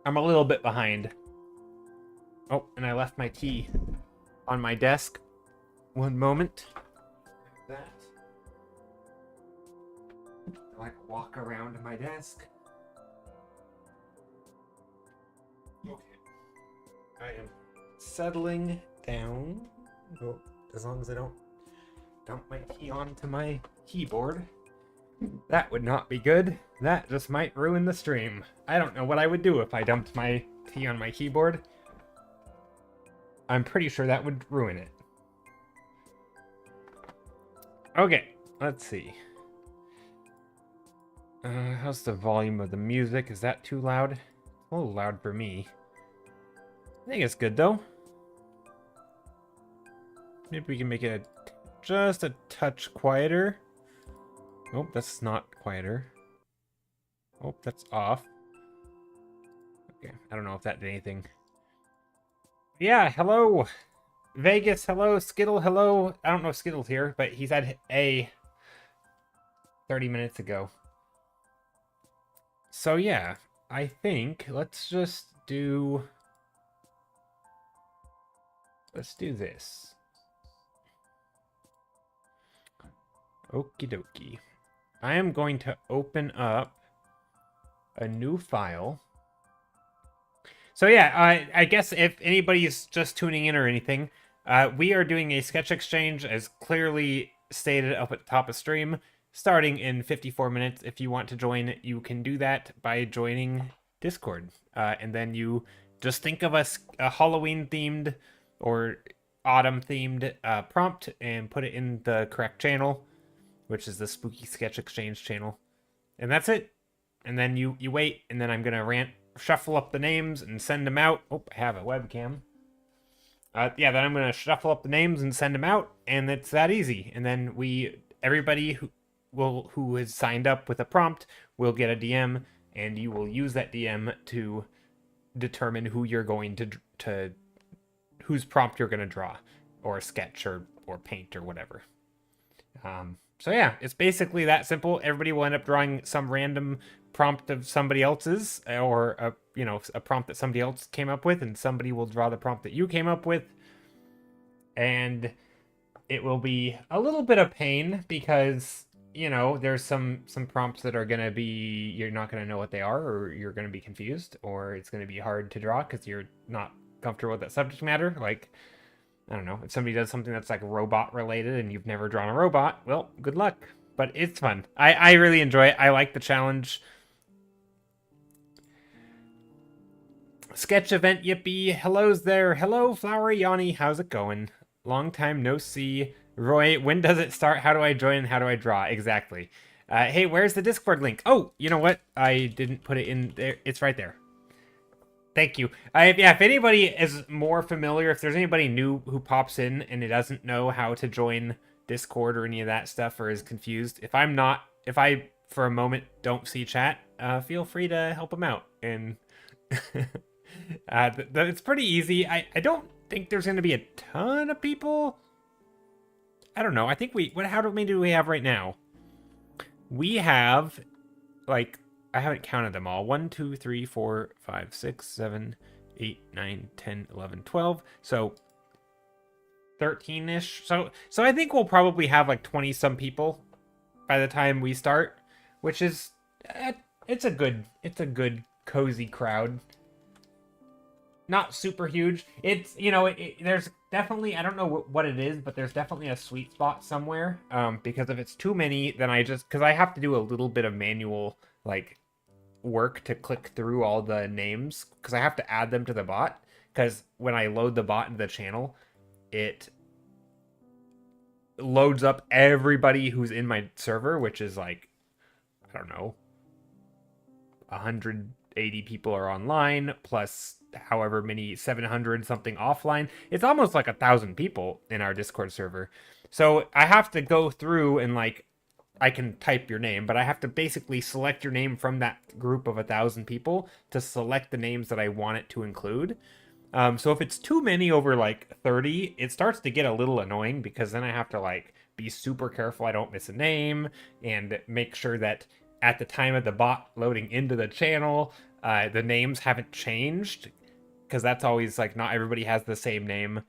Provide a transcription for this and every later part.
I'm a little bit behind. Oh, and I left my tea on my desk. One moment. That. I walk around my desk. Okay. I am settling down. Oh, as long as I don't dump my tea onto my keyboard. That would not be good. That just might ruin the stream. I don't know what I would do if I dumped my tea on my keyboard. I'm pretty sure that would ruin it. Okay, let's see. How's the volume of the music? Is that too loud? It's a little loud for me. I think it's good though. Maybe we can make it just a touch quieter. Oh, that's not quieter. Oh, that's off. Okay, I don't know if that did anything. Yeah, hello, Vegas, hello, Skittle, hello. I don't know if Skittle's here, but he said A 30 minutes ago. So yeah, I think let's just do... Let's do this. Okie dokie. I am going to open up a new file. So yeah, I guess if anybody's just tuning in or anything, we are doing a sketch exchange as clearly stated up at the top of stream, starting in 54 minutes. If you want to join, you can do that by joining Discord. And then you just think of a Halloween themed or autumn themed prompt and put it in the correct channel, which is the Spooky Sketch Exchange channel. And that's it. And then you wait, and then I'm going to shuffle up the names and send them out. Oh, I have a webcam. Yeah, then I'm going to shuffle up the names and send them out, and it's that easy. And then everybody who has signed up with a prompt will get a DM, and you will use that DM to determine who you're going to whose prompt you're going to draw, or sketch, or paint, or whatever. So yeah, it's basically that simple. Everybody will end up drawing some random prompt of somebody else's, or a prompt that somebody else came up with, and somebody will draw the prompt that you came up with. And it will be a little bit of pain because, there's some prompts that are going to be, you're not going to know what they are, or you're going to be confused, or it's going to be hard to draw because you're not comfortable with that subject matter. Like, I don't know, if somebody does something that's like robot related and you've never drawn a robot, well, good luck. But it's fun. I really enjoy it. I like the challenge. Sketch event, yippee. Hello's there. Hello, Flowery Yanni. How's it going? Long time no see. Roy, when does it start? How do I join and how do I draw? Exactly. Hey, where's the Discord link? Oh, you know what? I didn't put it in there. It's right there. Thank you. Yeah, if anybody is more familiar, if there's anybody new who pops in and it doesn't know how to join Discord or any of that stuff, or is confused, if I for a moment don't see chat, feel free to help them out. And it's pretty easy. I don't think there's going to be a ton of people. I don't know. I think how many do we have right now? We have, like, I haven't counted them all. 1, 2, 3, 4, 5, 6, 7, 8, 9, 10, 11, 12. So 13-ish. So I think we'll probably have like 20 some people by the time we start, which is it's a good cozy crowd. Not super huge. It's, there's definitely, I don't know what it is, but there's definitely a sweet spot somewhere. Because if it's too many, then because I have to do a little bit of manual, like, work to click through all the names, because I have to add them to the bot, because when I load the bot into the channel, it loads up everybody who's in my server, which is like, I don't know, 180 people are online, plus however many, 700 something offline. It's almost like 1,000 people in our Discord server. So I have to go through and, like, I can type your name, but I have to basically select your name from that group of 1,000 people to select the names that I want it to include. So if it's too many over like 30, it starts to get a little annoying, because then I have to, like, be super careful I don't miss a name and make sure that at the time of the bot loading into the channel. The names haven't changed, because that's always like not everybody has the same name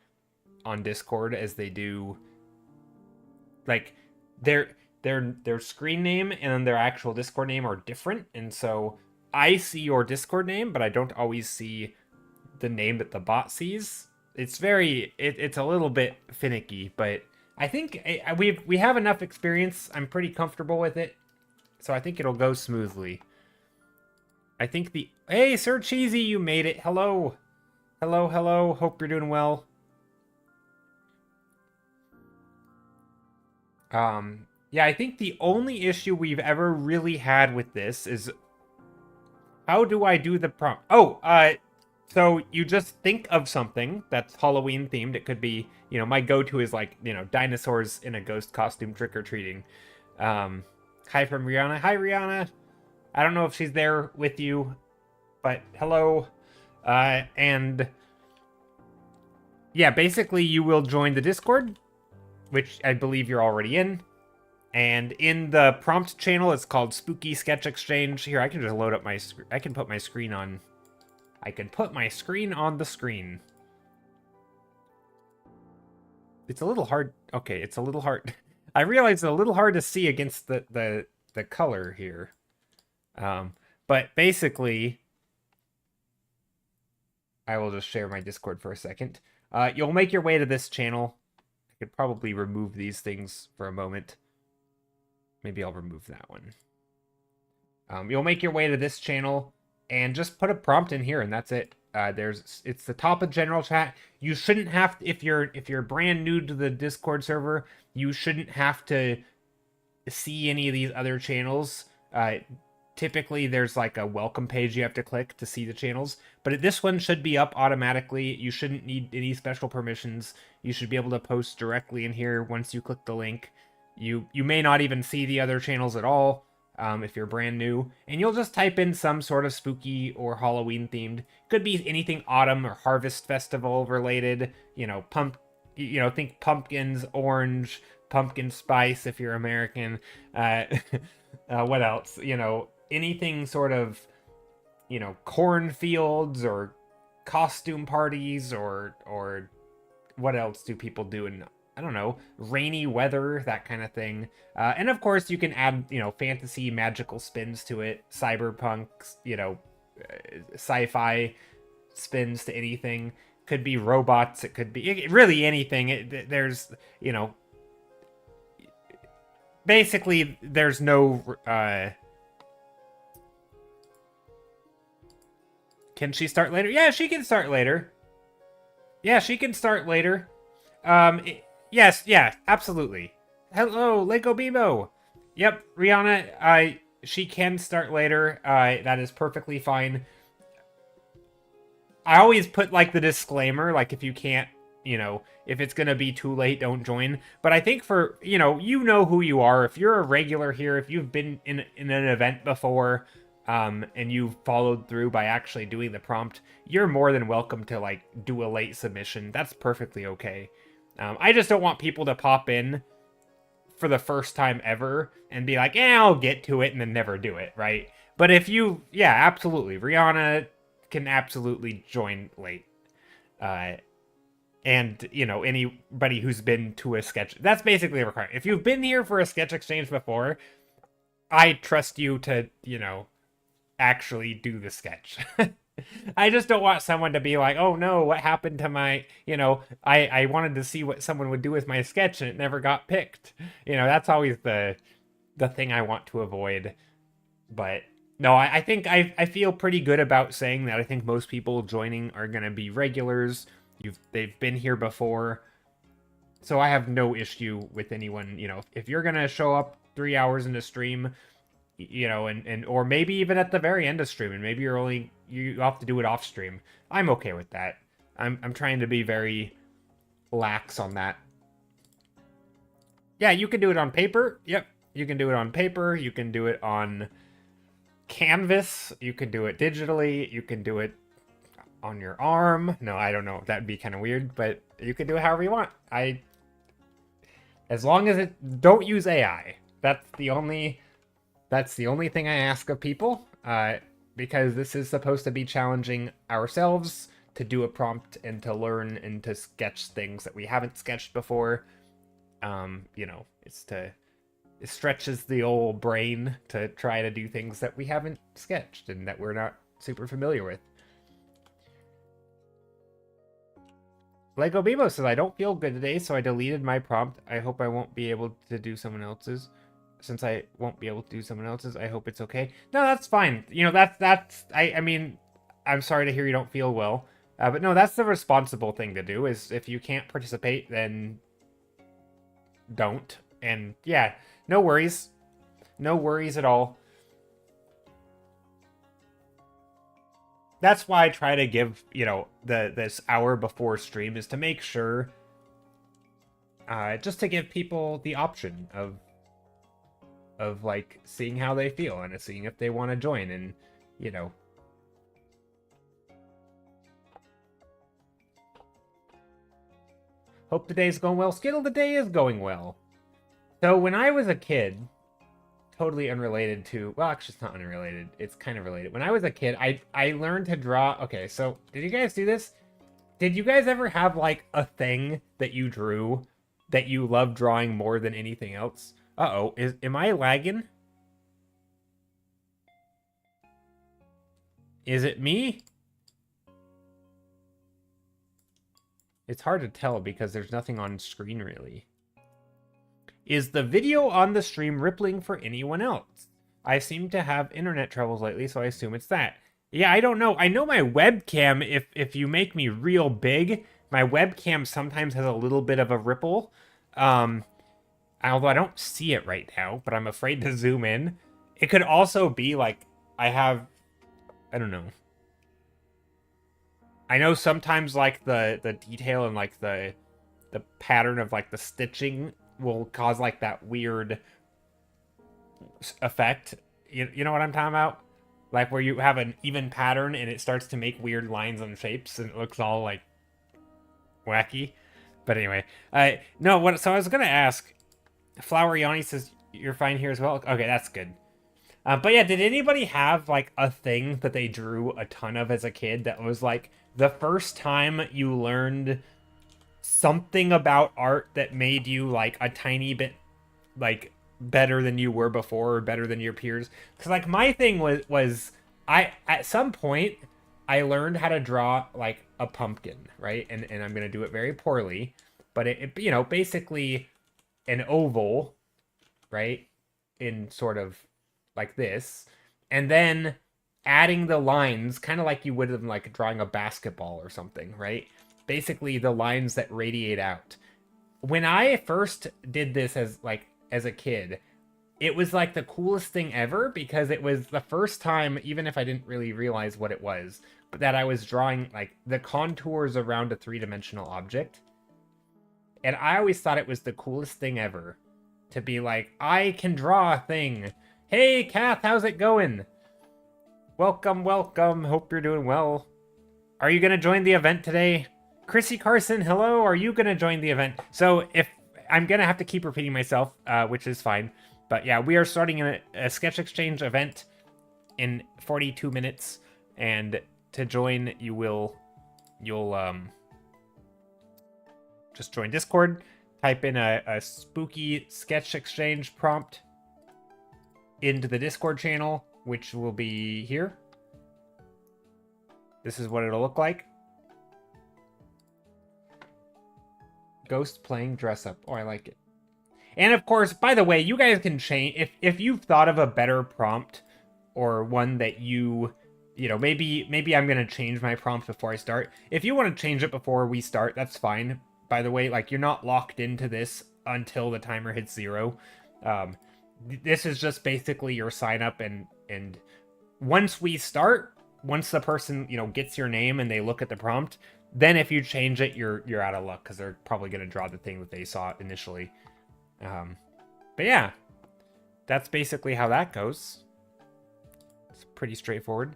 on Discord as they do. Like their screen name and then their actual Discord name are different, and so I see your Discord name, but I don't always see the name that the bot sees. It's it's a little bit finicky, but I think we have enough experience. I'm pretty comfortable with it, so I think it'll go smoothly. I think hey, Sir Cheesy, you made it. Hello. Hello, hello. Hope you're doing well. Yeah, I think the only issue we've ever really had with this is, how do I do the prompt? Oh, so you just think of something that's Halloween themed. It could be, my go-to is like, dinosaurs in a ghost costume trick-or-treating. Hi from Rihanna. Hi, Rihanna. I don't know if she's there with you, but hello. And yeah, basically you will join the Discord, which I believe you're already in. And in the prompt channel, it's called Spooky Sketch Exchange. Here, I can just load up my screen. I can put my screen on. I can put my screen on the screen. It's a little hard. Okay, it's a little hard. I realize it's a little hard to see against the color here. But basically, I will just share my Discord for a second. You'll make your way to this channel. I could probably remove these things for a moment. Maybe I'll remove that one. You'll make your way to this channel and just put a prompt in here, and that's it. It's the top of general chat. You shouldn't have to, if you're brand new to the Discord server, you shouldn't have to see any of these other channels. Typically, there's like a welcome page you have to click to see the channels, but this one should be up automatically. You shouldn't need any special permissions. You should be able to post directly in here once you click the link. You may not even see the other channels at all if you're brand new, and you'll just type in some sort of spooky or Halloween themed. Could be anything autumn or harvest festival related. Think pumpkins, orange, pumpkin spice if you're American. What else? Anything sort of, cornfields or costume parties or what else do people do in, I don't know, rainy weather, that kind of thing. And of course you can add, fantasy magical spins to it, cyberpunk, sci-fi spins to anything. Could be robots, it could be really anything. There's, basically there's no, can she start later? Yeah, she can start later. Yeah, she can start later. Yes, yeah, absolutely. Hello, Lego Bimo. Yep, Rihanna, she can start later. That is perfectly fine. I always put, like, the disclaimer, like, if you can't, if it's gonna be too late, don't join. But I think for, you know who you are. If you're a regular here, if you've been in an event before, and you've followed through by actually doing the prompt, you're more than welcome to, like, do a late submission. That's perfectly okay. I just don't want people to pop in for the first time ever and be like, I'll get to it, and then never do it, right? But if you, yeah, absolutely. Rihanna can absolutely join late. And, anybody who's been to a sketch, that's basically a requirement. If you've been here for a sketch exchange before, I trust you to, actually do the sketch. I just don't want someone to be like, oh no, what happened to my, I wanted to see what someone would do with my sketch and it never got picked. That's always the thing I want to avoid. But no, I think I feel pretty good about saying that. I think most people joining are going to be regulars. They've been here before. So I have no issue with anyone, if you're going to show up 3 hours into stream, or maybe even at the very end of stream, and maybe you have to do it off stream. I'm okay with that. I'm trying to be very lax on that. Yeah, you can do it on paper. Yep, you can do it on paper. You can do it on canvas. You can do it digitally. You can do it on your arm. No, I don't know. That'd be kind of weird, but you can do it however you want. As long as don't use AI. That's That's the only thing I ask of people, because this is supposed to be challenging ourselves to do a prompt and to learn and to sketch things that we haven't sketched before. You know, it stretches the old brain to try to do things that we haven't sketched and that we're not super familiar with. Lego Bebo says, I don't feel good today, so I deleted my prompt. I hope I won't be able to do someone else's. Since I won't be able to do someone else's, I hope it's okay. No, that's fine. You know, I mean, I'm sorry to hear you don't feel well. But no, that's the responsible thing to do, is if you can't participate, then don't. And yeah, no worries. No worries at all. That's why I try to give, you know, this hour before stream, is to make sure, just to give people the option of like seeing how they feel and seeing if they want to join, and you know. Hope the day's going well. Skittle, the day is going well. So when I was a kid, totally unrelated to, well, actually it's not unrelated, it's kind of related. When I was a kid, I learned to draw. Okay, so did you guys do this? Did you guys ever have like a thing that you drew that you love drawing more than anything else? Uh-oh, am I lagging? Is it me? It's hard to tell because there's nothing on screen really. Is the video on the stream rippling for anyone else? I seem to have internet troubles lately, so I assume it's that. Yeah, I don't know. I know my webcam, if you make me real big, my webcam sometimes has a little bit of a ripple. Although I don't see it right now, but I'm afraid to zoom in. It could also be like I don't know. I know sometimes like the detail and like the pattern of like the stitching will cause like that weird effect. You know what I'm talking about? Like where you have an even pattern and it starts to make weird lines and shapes and it looks all like wacky. But anyway, no, what? So I was gonna ask. Flower Yanni says you're fine here as well. Okay, that's good. But yeah, did anybody have like a thing that they drew a ton of as a kid that was like the first time you learned something about art that made you like a tiny bit like better than you were before, or better than your peers? Because like my thing was I at some point I learned how to draw like a pumpkin, right? And I'm gonna do it very poorly, but it you know, basically an oval, right? In sort of like this, and then adding the lines, kind of like you would in like drawing a basketball or something, right? Basically the lines that radiate out. When I first did this as a kid, it was like the coolest thing ever, because it was the first time, even if I didn't really realize what it was, but that I was drawing like the contours around a three-dimensional object. And I always thought it was the coolest thing ever to be like, I can draw a thing. Hey, Kath, how's it going? Welcome, welcome. Hope you're doing well. Are you going to join the event today? Chrissy Carson, hello. Are you going to join the event? So if I'm going to have to keep repeating myself, which is fine. But yeah, we are starting a Sketch Exchange event in 42 minutes. And to join, you'll just join Discord. Type in a spooky Sketch Exchange prompt into the Discord channel, which will be here. This is what it'll look like. Ghost playing dress up. Oh, I like it. And of course, by the way, you guys can change if you've thought of a better prompt, or one that you know, maybe I'm gonna change my prompt before I start. If you want to change it before we start, that's fine. By the way, like, you're not locked into this until the timer hits 0. This is just basically your sign up, and once we start, once the person, you know, gets your name and they look at the prompt, then if you change it, you're out of luck, because they're probably going to draw the thing that they saw initially. But yeah, that's basically how that goes. It's pretty straightforward.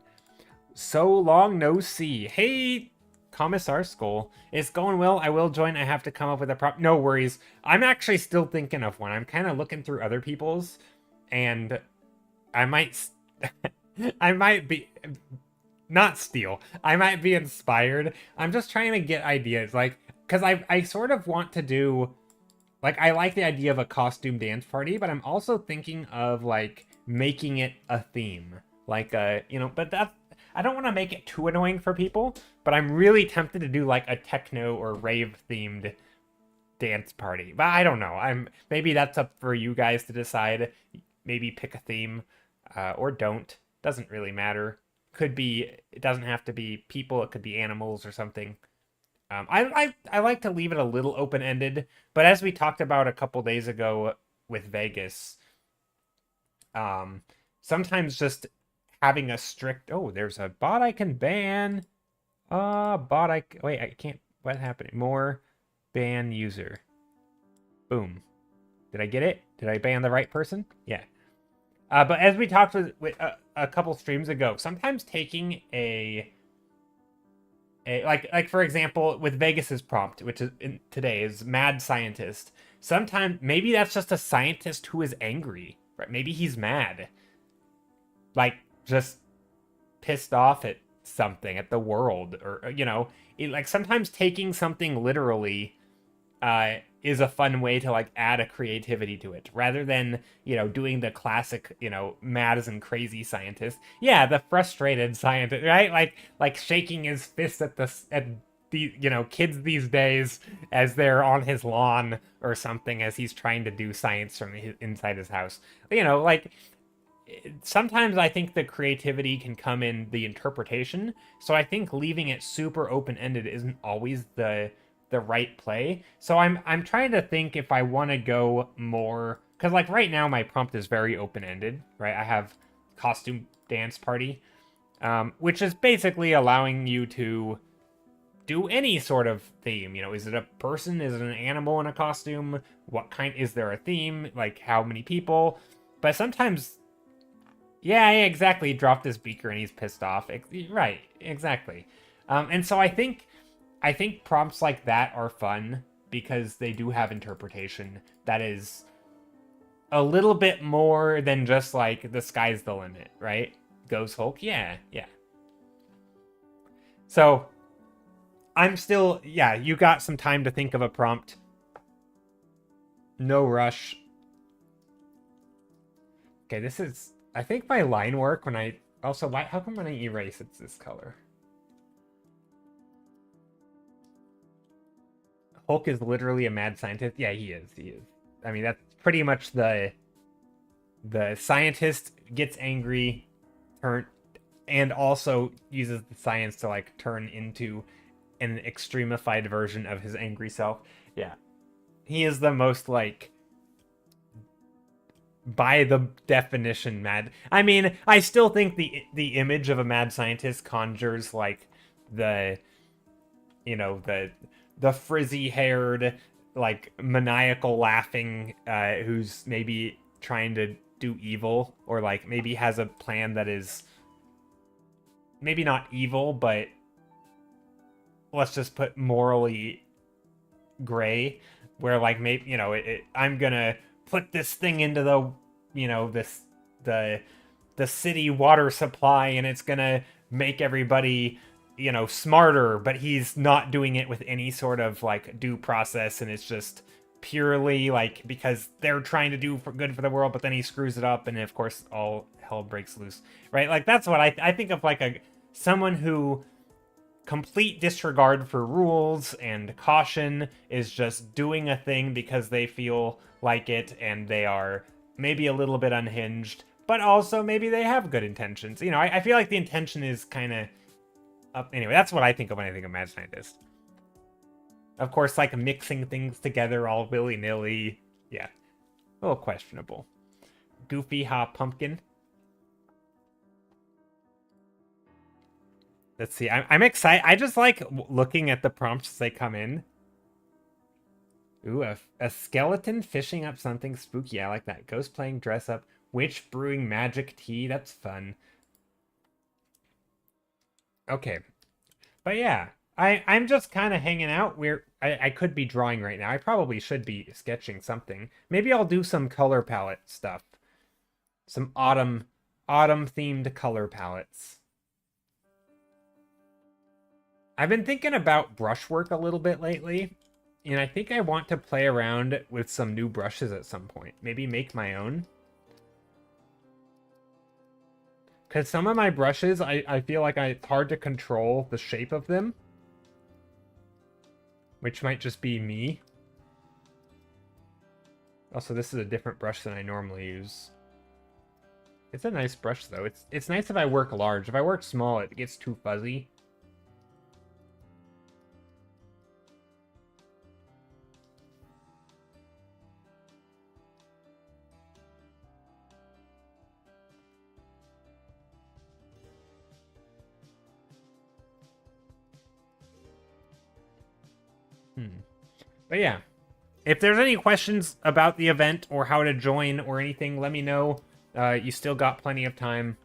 So long no see. Hey, Commissar Skull. It's going well. I will join. I have to come up with a prompt. No worries. I'm actually still thinking of one. I'm kind of looking through other people's, and I might I might be not steal. I might be inspired. I'm just trying to get ideas, like, because I sort of want to do, like, I like the idea of a costume dance party, but I'm also thinking of like making it a theme, like but that I don't want to make it too annoying for people, but I'm really tempted to do like a techno or rave themed dance party. But I don't know. Maybe that's up for you guys to decide. Maybe pick a theme, or don't. Doesn't really matter. Could be. It doesn't have to be people. It could be animals or something. I like to leave it a little open ended, but as we talked about a couple days ago with Vegas, um, sometimes just having a strict, oh, there's a bot I can ban. Wait, I can't. What happened? More ban user. Boom. Did I get it? Did I ban the right person? Yeah. But as we talked with a couple streams ago, sometimes taking like for example with Vegas's prompt, which is today is mad scientist. Sometimes maybe that's just a scientist who is angry, right? Maybe he's mad, like just pissed off at something, at the world, or like sometimes taking something literally is a fun way to like add a creativity to it rather than doing the classic mad as in crazy scientist. Yeah, the frustrated scientist, right? Like shaking his fist at the kids these days as they're on his lawn or something as he's trying to do science from inside his house. Like sometimes I think the creativity can come in the interpretation. So I think leaving it super open-ended isn't always the right play. So I'm trying to think if I want to go more, because like right now my prompt is very open-ended, right? I have costume dance party, which is basically allowing you to do any sort of theme. Is it a person? Is it an animal in a costume? What kind? Is there a theme? Like how many people? But sometimes, yeah, exactly. He dropped his beaker and he's pissed off. Right, exactly. And so I think prompts like that are fun because they do have interpretation that is a little bit more than just like the sky's the limit, right? Goes Hulk, yeah, yeah. So I'm still, yeah, you got some time to think of a prompt. No rush. Okay, this is, I think my line work when I, also, how come when I erase it's this color? Hulk is literally a mad scientist. Yeah, he is. He is. I mean, that's pretty much the scientist gets angry, and also uses the science to like turn into an extremified version of his angry self. Yeah, he is the most like by the definition mad. I mean, I still think the image of a mad scientist conjures like the the frizzy haired like maniacal laughing who's maybe trying to do evil, or like maybe has a plan that is maybe not evil, but let's just put morally gray, where like maybe I'm gonna put this thing into the this the city water supply and it's gonna make everybody smarter, but he's not doing it with any sort of like due process, and it's just purely like because they're trying to do for good for the world, but then he screws it up and of course all hell breaks loose, right? Like that's what I think of, like someone who complete disregard for rules and caution is just doing a thing because they feel like it, and they are maybe a little bit unhinged, but also maybe they have good intentions. I feel like the intention is kind of up. Anyway, that's what I think of when I think of mad scientist. Of course, like mixing things together all willy-nilly, yeah, a little questionable. Goofy Ha Pumpkin. Let's see. I'm excited. I just like looking at the prompts as they come in. Ooh, a skeleton fishing up something spooky. I like that. Ghost playing dress up. Witch brewing magic tea. That's fun. Okay. But yeah, I'm just kind of hanging out. I could be drawing right now. I probably should be sketching something. Maybe I'll do some color palette stuff. Some autumn autumn-themed color palettes. I've been thinking about brushwork a little bit lately, and I think I want to play around with some new brushes at some point. Maybe make my own. Because some of my brushes, I feel like it's hard to control the shape of them. Which might just be me. Also, this is a different brush than I normally use. It's a nice brush, though. It's nice if I work large. If I work small, it gets too fuzzy. But yeah, if there's any questions about the event or how to join or anything, let me know. You still got plenty of time.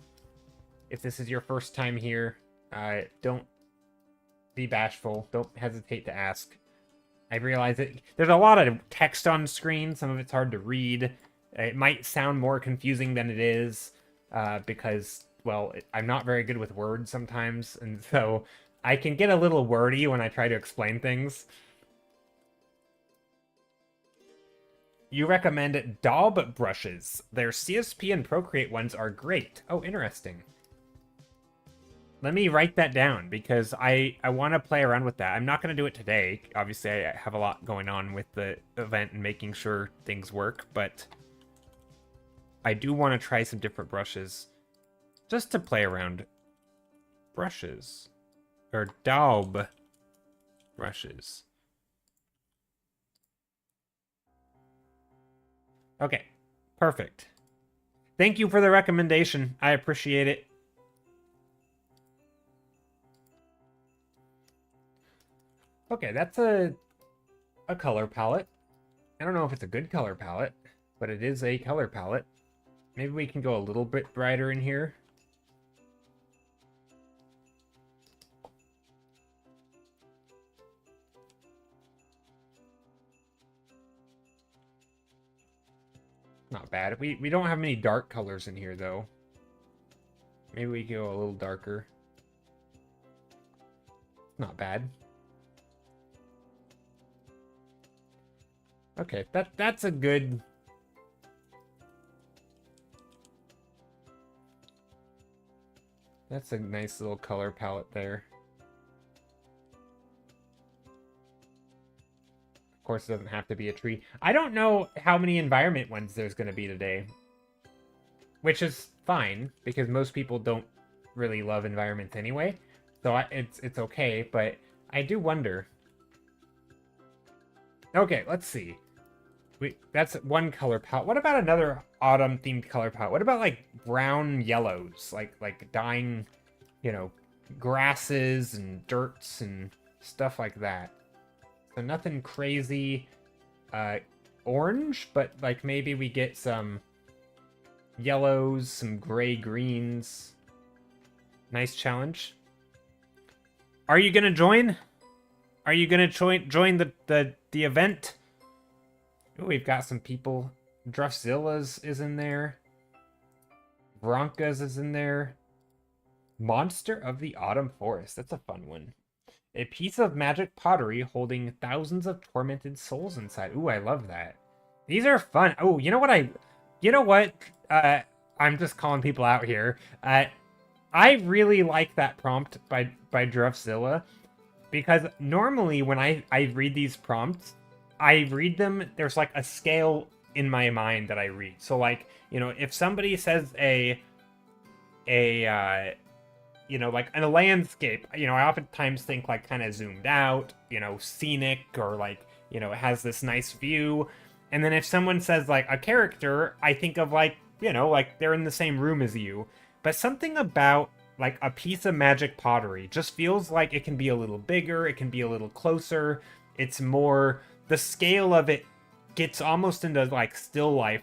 If this is your first time here, don't be bashful. Don't hesitate to ask. I realize that there's a lot of text on screen. Some of it's hard to read. It might sound more confusing than it is because, well, I'm not very good with words sometimes. And so I can get a little wordy when I try to explain things. You recommend Daub brushes. Their CSP and Procreate ones are great. Oh, interesting. Let me write that down because I want to play around with that. I'm not going to do it today. Obviously, I have a lot going on with the event and making sure things work, but I do want to try some different brushes just to play around. Brushes. Or Daub brushes. Okay, perfect. Thank you for the recommendation. I appreciate it. Okay, that's a color palette. I don't know if it's a good color palette, but it is a color palette. Maybe we can go a little bit brighter in here. Not bad. We don't have many dark colors in here, though. Maybe we go a little darker. Not bad. Okay, that's a good... That's a nice little color palette there. Of course, it doesn't have to be a tree. I don't know how many environment ones there's going to be today. Which is fine, because most people don't really love environments anyway. So it's okay, but I do wonder. Okay, let's see. That's one color palette. What about another autumn-themed color palette? What about, like, brown yellows? Like dying, you know, grasses and dirts and stuff like that. So nothing crazy orange, but, like, maybe we get some yellows, some gray greens. Nice challenge. Are you gonna join? Are you gonna join the event? Ooh, we've got some people. Druffzilla's is in there. Bronca's is in there. Monster of the Autumn Forest. That's a fun one. A piece of magic pottery holding thousands of tormented souls inside. Ooh, I love that. These are fun. Oh, you know what You know what? I'm just calling people out here. I really like that prompt by Druffzilla. Because normally when I read these prompts, I read them, there's like a scale in my mind that I read. So like, you know, if somebody says you know, like in a landscape, you know, I oftentimes think like kind of zoomed out, you know, scenic, or like, you know, it has this nice view. And then if someone says like a character, I think of like, you know, like they're in the same room as you. But something about like a piece of magic pottery just feels like it can be a little bigger, it can be a little closer. It's more, the scale of it gets almost into like still life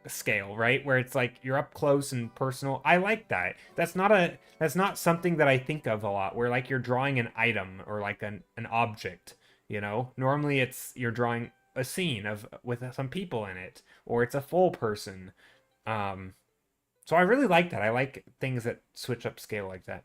scale, right? Where it's like you're up close and personal. I like that. That's not something that I think of a lot, where like you're drawing an item or like an object, you know? Normally you're drawing a scene with some people in it, or it's a full person. So I really like that. I like things that switch up scale like that.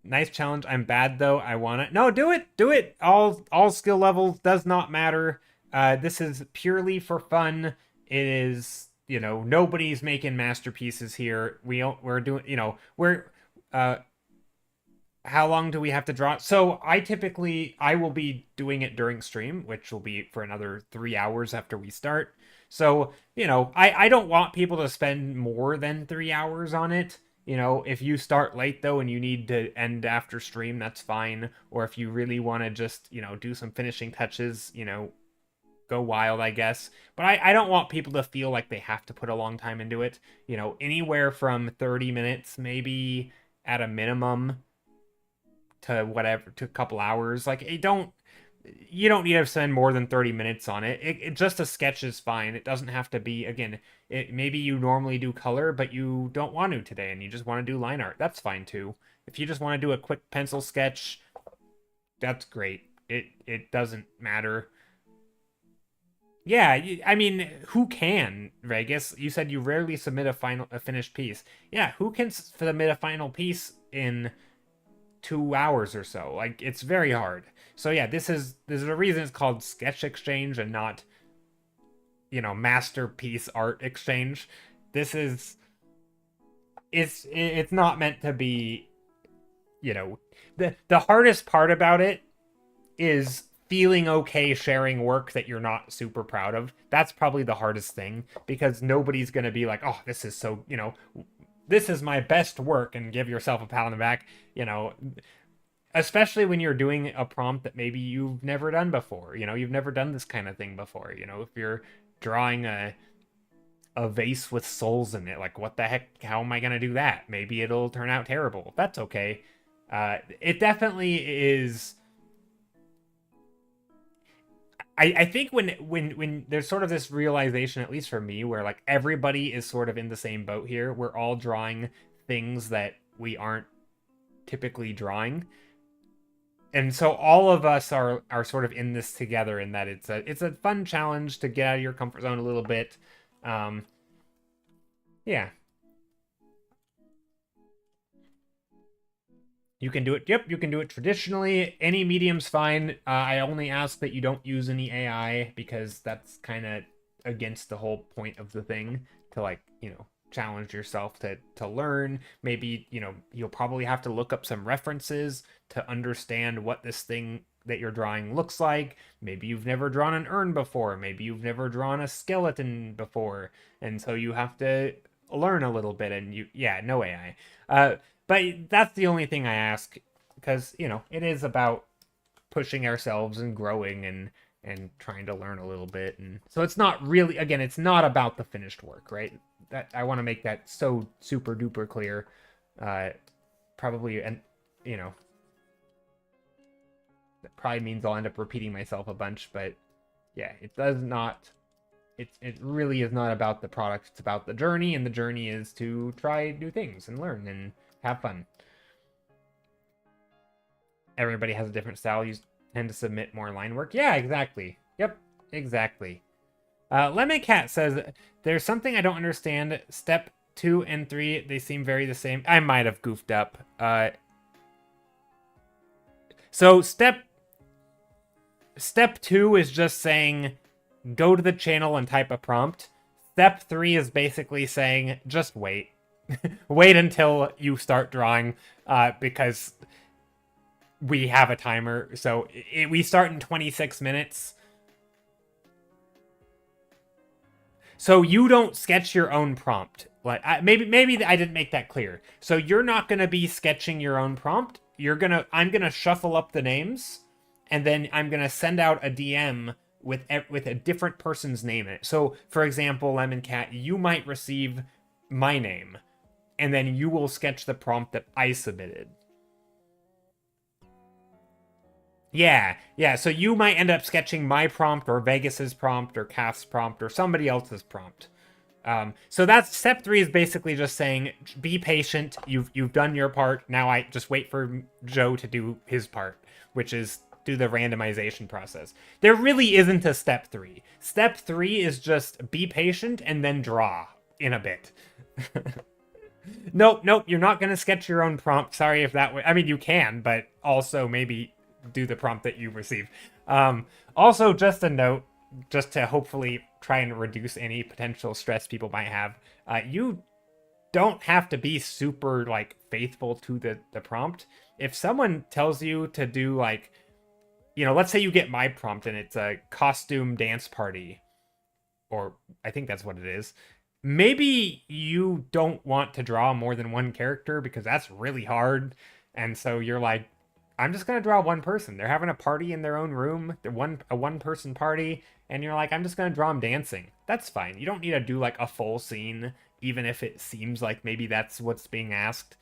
Nice challenge. I'm bad though. I want it. No, do it. Do it. All skill levels does not matter. This is purely for fun. It is, nobody's making masterpieces here. We're doing, we're uh how long do we have to draw? So I will be doing it during stream, which will be for another 3 hours after we start. So, I don't want people to spend more than 3 hours on it. If you start late though and you need to end after stream, that's fine. Or if you really want to just, do some finishing touches, go wild, I guess. But I don't want people to feel like they have to put a long time into it. Anywhere from 30 minutes, maybe at a minimum, to whatever, to a couple hours. Like, you don't need to spend more than 30 minutes on it. Just a sketch is fine. It doesn't have to be, again, maybe you normally do color, but you don't want to today and you just want to do line art. That's fine too. If you just want to do a quick pencil sketch, that's great. It doesn't matter. Yeah, I mean, who can, Vegas? You said you rarely submit a finished piece. Yeah, who can submit a final piece in 2 hours or so? Like, it's very hard. So yeah, there's a reason it's called Sketch Exchange and not, masterpiece art exchange. This is it's not meant to be, the hardest part about it is feeling okay sharing work that you're not super proud of. That's probably the hardest thing, because nobody's going to be like, "Oh, this is so, this is my best work," and give yourself a pat on the back, especially when you're doing a prompt that maybe you've never done before. You've never done this kind of thing before. If you're drawing a vase with souls in it, like, what the heck, how am I going to do that? Maybe it'll turn out terrible. That's okay. It definitely is. I think when there's sort of this realization, at least for me, where like everybody is sort of in the same boat here. We're all drawing things that we aren't typically drawing. And so all of us are sort of in this together, in that it's a fun challenge to get out of your comfort zone a little bit. Yeah. You can do it. Yep, you can do it traditionally. Any medium's fine. I only ask that you don't use any AI, because that's kind of against the whole point of the thing, to, like, challenge yourself to learn. Maybe, you'll probably have to look up some references to understand what this thing that you're drawing looks like. Maybe you've never drawn an urn before. Maybe you've never drawn a skeleton before. And so you have to learn a little bit, and no AI. But that's the only thing I ask, because, it is about pushing ourselves and growing and trying to learn a little bit. And so it's not really, again, it's not about the finished work, right? That I want to make that so super duper clear. Probably, and, that probably means I'll end up repeating myself a bunch, but yeah, it does not. It really is not about the product. It's about the journey, and the journey is to try new things and learn and have fun. Everybody has a different style. You tend to submit more line work. Yeah, exactly. Yep, exactly. Lemon Cat says, there's something I don't understand. Step 2 and 3, they seem very the same. I might have goofed up. So step 2 is just saying, go to the channel and type a prompt. Step 3 is basically saying, just wait. Wait until you start drawing, because we have a timer. So we start in 26 minutes. So you don't sketch your own prompt. Like, maybe I didn't make that clear. So you're not going to be sketching your own prompt. I'm going to shuffle up the names, and then I'm going to send out a DM with a different person's name in it. So, for example, Lemon Cat, you might receive my name, and then you will sketch the prompt that I submitted. Yeah. So you might end up sketching my prompt, or Vegas's prompt, or Kath's prompt, or somebody else's prompt. So that's step 3 is basically just saying, be patient. You've done your part. Now I just wait for Joe to do his part, which is do the randomization process. There really isn't a step 3. Step 3 is just be patient and then draw in a bit. Nope, you're not going to sketch your own prompt. Sorry if that way. I mean, you can, but also maybe do the prompt that you receive. Also, just a note, just to hopefully try and reduce any potential stress people might have, you don't have to be super, like, faithful to the prompt. If someone tells you to do, like, you know, let's say you get my prompt and it's a costume dance party, or I think that's what it is. Maybe you don't want to draw more than one character because that's really hard. And so you're like, I'm just going to draw one person. They're having a party in their own room, a one-person party, and you're like, I'm just going to draw them dancing. That's fine. You don't need to do, like, a full scene, even if it seems like maybe that's what's being asked.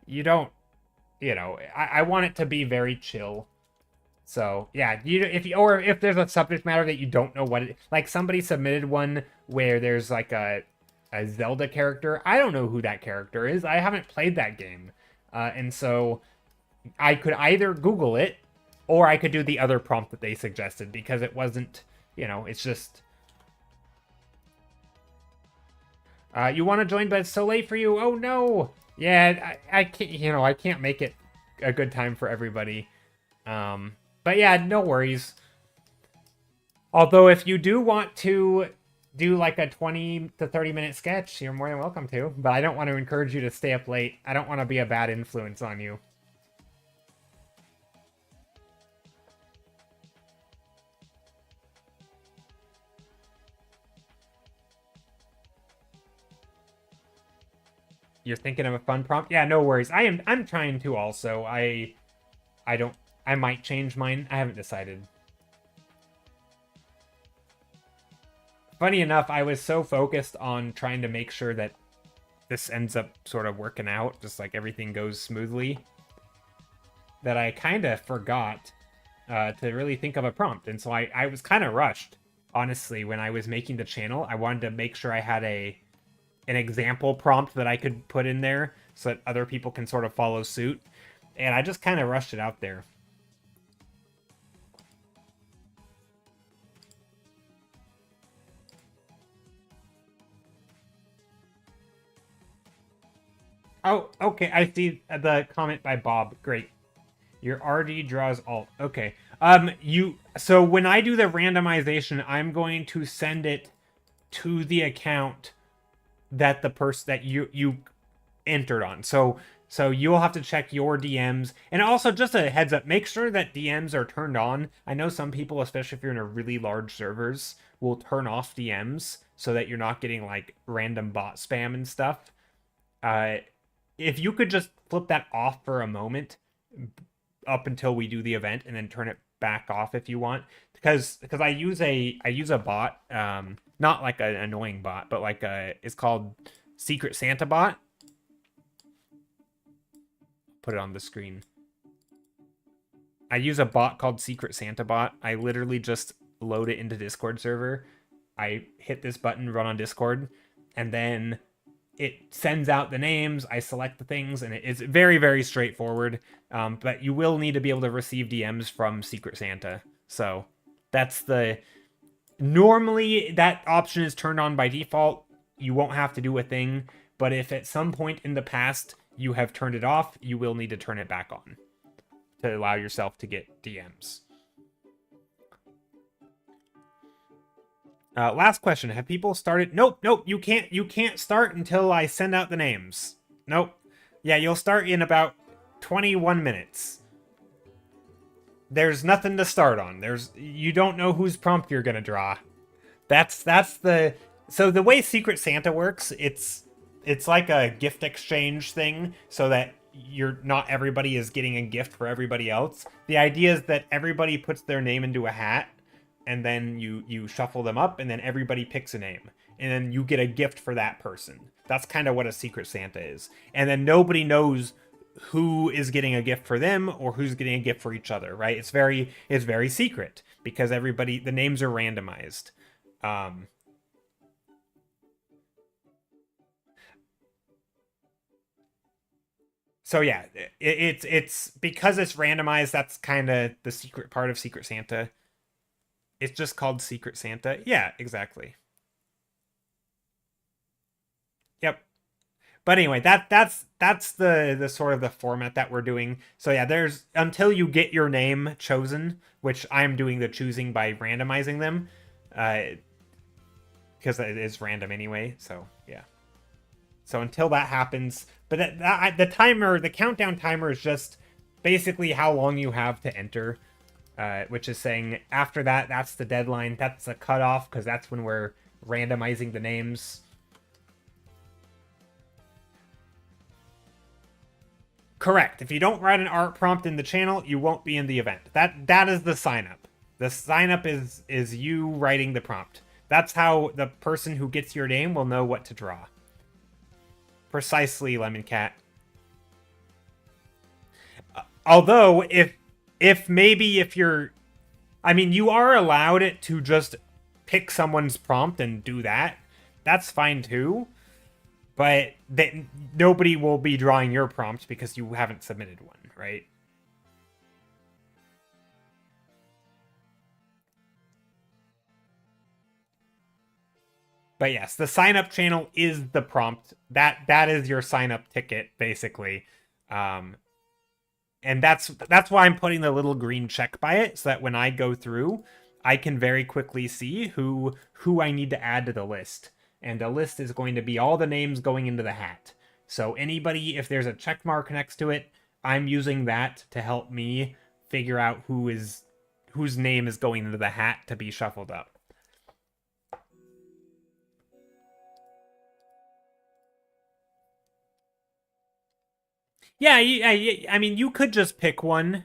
You don't, you know, I want it to be very chill. So, yeah, if there's a subject matter that you don't know what it, like somebody submitted one where there's like a Zelda character. I don't know who that character is. I haven't played that game. And so I could either Google it or I could do the other prompt that they suggested because it wasn't, you know, it's just... you want to join, but it's so late for you. Oh, no. Yeah, I can't, you know, I can't make it a good time for everybody. But yeah, no worries. Although if you do want to do like a 20 to 30 minute sketch, you're more than welcome to. But I don't want to encourage you to stay up late. I don't want to be a bad influence on you. You're thinking of a fun prompt? Yeah, no worries. I'm trying to also. I might change mine. I haven't decided. Funny enough, I was so focused on trying to make sure that this ends up sort of working out, just like everything goes smoothly, that I kind of forgot to really think of a prompt. And so I was kind of rushed, honestly, when I was making the channel. I wanted to make sure I had an example prompt that I could put in there so that other people can sort of follow suit. And I just kind of rushed it out there. Oh, okay, I see the comment by Bob. Great. Your RD draws alt. Okay. So when I do the randomization, I'm going to send it to the account that the person that you entered on. So you'll have to check your DMs. And also, just a heads up, make sure that DMs are turned on. I know some people, especially if you're in a really large servers, will turn off DMs so that you're not getting like random bot spam and stuff. If you could just flip that off for a moment up until we do the event and then turn it back off if you want, because I use a bot, not like an annoying bot, but like it's called Secret Santa Bot. Put it on the screen. I use a bot called Secret Santa Bot. I literally just load it into Discord server. I hit this button, run on Discord, and then it sends out the names. I select the things, and it's very, very straightforward. But you will need to be able to receive DMs from Secret Santa. So that's normally that option is turned on by default. You won't have to do a thing. But if at some point in the past you have turned it off, you will need to turn it back on to allow yourself to get DMs. Last question. Have people started? Nope. You can't start until I send out the names. Nope. Yeah, you'll start in about 21 minutes. There's nothing to start on. You don't know whose prompt you're gonna draw. So the way Secret Santa works, it's like a gift exchange thing, so that not everybody is getting a gift for everybody else. The idea is that everybody puts their name into a hat, and then you shuffle them up, and then everybody picks a name. And then you get a gift for that person. That's kind of what a Secret Santa is. And then nobody knows who is getting a gift for them or who's getting a gift for each other, right? It's very secret because the names are randomized. So yeah, it's because it's randomized. That's kind of the secret part of Secret Santa. It's just called Secret Santa. Yeah, exactly. Yep. But anyway, that's the sort of the format that we're doing. So yeah, there's until you get your name chosen, which I'm doing the choosing by randomizing them, because it is random anyway. So yeah. So until that happens, but the timer, the countdown timer is just basically how long you have to enter, which is saying after that, that's the deadline. That's the cutoff because that's when we're randomizing the names. Correct. If you don't write an art prompt in the channel, you won't be in the event. That is the sign up. The sign up is you writing the prompt. That's how the person who gets your name will know what to draw. Precisely, Lemon Cat. Although if maybe if you're, I mean, you are allowed to just pick someone's prompt and do that. That's fine too. But nobody will be drawing your prompt because you haven't submitted one, right? But yes, the sign up channel is the prompt. That is your sign up ticket, basically. And that's why I'm putting the little green check by it, so that when I go through, I can very quickly see who I need to add to the list. And the list is going to be all the names going into the hat. So anybody, if there's a check mark next to it, I'm using that to help me figure out whose name is going into the hat to be shuffled up. Yeah, I mean, you could just pick one.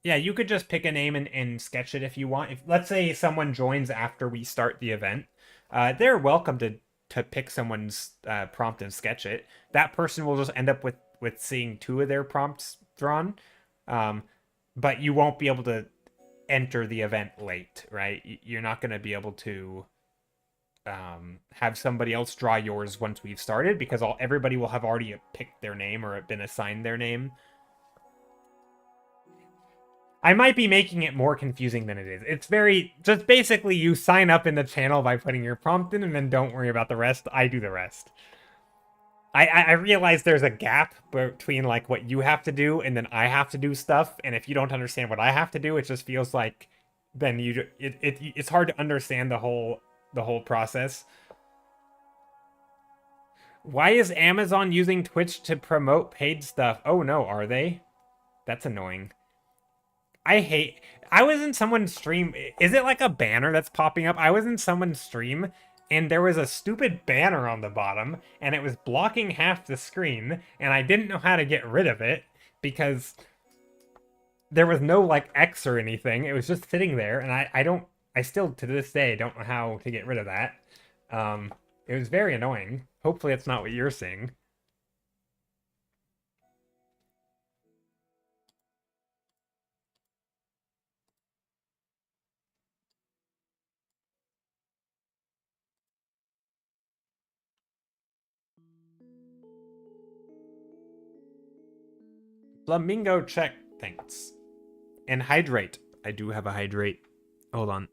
Yeah, you could just pick a name and sketch it if you want. If let's say someone joins after we start the event, they're welcome to pick someone's prompt and sketch it. That person will just end up with seeing two of their prompts drawn, but you won't be able to enter the event late, right? You're not going to be able to have somebody else draw yours once we've started because everybody will have already picked their name or been assigned their name. I might be making it more confusing than it is. It's very just basically you sign up in the channel by putting your prompt in and then don't worry about the rest. I do the rest. I realize there's a gap between like what you have to do and then I have to do stuff. And if you don't understand what I have to do, it just feels like then it's hard to understand the whole process. Why is Amazon using Twitch to promote paid stuff? Oh no, are they? That's annoying. I was in someone's stream. Is it like a banner that's popping up? I was in someone's stream and there was a stupid banner on the bottom and it was blocking half the screen and I didn't know how to get rid of it because there was no like X or anything. It was just sitting there and I still to this day don't know how to get rid of that. It was very annoying. Hopefully it's not what you're seeing. Flamingo check. Thanks. And hydrate. I do have a hydrate. Hold on.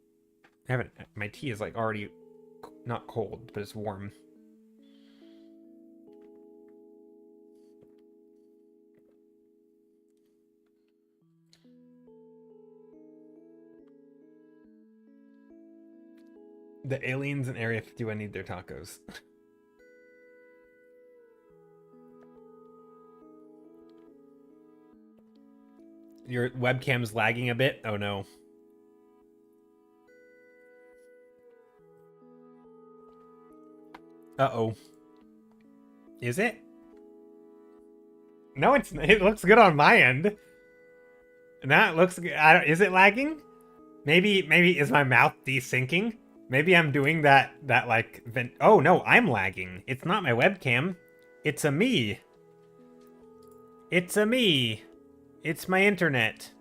I haven't. My tea is like already not cold, but it's warm. The aliens in Area 51 need their tacos. Your webcam's lagging a bit? Oh no. Uh-oh. Is it? No, it looks good on my end. That looks good. Is it lagging? Maybe is my mouth desyncing? Maybe I'm doing that like oh no, I'm lagging. It's not my webcam. It's a me. It's a me. It's my internet.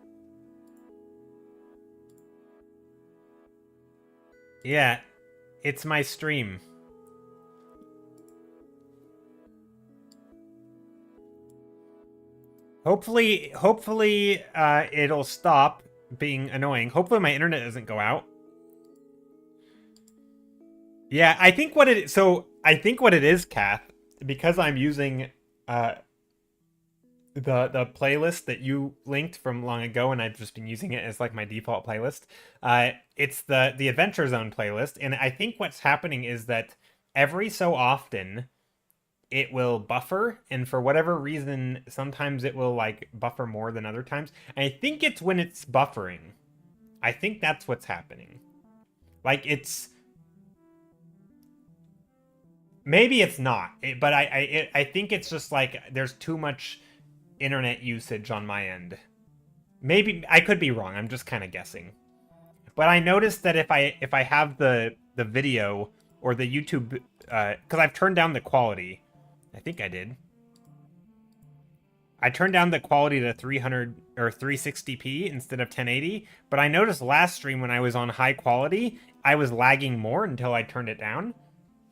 Yeah, it's my stream. Hopefully, it'll stop being annoying. Hopefully my internet doesn't go out. Yeah, I think what it is, Kath, because I'm using uh the playlist that you linked from long ago, and I've just been using it as like my default playlist. It's the Adventure Zone playlist, and I think what's happening is that every so often it will buffer, and for whatever reason, sometimes it will like buffer more than other times. And I think it's when it's buffering. I think that's what's happening. Like it's maybe it's not, but I think it's just like there's too much internet usage on my end. Maybe I could be wrong. I'm just kind of guessing. But I noticed that if I have the video or the YouTube, because I've turned down the quality. I think I did. I turned down the quality to 300 or 360p instead of 1080. But I noticed last stream when I was on high quality, I was lagging more until I turned it down.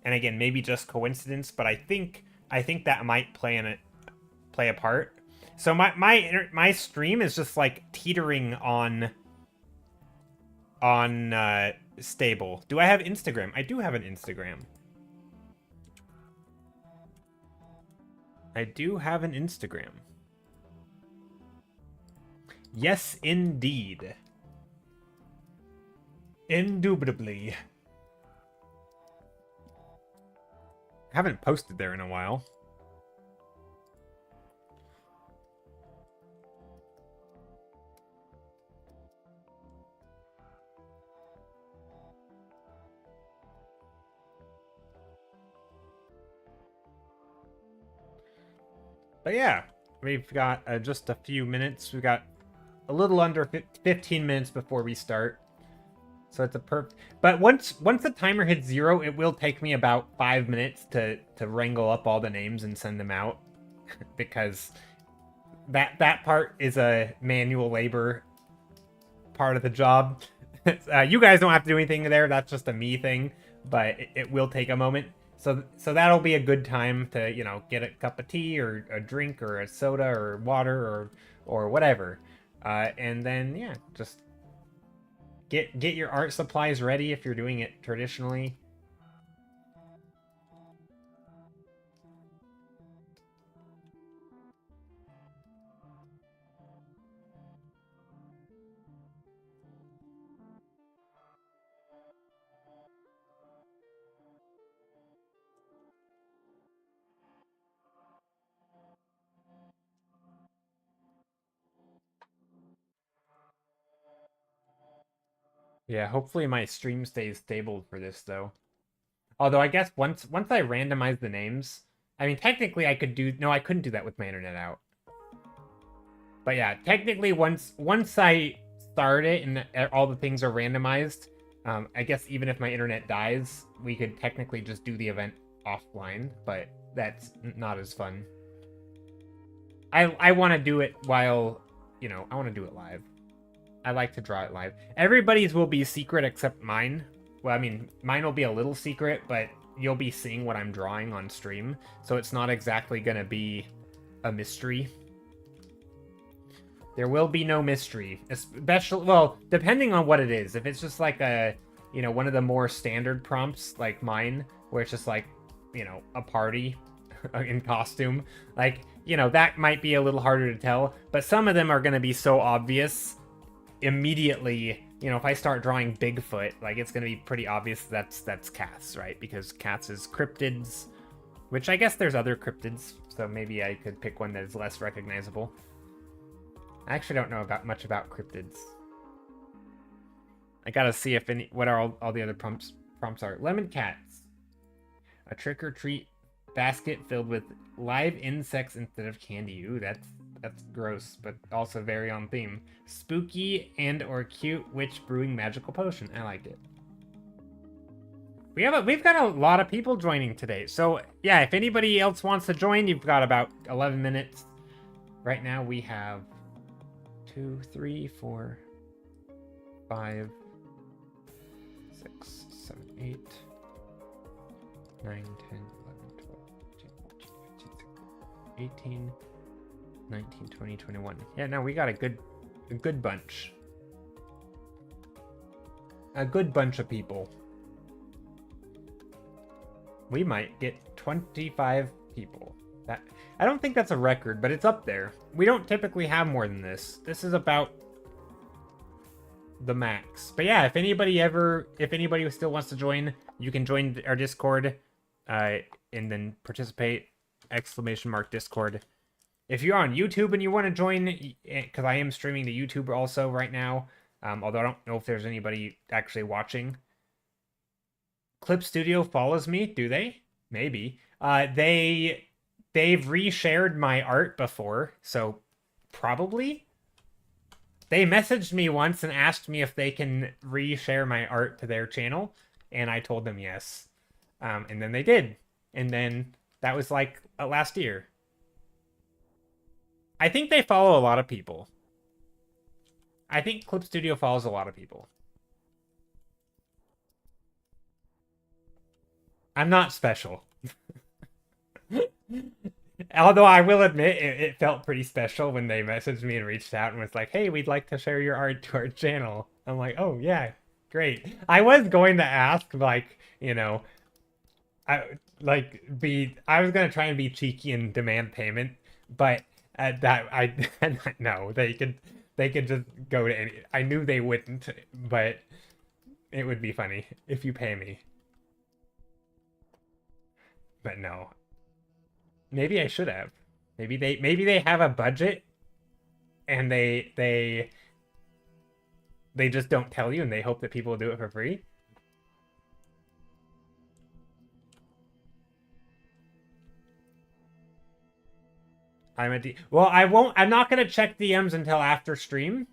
And again, maybe just coincidence, but I think that might play a part. So my stream is just like teetering on stable. Do I have Instagram? I do have an Instagram. I do have an Instagram. Yes, indeed. Indubitably. I haven't posted there in a while. But yeah, we've got just a few minutes. We've got a little under 15 minutes before we start. So it's a but once the timer hits 0, it will take me about 5 minutes to wrangle up all the names and send them out. Because that part is a manual labor part of the job. You guys don't have to do anything there. That's just a me thing. But it will take a moment. So that'll be a good time to, you know, get a cup of tea or a drink or a soda or water or whatever. And then, yeah, just get your art supplies ready if you're doing it traditionally. Yeah, hopefully my stream stays stable for this though. Although I guess once I randomize the names, I mean technically I could do no, I couldn't do that with my internet out. But yeah, technically once I start it and all the things are randomized, I guess even if my internet dies, we could technically just do the event offline, but that's not as fun. I want to do it while, you know, I want to do it live. I like to draw it live. Everybody's will be secret except mine. Well, I mean, mine will be a little secret, but you'll be seeing what I'm drawing on stream, so it's not exactly going to be a mystery. There will be no mystery, especially, well, depending on what it is. If it's just like a, you know, one of the more standard prompts like mine, where it's just like, you know, a party in costume, like, you know, that might be a little harder to tell, but some of them are going to be so obvious immediately. You know, if I start drawing Bigfoot, like, it's going to be pretty obvious that's cats, right? Because cats is cryptids, which I guess there's other cryptids, so maybe I could pick one that is less recognizable. I actually don't know much about cryptids. I gotta see if what are all the other prompts are. Lemon cats. A trick-or-treat basket filled with live insects instead of candy. Ooh, that's gross, but also very on theme. Spooky and or cute witch brewing magical potion. I like it. We've got a lot of people joining today. So yeah, if anybody else wants to join, you've got about 11 minutes. Right now we have 2, 3, 4, 5, 6, 7, 8, 9, 10, 11, 12, 13, 14, 15, 18, 19, 20, 21. Yeah, no, we got a good bunch. A good bunch of people. We might get 25 people. That, I don't think that's a record, but it's up there. We don't typically have more than this. This is about the max. But yeah, if anybody still wants to join, you can join our Discord, and then participate. !Discord. If you're on YouTube and you want to join, because I am streaming to YouTube also right now, although I don't know if there's anybody actually watching. Clip Studio follows me, do they? Maybe. They've reshared my art before, so probably. They messaged me once and asked me if they can reshare my art to their channel, and I told them yes. And then they did. And then that was like last year. I think they follow a lot of people. I think Clip Studio follows a lot of people. I'm not special. Although I will admit, it felt pretty special when they messaged me and reached out and was like, hey, we'd like to share your art to our channel. I'm like, oh, yeah, great. I was going to ask, like, you know, I was going to try and be cheeky and demand payment, but no, they could just go to any. I knew they wouldn't, but it would be funny if you pay me. But no. Maybe I should have. Maybe they have a budget and they just don't tell you and they hope that people will do it for free. Well, I'm not gonna check DMs until after stream.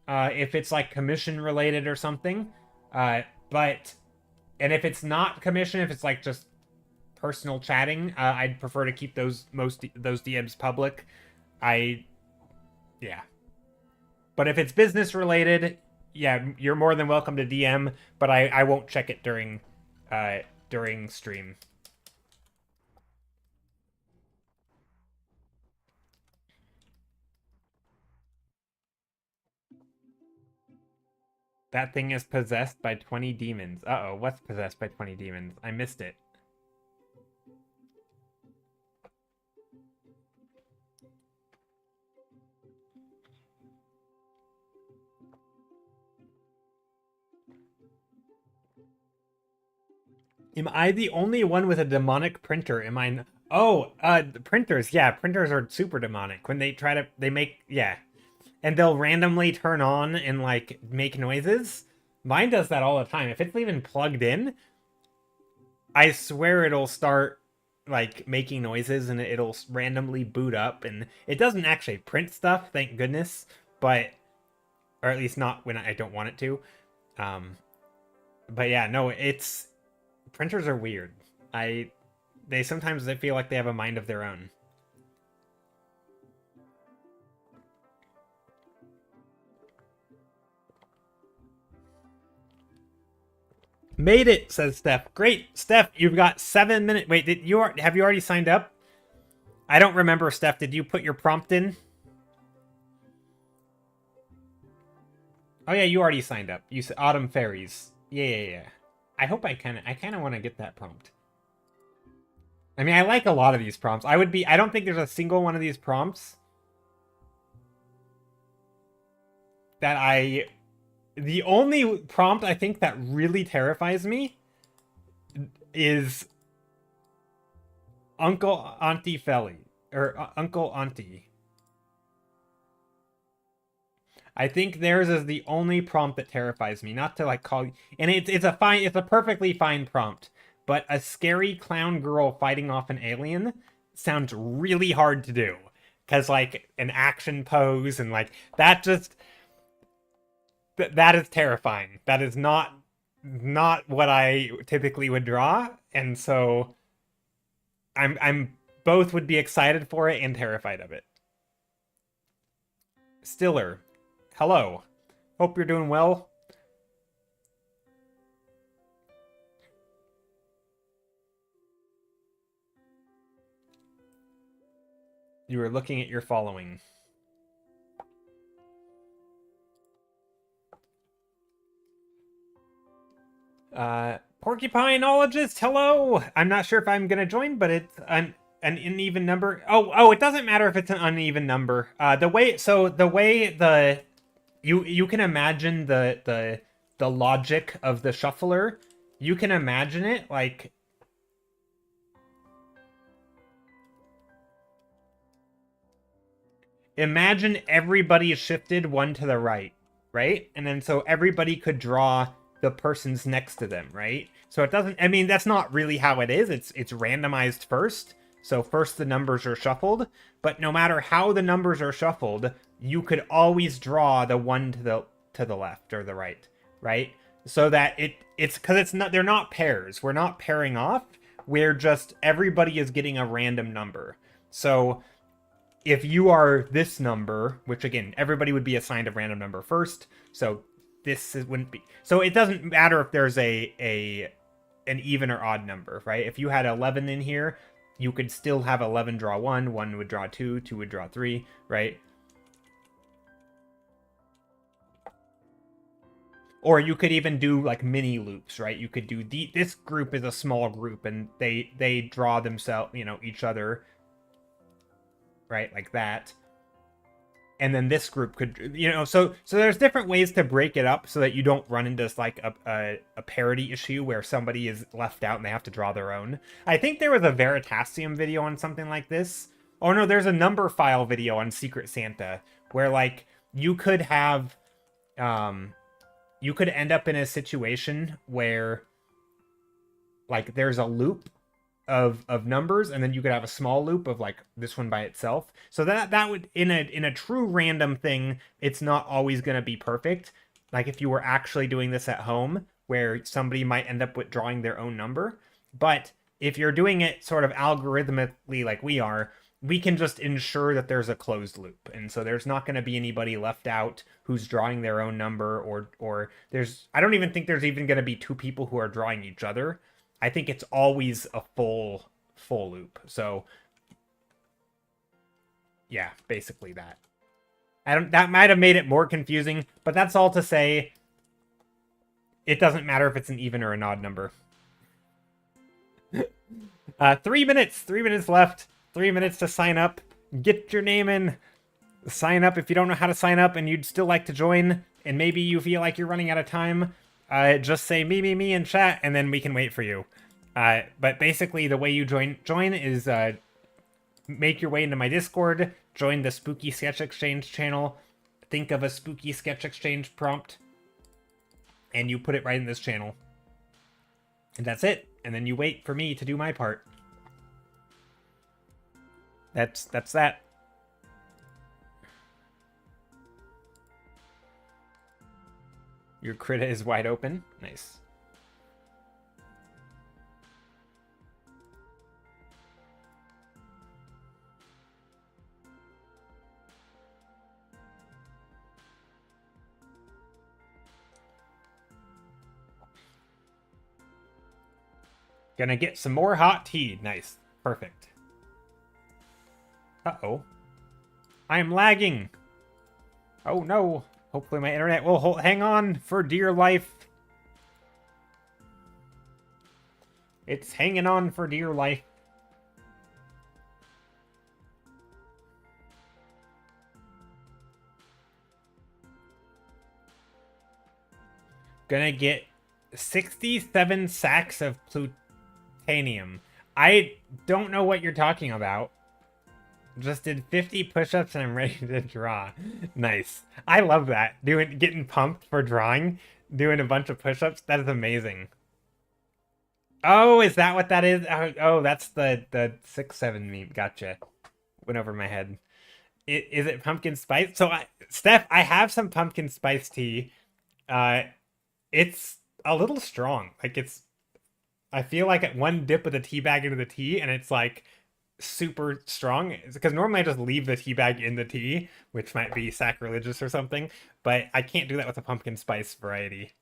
If it's like commission related or something. And if it's not commission, if it's like just personal chatting, I'd prefer to keep those DMs public. Yeah. But if it's business related, yeah, you're more than welcome to DM, but I won't check it during stream. That thing is possessed by 20 demons. Uh-oh, what's possessed by 20 demons? I missed it. Am I the only one with a demonic printer? Am I... Oh, printers. Yeah, printers are super demonic. When they try to... They make... Yeah. And they'll randomly turn on and, like, make noises. Mine does that all the time. If it's even plugged in, I swear it'll start, like, making noises and it'll randomly boot up. And it doesn't actually print stuff, thank goodness. But... Or at least not when I don't want it to. But yeah, no, it's... Printers are weird. They sometimes feel like they have a mind of their own. Made it, says Steph. Great, Steph. You've got 7 minutes. Wait, have you already signed up? I don't remember, Steph. Did you put your prompt in? Oh yeah, you already signed up. You said Autumn Fairies. Yeah. I hope I kind of want to get that prompt. I mean, I like a lot of these prompts. I don't think there's a single one of these prompts that the only prompt I think that really terrifies me is Uncle Auntie Felly. Or Uncle Auntie. I think theirs is the only prompt that terrifies me. Not to like call you, and it's a perfectly fine prompt, but a scary clown girl fighting off an alien sounds really hard to do. Cause like an action pose and like that just that is terrifying. That is not what I typically would draw, and so I'm both would be excited for it and terrified of it. Stiller. Hello. Hope you're doing well. You are looking at your following. Porcupineologist, hello! I'm not sure if I'm gonna join, but it's an uneven number. Oh, it doesn't matter if it's an uneven number. The way the you can imagine the logic of the shuffler. You can imagine it like imagine everybody shifted one to the right? And then so everybody could draw the person's next to them, right? So it doesn't, I mean, that's not really how it is. It's randomized first. So first the numbers are shuffled, but no matter how the numbers are shuffled, you could always draw the one to the left or the right? So that it's because it's not, they're not pairs. We're not pairing off. We're just everybody is getting a random number. So if you are this number, which again, everybody would be assigned a random number first, so wouldn't be. So it doesn't matter if there's an even or odd number, right? If you had 11 in here, you could still have 11 draw 1, 1 would draw 2, 2 would draw 3, right? Or you could even do like mini loops, right? You could do this group is a small group and they draw themselves, each other, right? Like that. And then this group could, so there's different ways to break it up so that you don't run into like a parity issue where somebody is left out and they have to draw their own. I think there was a Veritasium video on something like this. Oh no, there's a number file video on Secret Santa where like you could have, you could end up in a situation where like there's a loop of numbers, and then you could have a small loop of like this one by itself. So that would in a true random thing, it's not always going to be perfect. Like if you were actually doing this at home, where somebody might end up with drawing their own number. But if you're doing it sort of algorithmically like we are, we can just ensure that there's a closed loop, and so there's not going to be anybody left out who's drawing their own number, or I don't even think there's even going to be two people who are drawing each other. I think it's always a full loop. So yeah, basically that. That might have made it more confusing, but that's all to say it doesn't matter if it's an even or an odd number. 3 minutes. 3 minutes left. 3 minutes to sign up. Get your name in. Sign up if you don't know how to sign up and you'd still like to join, and maybe you feel like you're running out of time. Just say me in chat, and then we can wait for you. But basically, the way you join is make your way into my Discord, join the Spooky Sketch Exchange channel, think of a Spooky Sketch Exchange prompt, and you put it right in this channel. And that's it. And then you wait for me to do my part. That's that. Your Krita is wide open. Nice. Gonna get some more hot tea. Nice. Perfect. Uh-oh. I am lagging. Oh no. Hopefully my internet will hang on for dear life. It's hanging on for dear life. Gonna get 67 sacks of plutonium. I don't know what you're talking about. Just did 50 push-ups and I'm ready to draw. Nice. I love that. Getting pumped for drawing, doing a bunch of push-ups. That is amazing. Oh, is that what that is? Oh, that's the 6-7 meme. Gotcha. Went over my head. Is it pumpkin spice? So, Steph, I have some pumpkin spice tea. It's a little strong. Like I feel like at one dip of the tea bag into the tea, and it's like super strong, because normally I just leave the tea bag in the tea, which might be sacrilegious or something, but I can't do that with a pumpkin spice variety.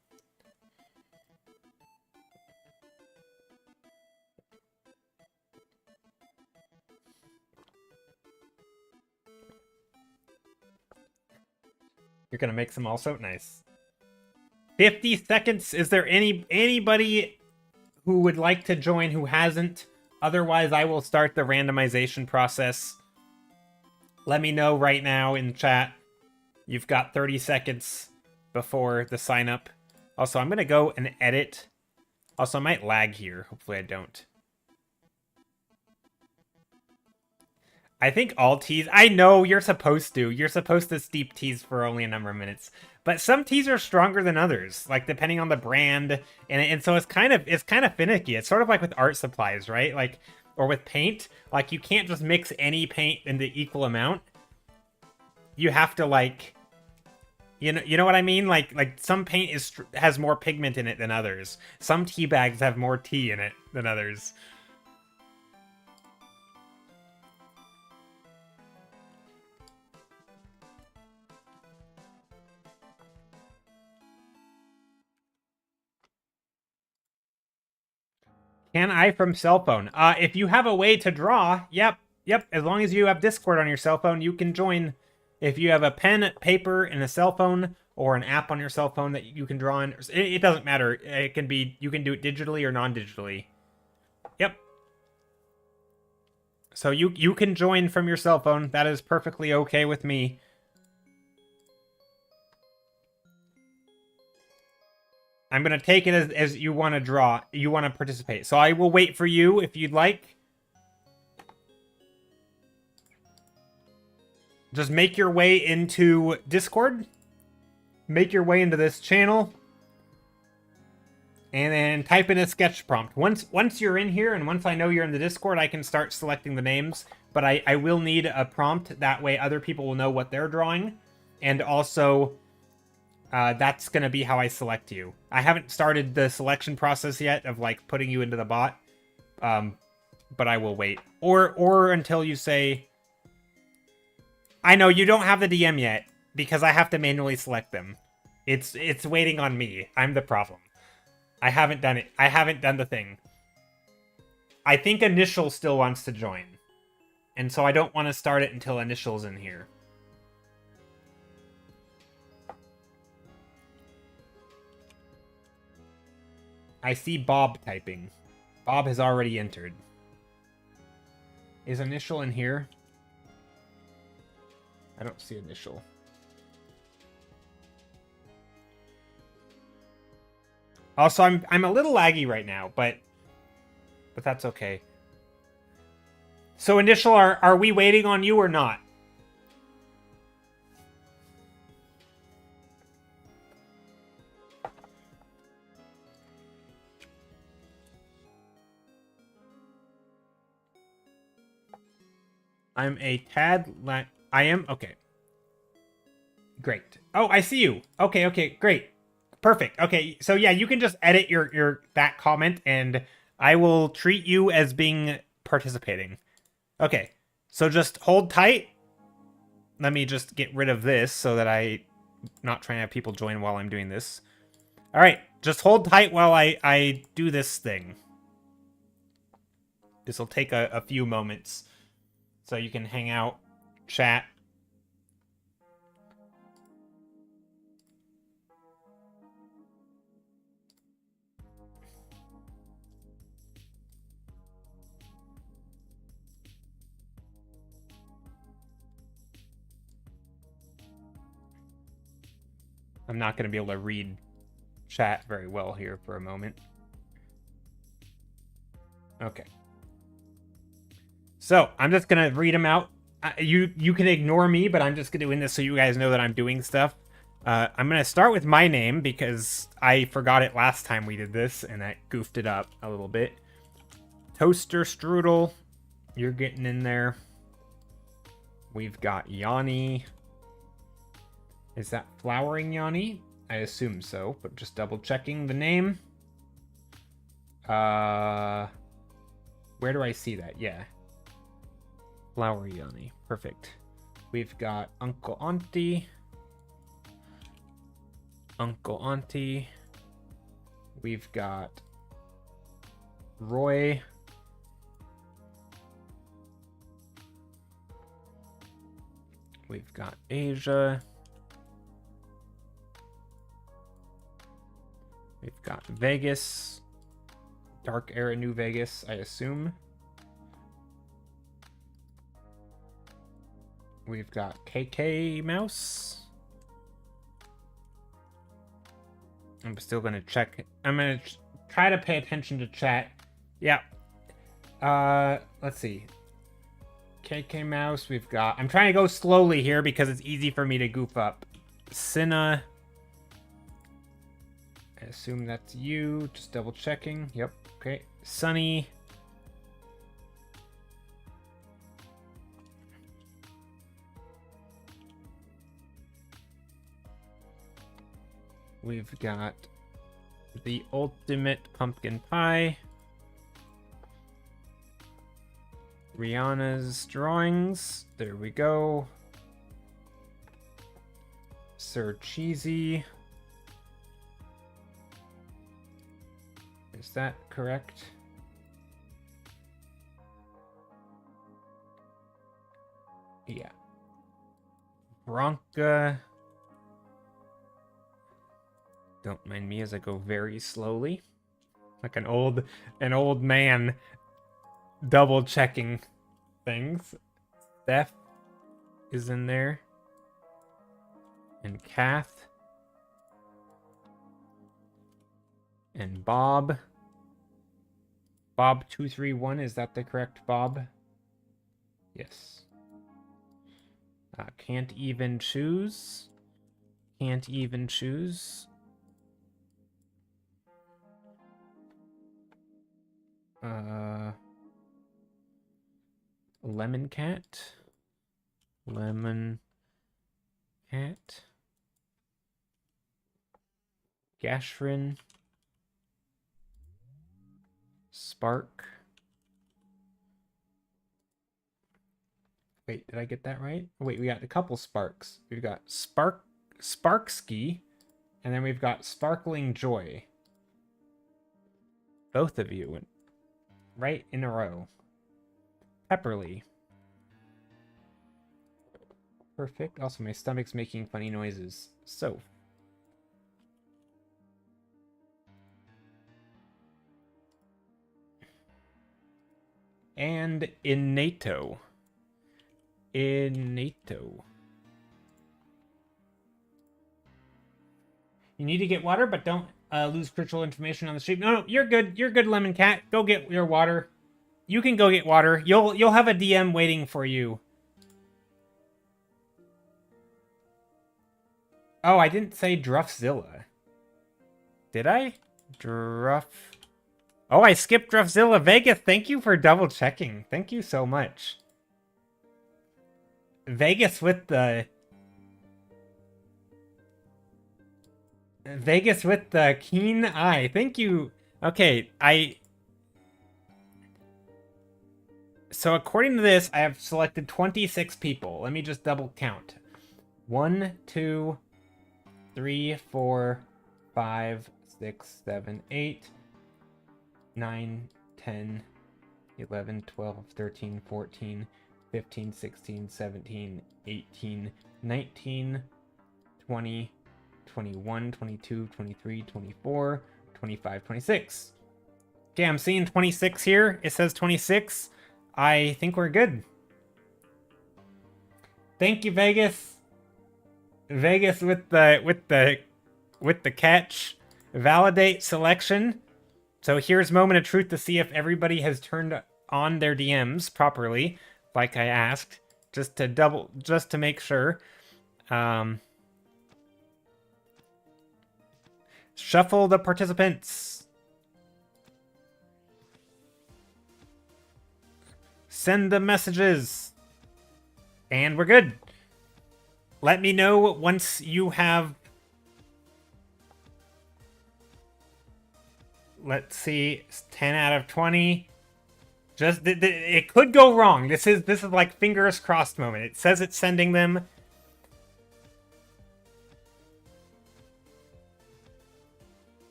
You're gonna make some also? Nice. 50 seconds. Is there anybody who would like to join who hasn't? Otherwise, I will start the randomization process. Let me know right now in chat. You've got 30 seconds before the sign up. Also, I'm gonna go and edit. Also, I might lag here. Hopefully I don't. I think all teas... I know you're supposed to. You're supposed to steep teas for only a number of minutes. But some teas are stronger than others, like depending on the brand. And so it's kind of finicky. It's sort of like with art supplies, right? Like, or with paint. Like, you can't just mix any paint into equal amount. You have to, like... You know what I mean? Like some paint has more pigment in it than others. Some tea bags have more tea in it than others. Can I from cell phone? If you have a way to draw, yep. As long as you have Discord on your cell phone, you can join. If you have a pen, paper, and a cell phone, or an app on your cell phone that you can draw on, it doesn't matter. It can be, you can do it digitally or non-digitally. Yep. So you can join from your cell phone. That is perfectly okay with me. I'm going to take it as you want to draw. You want to participate. So I will wait for you if you'd like. Just make your way into Discord. Make your way into this channel. And then type in a sketch prompt. Once you're in here, and once I know you're in the Discord, I can start selecting the names. But I will need a prompt. That way other people will know what they're drawing. And also... that's going to be how I select you. I haven't started the selection process yet of, like, putting you into the bot. But I will wait. Or until you say... I know, you don't have the DM yet, because I have to manually select them. It's waiting on me. I'm the problem. I haven't done it. I haven't done the thing. I think Initial still wants to join. And so I don't want to start it until Initial's in here. I see Bob typing. Bob has already entered. Is Initial in here? I don't see Initial. Also, I'm a little laggy right now, but that's okay. So Initial, are we waiting on you or not? I'm a tad I am? Okay. Great. Oh, I see you. Okay, great. Perfect. Okay, so yeah, you can just edit that comment, and I will treat you as being participating. Okay, so just hold tight. Let me just get rid of this so that I'm not trying to have people join while I'm doing this. All right, just hold tight while I do this thing. This will take a few moments. So you can hang out, chat. I'm not going to be able to read chat very well here for a moment. Okay. So, I'm just going to read them out. You can ignore me, but I'm just doing this so you guys know that I'm doing stuff. I'm going to start with my name because I forgot it last time we did this, and I goofed it up a little bit. Toaster Strudel, you're getting in there. We've got Yanni. Is that Flowering Yanni? I assume so, but just double checking the name. Where do I see that? Yeah. Flower Yanni. Perfect. We've got Uncle Auntie. Uncle Auntie. We've got Roy. We've got Asia. got Vegas. Dark Era New Vegas, I assume. We've got KK Mouse. I'm still going to check. I'm going to try to pay attention to chat. Yeah. Let's see. KK Mouse, we've got... I'm trying to go slowly here because it's easy for me to goof up. Cinna. I assume that's you. Just double checking. Yep. Okay. Sunny. We've got the ultimate pumpkin pie. Rihanna's drawings. There we go. Sir Cheesy. Is that correct? Yeah. Bronca. Don't mind me as I go very slowly. Like an old man double checking things. Steph is in there. And Kath. And Bob. Bob231, is that the correct Bob? Yes. Can't even choose. Can't even choose. Lemon Cat. Lemon Cat. Gashrin. Spark. Wait, did I get that right? Wait, we got a couple Sparks. We've got Sparksky, and then we've got Sparkling Joy. Both of you, right in a row. Pepperly. Perfect. Also, my stomach's making funny noises. So. And Innato. Innato. You need to get water, but don't lose crucial information on the stream. No, you're good. You're good, Lemon Cat. Go get your water. You can go get water. You'll have a DM waiting for you. Oh, I didn't say Druffzilla. Did I? Druff. Oh, I skipped Druffzilla. Vegas, thank you for double checking. Thank you so much. Vegas with the keen eye. Thank you. Okay, So according to this, I have selected 26 people. Let me just double count. 1, 2, 3, 4, 5, 6, 7, 8, 9, 10, 11, 12, 13, 14, 15, 16, 17, 18, 19, 20, 21, 22, 23, 24, 25, 26. Okay, I'm seeing 26 here. It says 26. I think we're good. Thank you, Vegas. Vegas with the catch. Validate selection. So here's moment of truth to see if everybody has turned on their DMs properly, like I asked, just to make sure. Shuffle the participants. Send the messages. And we're good. Let me know once you have... Let's see, 10 out of 20. Just it could go wrong. This is like fingers crossed moment. It says it's sending them.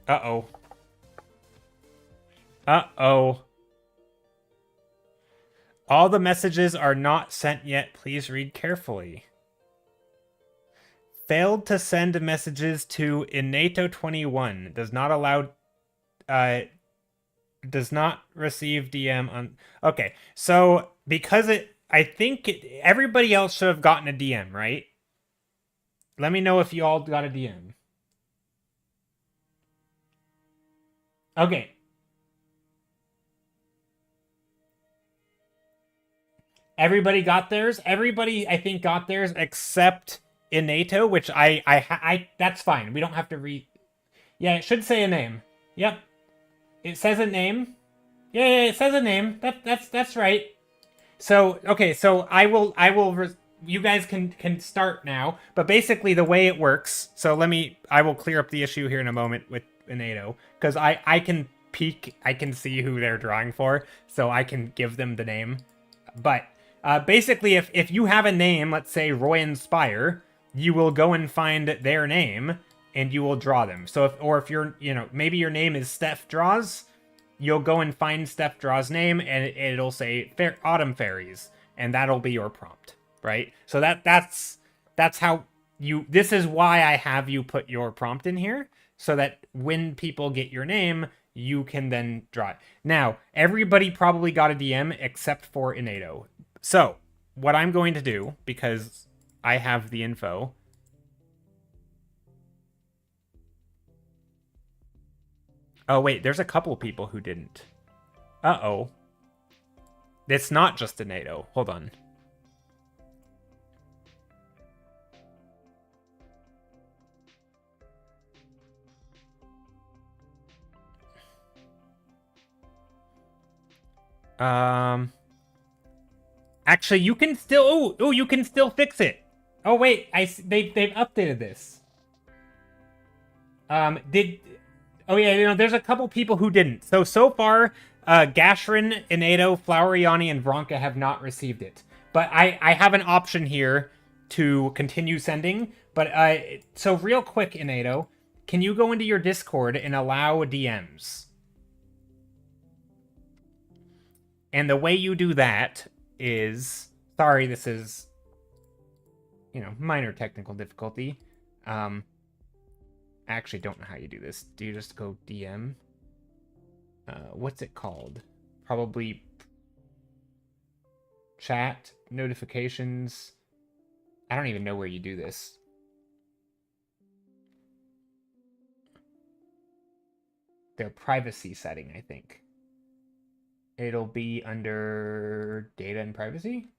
Uh-oh. Uh-oh. All the messages are not sent yet. Please read carefully. Failed to send messages to Inato21. Does not allow... does not receive DM on... Okay, so because I think everybody else should have gotten a DM, right? Let me know if you all got a DM. Okay. Everybody got theirs. Everybody, I think, got theirs except Inato, which I that's fine. We don't have to read. Yeah, it should say a name. Yep. It says a name. Yeah, it says a name. That's right. So, okay, so I will you guys can start now, but basically the way it works, so I will clear up the issue here in a moment with Inato, because I can peek, I can see who they're drawing for, so I can give them the name. But basically, if you have a name, let's say Roy Inspire, you will go and find their name, and you will draw them. So if you're, maybe your name is Steph Draws, you'll go and find Steph Draw's name, and it'll say Autumn Fairies, and that'll be your prompt, right? So that's how you... This is why I have you put your prompt in here, so that when people get your name, you can then draw it. Now, everybody probably got a DM except for Inato. So, what I'm going to do, because I have the info... Oh, wait, there's a couple people who didn't. Uh-oh. It's not just Inato. Hold on. Actually, you can still... Oh, you can still fix it. Oh, wait, they've updated this. Oh, yeah, there's a couple people who didn't. So far, Gashrin, Inato, Floweriani, and Vronka have not received it. But I have an option here to continue sending. But, so real quick, Inato, can you go into your Discord and allow DMs? And the way you do that is... Sorry, this is, minor technical difficulty. I actually don't know how you do this. Do you just go DM? What's it called? Probably chat, notifications. I don't even know where you do this. Their privacy setting, I think. It'll be under data and privacy?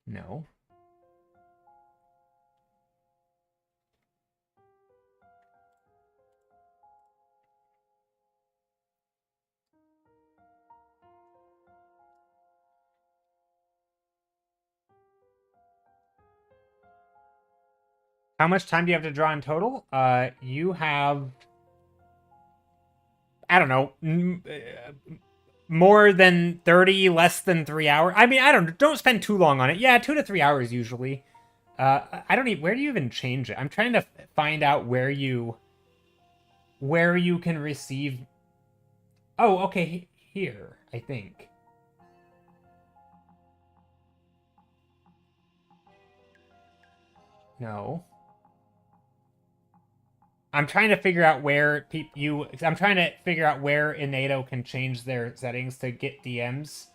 No. How much time do you have to draw in total? You have... I don't know, more than 30, less than 3 hours. I mean, don't spend too long on it. Yeah, 2 to 3 hours usually. I don't even... Where do you even change it? I'm trying to find out where you can receive... Oh, okay, here, I think. No. I'm trying to figure out where I'm trying to figure out where Inato can change their settings to get DMs.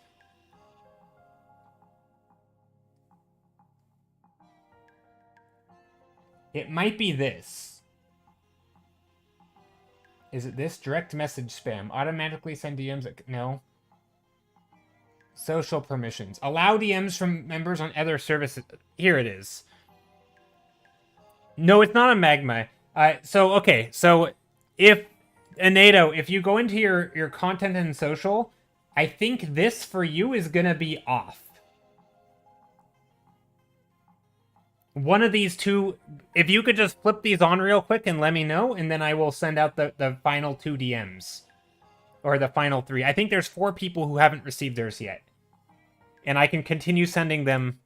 It might be this. Is it this? Direct message spam. Automatically send DMs? No. Social permissions. Allow DMs from members on other services. Here it is. No, it's not a Magma. Okay, so if Inato, if you go into your content and social, I think this for you is gonna be off. One of these two, if you could just flip these on real quick and let me know, and then I will send out the final 2 DMs. Or the final 3. I think there's 4 people who haven't received theirs yet. And I can continue sending them.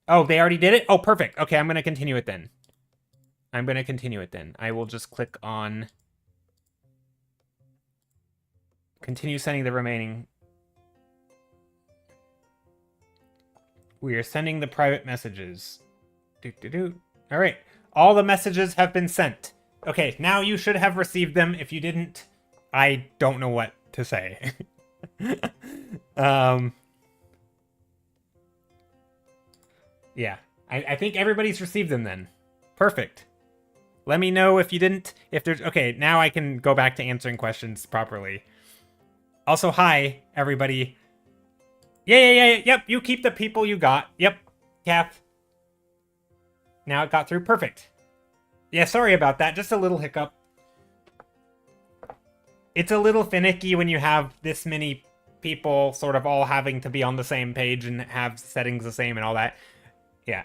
Oh, they already did it? Oh, perfect. Okay, I'm going to continue it then. I will just click on... Continue sending the remaining... We are sending the private messages. All right. All the messages have been sent. Okay, now you should have received them. If you didn't, I don't know what to say. Yeah. I think everybody's received them then. Perfect. Let me know if you didn't. If there's... Okay, now I can go back to answering questions properly. Also, hi, everybody. Yeah. Yep, you keep the people you got. Yep, Cap. Now it got through. Perfect. Yeah, sorry about that. Just a little hiccup. It's a little finicky when you have this many people sort of all having to be on the same page and have settings the same and all that. Yeah.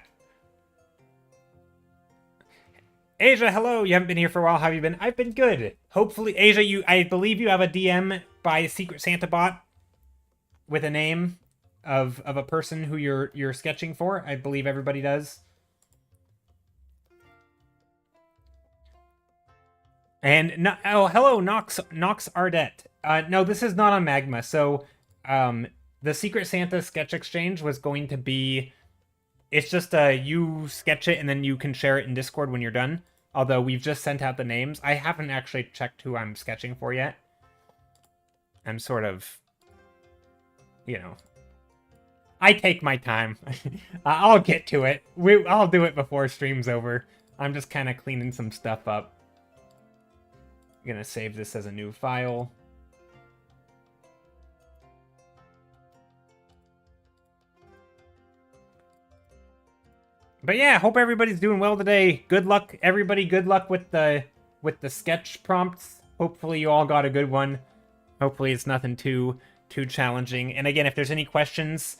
Asia, hello. You haven't been here for a while. How have you been? I've been good. Hopefully, Asia, I believe you have a DM by Secret Santa Bot with a name of a person who you're sketching for. I believe everybody does. And hello, Nox Ardette. No, this is not on Magma. So, the Secret Santa sketch exchange was going to be... It's just you sketch it and then you can share it in Discord when you're done. Although we've just sent out the names. I haven't actually checked who I'm sketching for yet. I'm sort of, you know, I take my time. I'll get to it. I'll do it before stream's over. I'm just kind of cleaning some stuff up. I'm gonna save this as a new file. But yeah, hope everybody's doing well today. Good luck, everybody. Good luck with the sketch prompts. Hopefully you all got a good one. Hopefully it's nothing too challenging. And again, if there's any questions,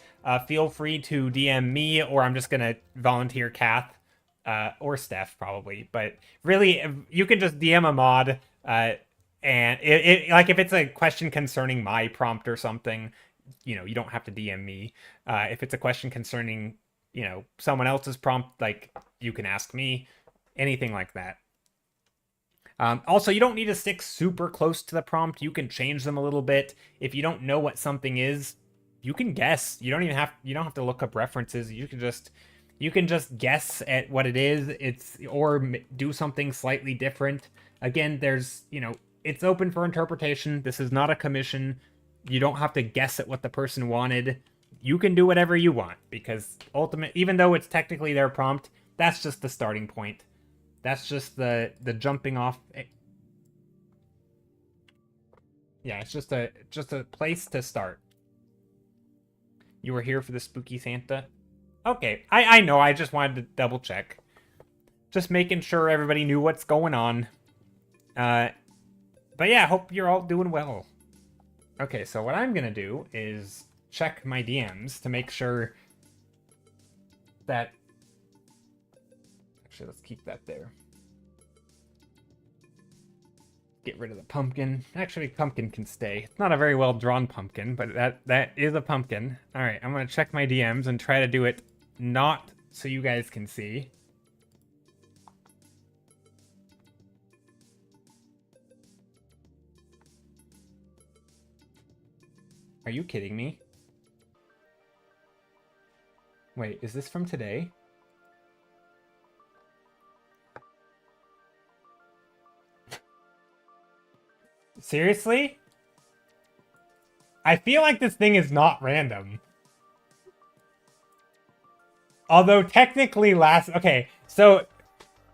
feel free to DM me, or I'm just gonna volunteer Kath or Steph probably. But really, you can just DM a mod, and like if it's a question concerning my prompt or something, you know, you don't have to DM me. If it's a question concerning, you know, someone else's prompt, like, you can ask me, anything like that. Also, you don't need to stick super close to the prompt. You can change them a little bit. If you don't know what something is, you can guess. You don't have to look up references. You can just guess at what it is. Or do something slightly different. Again, there's, you know, it's open for interpretation. This is not a commission. You don't have to guess at what the person wanted. You can do whatever you want, because even though it's technically their prompt, that's just the starting point. That's just the jumping off. Yeah, it's just a place to start. You were here for the spooky Santa? Okay, I know, I just wanted to double check. Just making sure everybody knew what's going on. But yeah, hope you're all doing well. Okay, so what I'm gonna do is check my DMs to make sure that... Actually, let's keep that there. Get rid of the pumpkin. Actually, pumpkin can stay. It's not a very well drawn pumpkin, but that is a pumpkin. All right, I'm gonna check my DMs and try to do it not so you guys can see. Are you kidding me? Wait, is this from today? Seriously? I feel like this thing is not random. Although technically okay, so...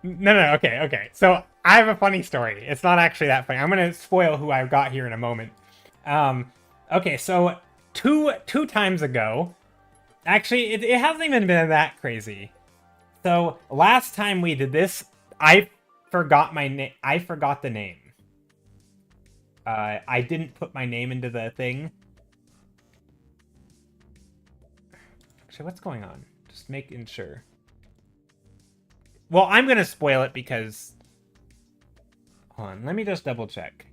No, okay. So, I have a funny story. It's not actually that funny. I'm gonna spoil who I've got here in a moment. Okay, so two times ago... Actually, it hasn't even been that crazy. So, last time we did this, I forgot my name. I forgot the name. I didn't put my name into the thing. Actually, what's going on? Just making sure. Well, I'm gonna spoil it because... Hold on, let me just double check.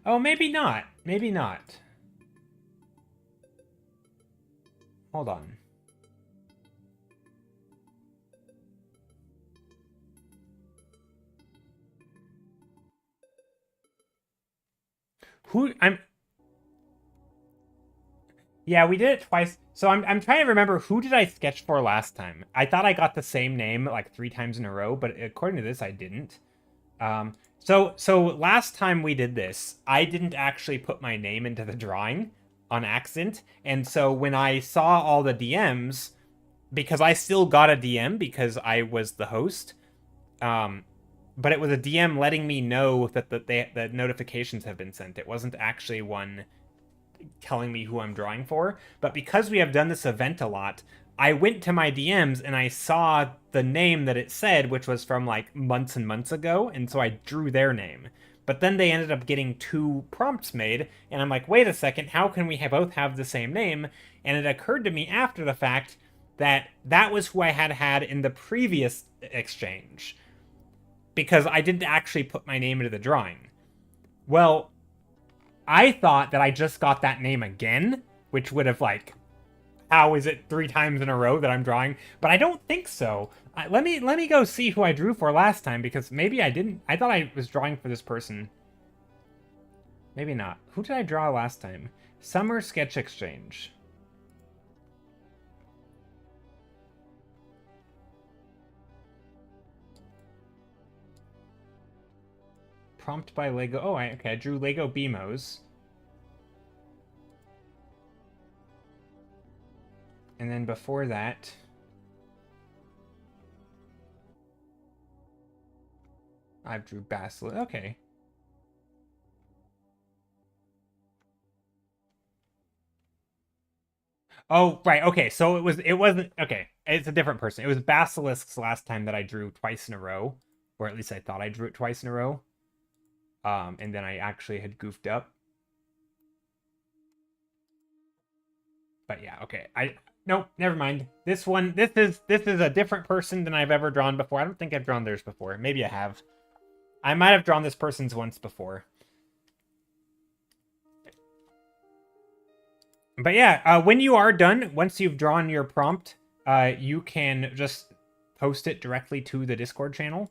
Oh, maybe not. Maybe not. Hold on. Who I'm Yeah, we did it twice. So I'm trying to remember, who did I sketch for last time? I thought I got the same name like 3 times in a row, but according to this I didn't. So last time we did this, I didn't actually put my name into the drawing on accident. And so when I saw all the DMs, because I still got a DM because I was the host, but it was a DM letting me know that the notifications have been sent. It wasn't actually one telling me who I'm drawing for. But because we have done this event a lot, I went to my DMs and I saw the name that it said, which was from like months and months ago, and so I drew their name. But then they ended up getting 2 prompts made, and I'm like, wait a second, how can we both have the same name? And it occurred to me after the fact that that was who I had in the previous exchange, because I didn't actually put my name into the drawing. Well, I thought that I just got that name again, which would have like, how is it 3 times in a row that I'm drawing? But I don't think so. Let me go see who I drew for last time, because maybe I didn't. I thought I was drawing for this person. Maybe not. Who did I draw last time? Summer Sketch Exchange. Prompt by Lego. Oh, okay. I drew Lego BMOs. And then before that, I drew Basilisk. Okay. Oh, right. Okay. So it wasn't okay. It's a different person. It was Basilisk's last time that I drew twice in a row, or at least I thought I drew it twice in a row. And then I actually had goofed up. But yeah, okay. Nope, never mind. This is a different person than I've ever drawn before. I don't think I've drawn theirs before. Maybe I have. I might have drawn this person's once before. But yeah, when you are done, once you've drawn your prompt, you can just post it directly to the Discord channel.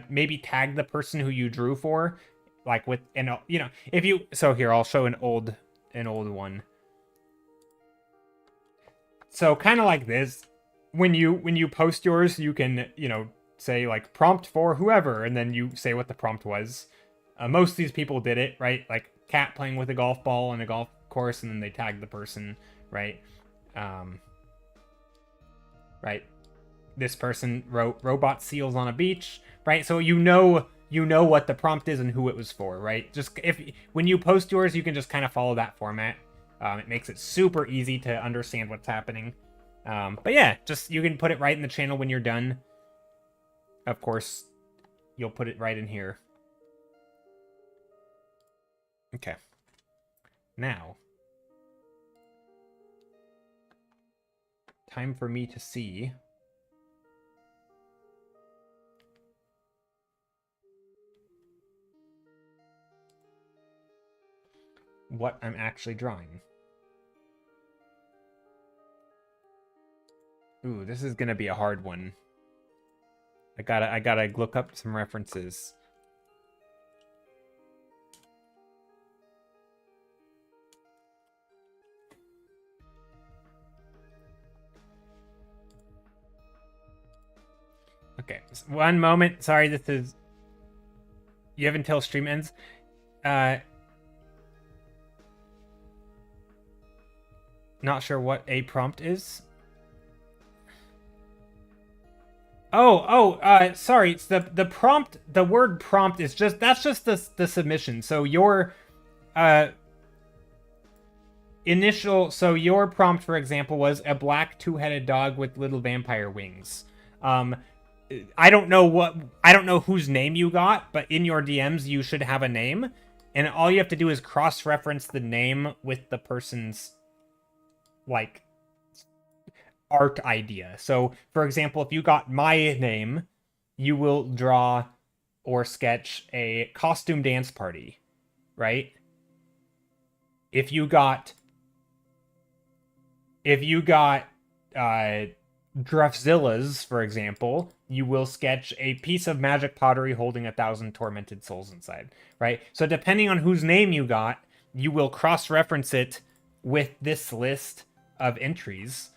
Maybe tag the person who you drew for, like with, and you know, if you. So here, I'll show an old one. So kind of like this, when you post yours, you can, you know, say like prompt for whoever, and then you say what the prompt was. Most of these people did it, right? Like cat playing with a golf ball on a golf course, and then they tag the person, right? Right. This person wrote robot seals on a beach, right? So you know what the prompt is and who it was for, right? Just when you post yours, you can just kind of follow that format. It makes it super easy to understand what's happening. But yeah, just you can put it right in the channel when you're done. Of course, you'll put it right in here. Okay. Now, time for me to see what I'm actually drawing. Ooh, this is gonna be a hard one. I gotta look up some references. Okay, one moment. Sorry, this is. You have until stream ends. Not sure what a prompt is. Sorry. It's the prompt. The word prompt is just the submission. So your initial. So your prompt, for example, was a black 2-headed dog with little vampire wings. I don't know whose name you got, but in your DMs you should have a name, and all you have to do is cross-reference the name with the person's like art idea. So, for example, if you got my name, you will draw or sketch a costume dance party, right? If you got Drafzilla's, for example, you will sketch a piece of magic pottery holding 1,000 tormented souls inside, right? So depending on whose name you got, you will cross-reference it with this list of entries.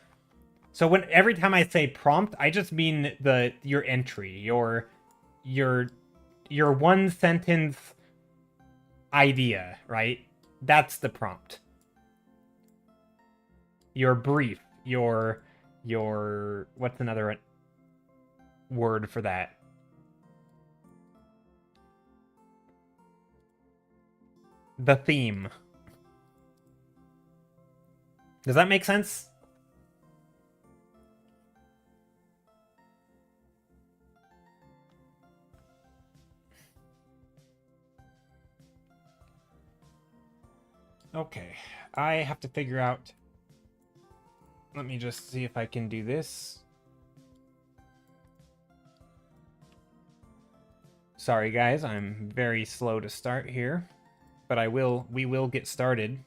So every time I say prompt, I just mean your entry, your one sentence idea, right? That's the prompt. Your brief, your what's another word for that? The theme. Does that make sense? Okay, I have to figure out. Let me just see if I can do this. Sorry guys, I'm very slow to start here, but we will get started.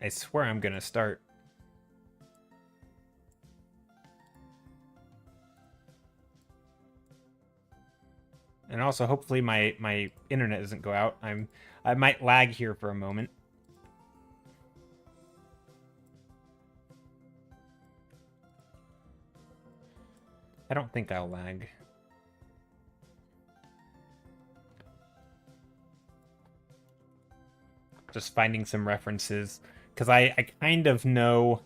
I swear I'm gonna start. And also, hopefully my internet doesn't go out. I might lag here for a moment. I don't think I'll lag. Just finding some references, because I kind of know.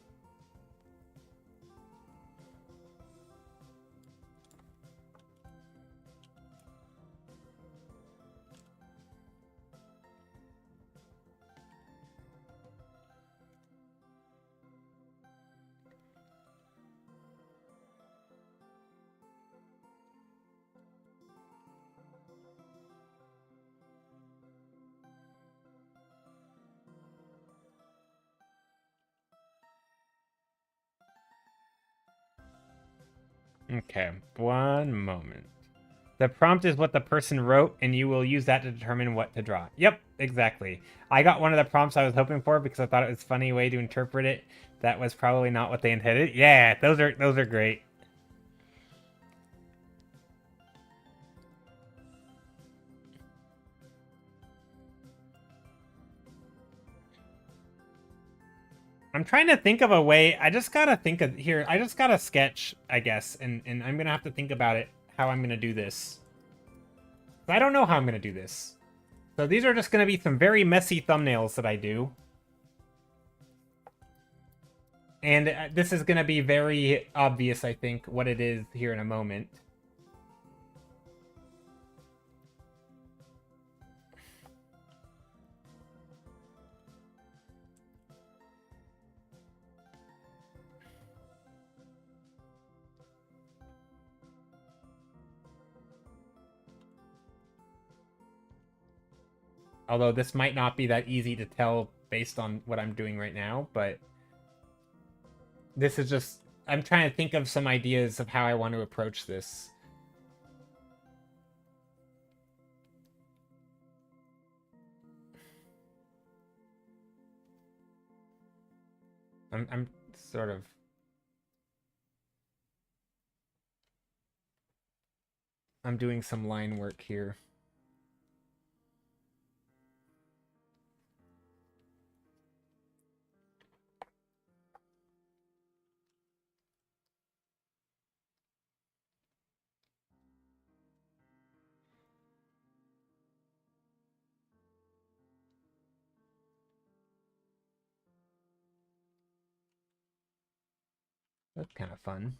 Okay, one moment. The prompt is what the person wrote, and you will use that to determine what to draw. Yep, exactly. I got one of the prompts I was hoping for because I thought it was a funny way to interpret it. That was probably not what they intended. Yeah, those are great. I'm trying to think of a way. I just gotta think of here. I just gotta sketch, I guess, and I'm gonna have to think about it, how I'm gonna do this. I don't know how I'm gonna do this. So these are just gonna be some very messy thumbnails that I do. And this is gonna be very obvious, I think, what it is here in a moment. Although this might not be that easy to tell based on what I'm doing right now, but this is just, I'm trying to think of some ideas of how I want to approach this. I'm sort of... I'm doing some line work here. That's kind of fun.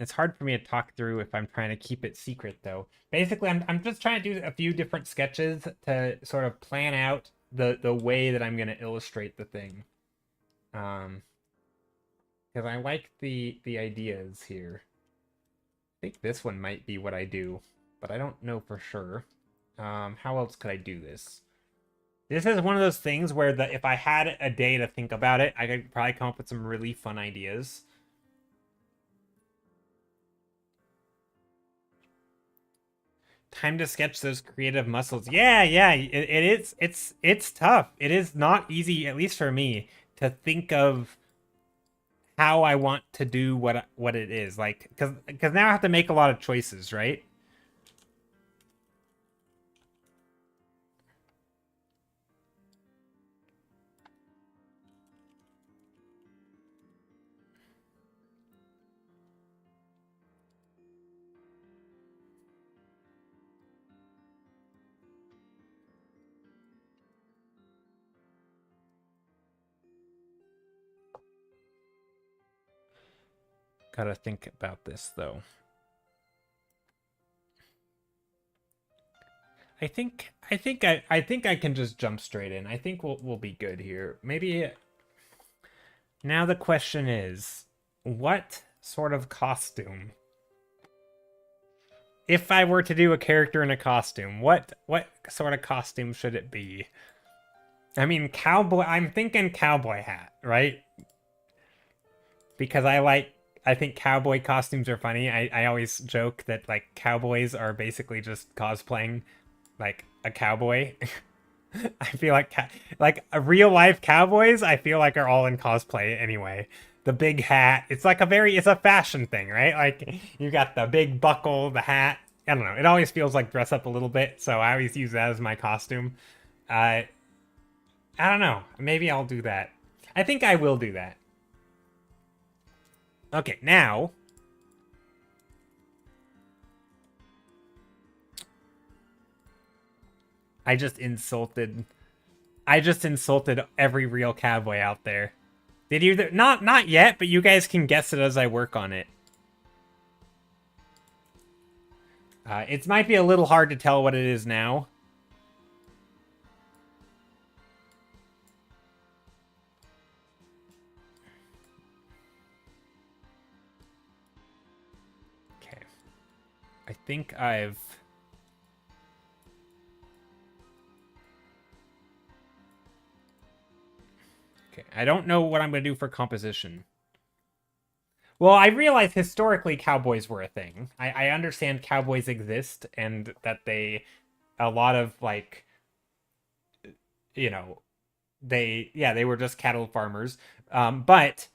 It's hard for me to talk through if I'm trying to keep it secret, though. Basically, I'm just trying to do a few different sketches to sort of plan out the way that I'm going to illustrate the thing. Because I like the ideas here. I think this one might be what I do, but I don't know for sure. How else could I do this? This is one of those things where if I had a day to think about it, I could probably come up with some really fun ideas. Time to sketch those creative muscles. Yeah, yeah, it is. It's tough. It is not easy, at least for me, to think of how I want to do what it is. Like, because now I have to make a lot of choices, right? Gotta think about this though. I think I can just jump straight in. I think we'll be good here. Maybe now the question is, what sort of costume? If I were to do a character in a costume, what sort of costume should it be? I mean, cowboy. I'm thinking cowboy hat, right? Because I think cowboy costumes are funny. I always joke that like cowboys are basically just cosplaying like a cowboy. I feel like a real life cowboys, I feel like are all in cosplay anyway. The big hat, it's like it's a fashion thing, right? Like you got the big buckle, the hat. I don't know. It always feels like dress up a little bit, so I always use that as my costume. I don't know. Maybe I'll do that. I think I will do that. Okay, now I just insulted every real cowboy out there. Did you? Not yet, but you guys can guess it as I work on it. It might be a little hard to tell what it is now. Okay. I think I've... Okay, I don't know what I'm going to do for composition. Well, I realize historically cowboys were a thing. I understand cowboys exist and that a lot of like, you know, they were just cattle farmers. But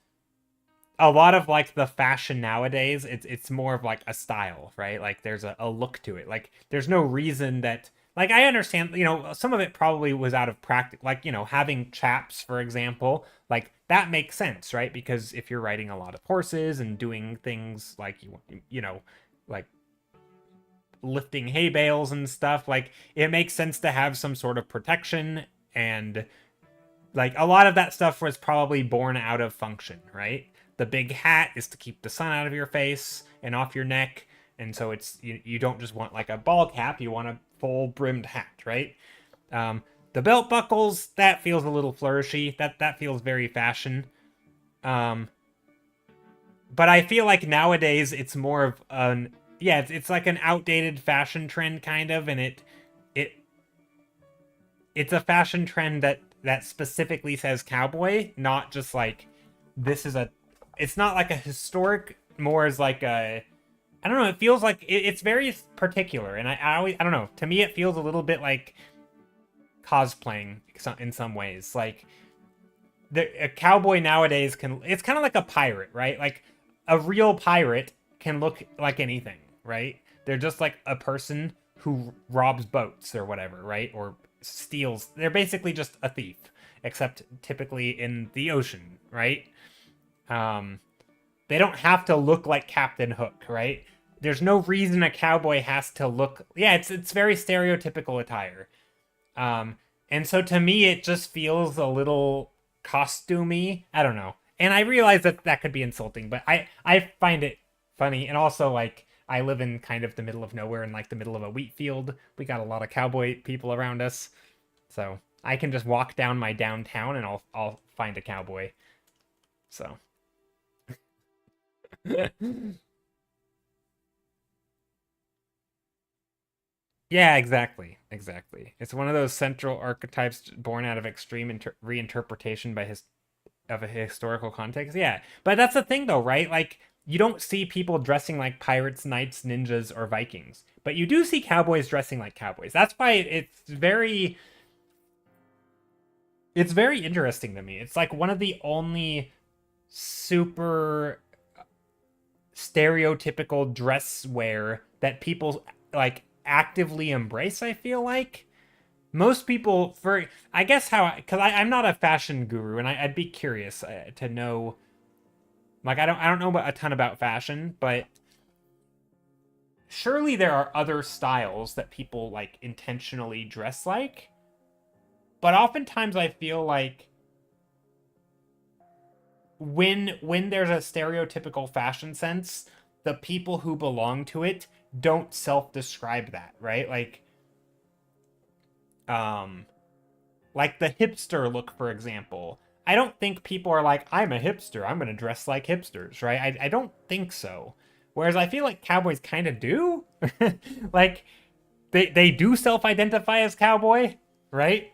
a lot of like the fashion nowadays, it's more of like a style, right? Like there's a look to it. Like there's no reason that like I understand, some of it probably was out of practice, like, having chaps, for example, like that makes sense, right? Because if you're riding a lot of horses and doing things like like lifting hay bales and stuff, like it makes sense to have some sort of protection, and like a lot of that stuff was probably born out of function, right? The big hat is to keep the sun out of your face and off your neck, and so you don't just want like a ball cap, you want a full brimmed hat, right? The belt buckles, that feels a little flourishy. That feels very fashion. But I feel like nowadays it's more of an it's like an outdated fashion trend kind of, and it's a fashion trend that specifically says cowboy, not just like this is a it's not like a historic, more as like a I don't know, it feels like it's very particular, and I don't know, to me it feels a little bit like cosplaying in some ways. Like a cowboy nowadays it's kind of like a pirate, right? Like a real pirate can look like anything, right? They're just like a person who robs boats or whatever, right? Or steals. They're basically just a thief, except typically in the ocean, right? They don't have to look like Captain Hook, right? There's no reason a cowboy has to look. Yeah, it's very stereotypical attire. And so to me, it just feels a little costumey. I don't know. And I realize that could be insulting, but I find it funny. And also, like, I live in kind of the middle of nowhere, in like the middle of a wheat field. We got a lot of cowboy people around us, so I can just walk down my downtown and I'll find a cowboy. So. Yeah, exactly. Exactly. It's one of those central archetypes born out of extreme reinterpretation of a historical context. Yeah. But that's the thing though, right? Like you don't see people dressing like pirates, knights, ninjas, or Vikings, but you do see cowboys dressing like cowboys. That's why it's very interesting to me. It's like one of the only super stereotypical dress wear that people like actively embrace, I feel like. Most people, for I guess how, because I'm not a fashion guru, and I'd be curious to know. Like I don't know a ton about fashion, but surely there are other styles that people like intentionally dress like. But oftentimes I feel like when there's a stereotypical fashion sense, the people who belong to it don't self-describe that, right? Like the hipster look, for example. I don't think people are like, I'm a hipster, I'm gonna dress like hipsters, right? I don't think so. Whereas I feel like cowboys kind of do. Like, they do self-identify as cowboy, right?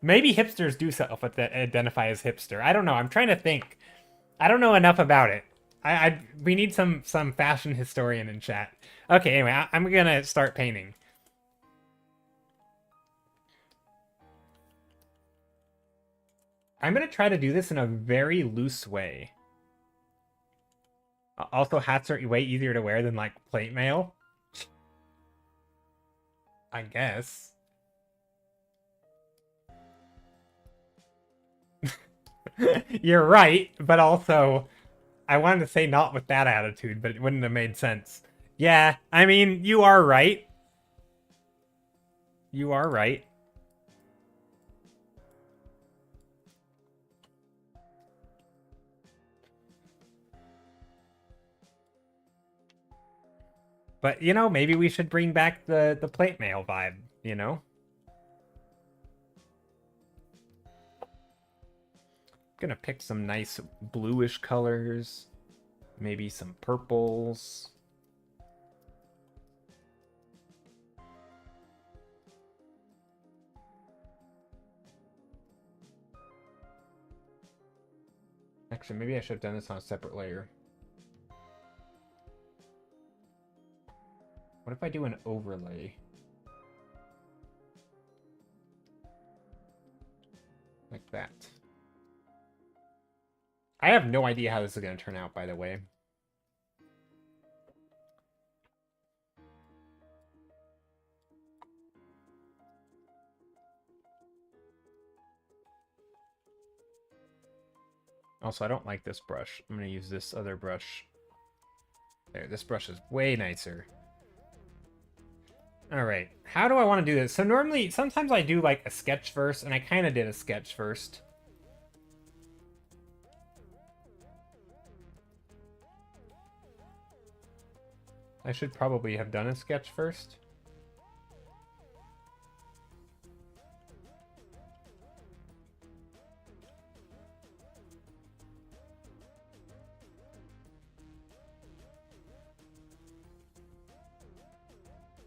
Maybe hipsters do self-identify as hipster. I don't know. I'm trying to think. I don't know enough about it. We need some fashion historian in chat. Okay, anyway, I'm gonna start painting. I'm gonna try to do this in a very loose way. Also, hats are way easier to wear than like plate mail. I guess. You're right, but also I wanted to say not with that attitude, but it wouldn't have made sense. Yeah, I mean, you are right. You are right. But, you know, maybe we should bring back the plate mail vibe, you know? Gonna pick some nice bluish colors. Maybe some purples. Actually, maybe I should have done this on a separate layer. What if I do an overlay? Like that. I have no idea how this is going to turn out, by the way. Also, I don't like this brush. I'm going to use this other brush. There, this brush is way nicer. All right, how do I want to do this? So normally, sometimes I do like a sketch first, and I kind of did a sketch first. I should probably have done a sketch first.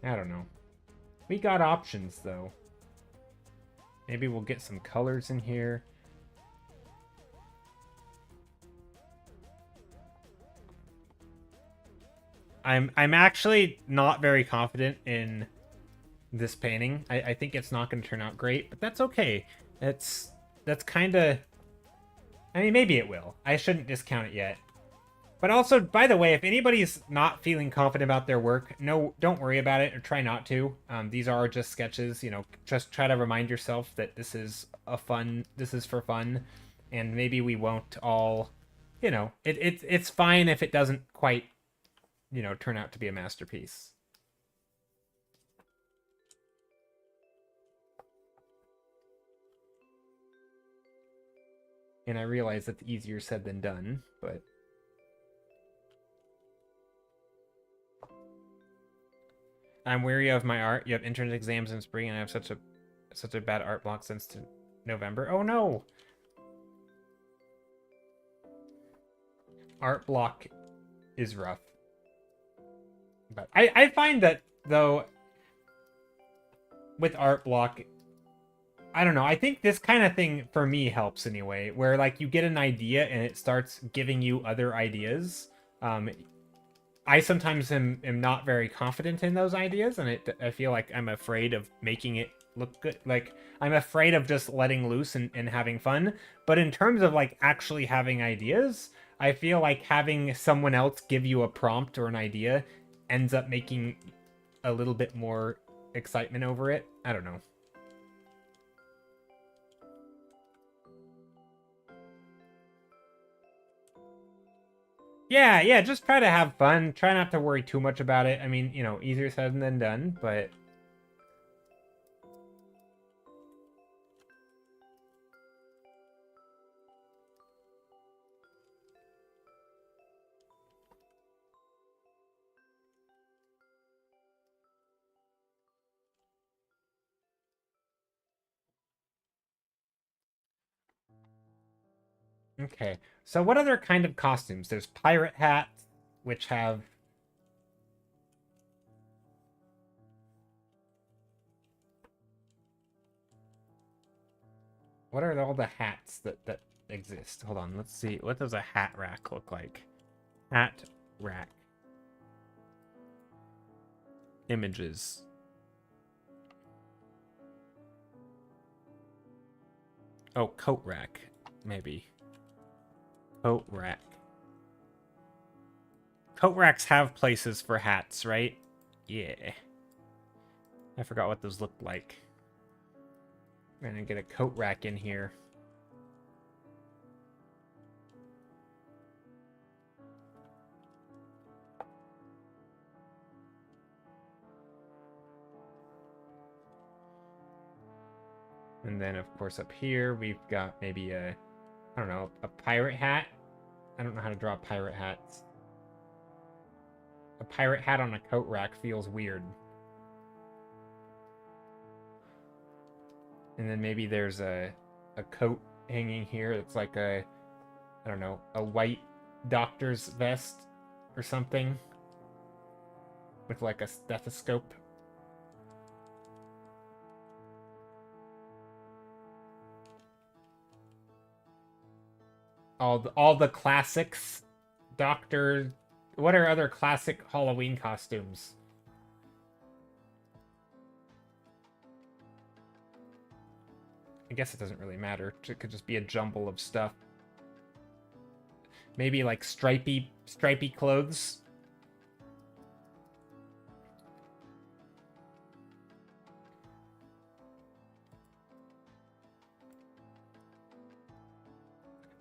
I don't know. We got options, though. Maybe we'll get some colors in here. I'm actually not very confident in this painting. I think it's not going to turn out great, but that's okay. That's kind of... I mean, maybe it will. I shouldn't discount it yet. But also, by the way, if anybody's not feeling confident about their work, no, don't worry about it or try not to. These are just sketches, you know, just try to remind yourself that this is for fun, and maybe we won't all, you know, it's fine if it doesn't quite, you know, turn out to be a masterpiece. And I realize that's easier said than done, but... I'm weary of my art. You have entrance exams in spring, and I have such a bad art block since November. Oh no! Art block is rough. But I find that, though, with art block, I don't know. I think this kind of thing, for me, helps anyway. Where, like, you get an idea, and it starts giving you other ideas. I sometimes am not very confident in those ideas, and I feel like I'm afraid of making it look good. Like, I'm afraid of just letting loose and having fun. But in terms of, like, actually having ideas, I feel like having someone else give you a prompt or an idea ends up making a little bit more excitement over it. I don't know. Yeah, just try to have fun. Try not to worry too much about it. I mean, you know, easier said than done, but... Okay, so what other kind of costumes? There's pirate hats, which have... What are all the hats that exist? Hold on, let's see. What does a hat rack look like? Hat rack. Images. Oh, coat rack, maybe. Coat rack. Coat racks have places for hats, right? Yeah. I forgot what those looked like. I'm gonna get a coat rack in here. And then, of course, up here, we've got maybe a, I don't know, a pirate hat. I don't know how to draw pirate hats. A pirate hat on a coat rack feels weird. And then maybe there's a coat hanging here. It's like a, I don't know, a white doctor's vest or something. With like a stethoscope. All the classics. Doctor... What are other classic Halloween costumes? I guess it doesn't really matter. It could just be a jumble of stuff. Maybe like stripy clothes.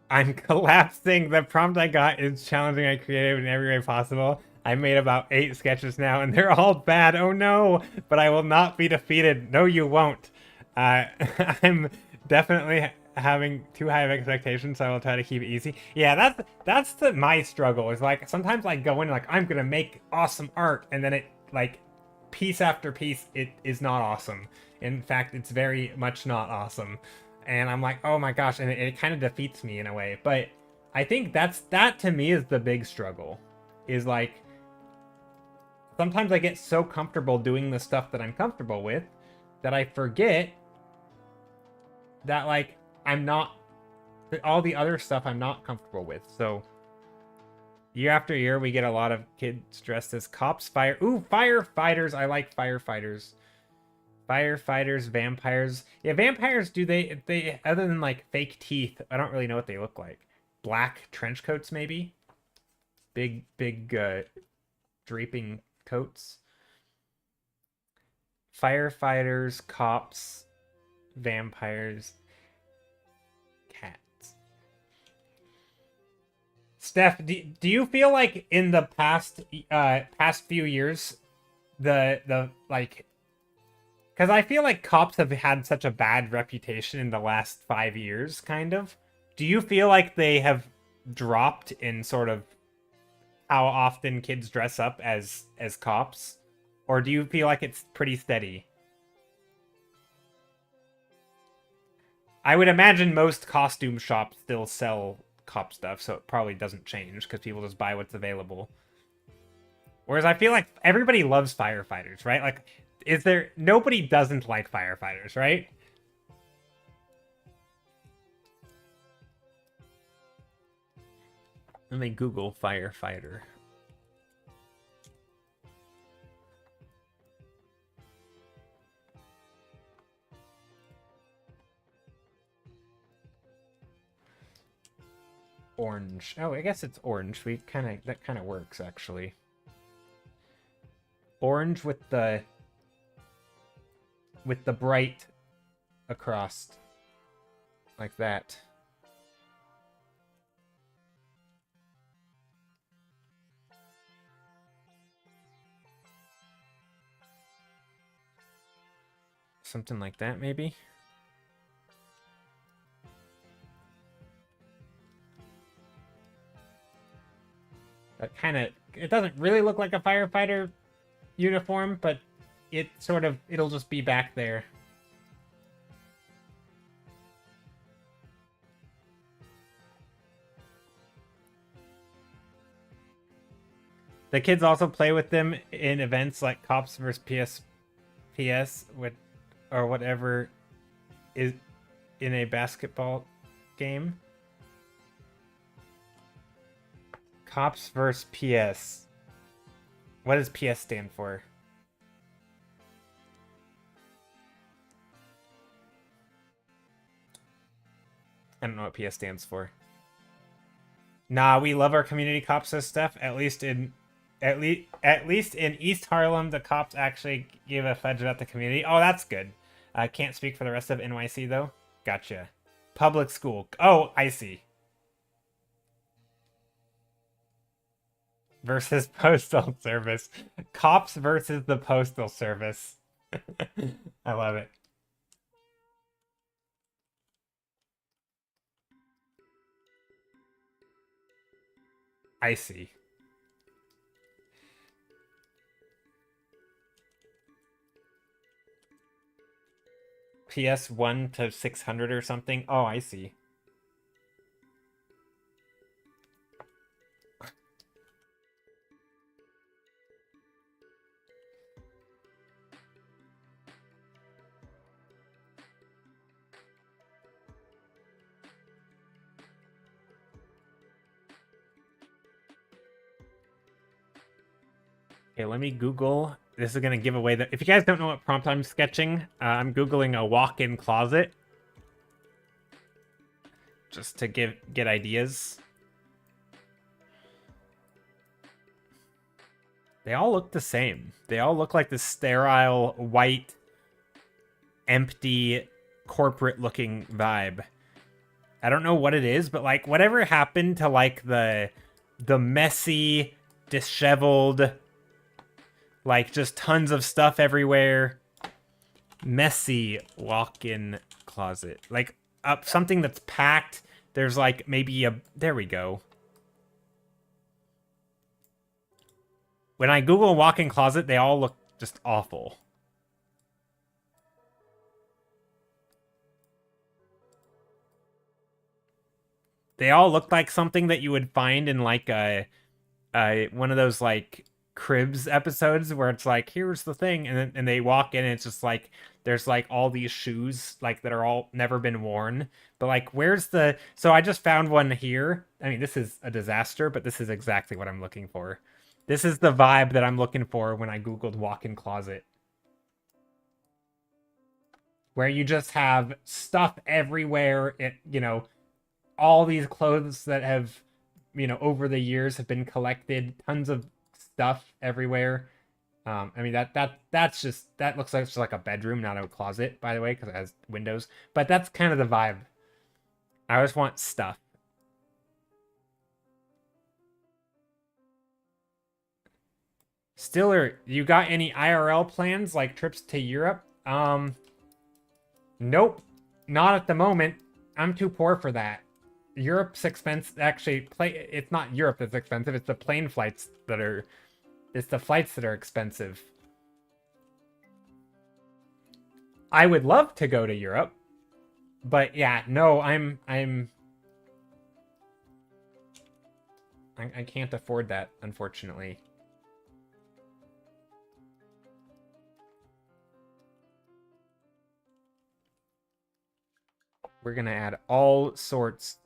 I'm collapsing. The prompt I got is challenging and creative in every way possible. I made about 8 sketches now, and they're all bad. Oh no! But I will not be defeated. No, you won't. I'm definitely having too high of expectations, so I will try to keep it easy. Yeah, that's my struggle. Is like sometimes I go in like I'm gonna make awesome art, and then it like piece after piece it is not awesome. In fact, it's very much not awesome. And I'm like, oh my gosh, and it kind of defeats me in a way. But I think that to me is the big struggle. Is like sometimes I get so comfortable doing the stuff that I'm comfortable with that I forget that like I'm not all the other stuff I'm not comfortable with. So year after year we get a lot of kids dressed as cops, firefighters. I like firefighters. Firefighters, vampires. Yeah, vampires, do they other than like fake teeth, I don't really know what they look like. Black trench coats maybe? Big draping coats. Firefighters, cops, vampires, cats. Steph, do you feel like in the past few years the like, because I feel like cops have had such a bad reputation in the last 5 years, kind of. Do you feel like they have dropped in sort of how often kids dress up as cops? Or do you feel like it's pretty steady? I would imagine most costume shops still sell cop stuff, so it probably doesn't change because people just buy what's available. Whereas I feel like everybody loves firefighters, right? Like, nobody doesn't like firefighters, right? Let me Google firefighter. Orange. Oh, I guess it's orange. That kind of works actually. Orange with the bright across like that. Something like that, maybe. That kind of, it doesn't really look like a firefighter uniform, but it sort of, it'll just be back there. The kids also play with them in events like Cops vs. PS with, or whatever is in a basketball game. Cops vs. PS. What does PS stand for? I don't know what PS stands for. Nah, we love our community cops and stuff. At least in East Harlem, the cops actually give a fudge about the community. Oh, that's good. I can't speak for the rest of NYC though. Gotcha. Public school. Oh, I see. Versus Postal Service. Cops versus the Postal Service. I love it. I see. PS 1 to 600 or something? Oh, I see. Okay, let me Google. This is going to give away the... If you guys don't know what prompt I'm sketching, I'm Googling a walk-in closet. Just to get ideas. They all look the same. They all look like the sterile, white, empty, corporate-looking vibe. I don't know what it is, but like whatever happened to like the messy, disheveled, like just tons of stuff everywhere, messy walk-in closet. Like something that's packed. There's like maybe a... There we go. When I Google walk-in closet, they all look just awful. They all look like something that you would find in like a one of those like Cribs episodes where it's like, here's the thing, and they walk in and it's just like there's like all these shoes like that are all never been worn. But like where's the... So I just found one here. I mean, this is a disaster, but this is exactly what I'm looking for. This is the vibe that I'm looking for when I Googled walk-in closet. Where you just have stuff everywhere. It, you know, all these clothes that have, you know, over the years have been collected. Tons of stuff everywhere. I mean, that's just... That looks like it's just like a bedroom, not a closet, by the way, because it has windows. But that's kind of the vibe. I just want stuff. Stiller, you got any IRL plans like trips to Europe? Nope, not at the moment. I'm too poor for that. Europe's expensive. Actually, it's not Europe that's expensive. It's the plane flights that are... It's the flights that are expensive. I would love to go to Europe, but yeah, no, I can't afford that, unfortunately. We're gonna add all sorts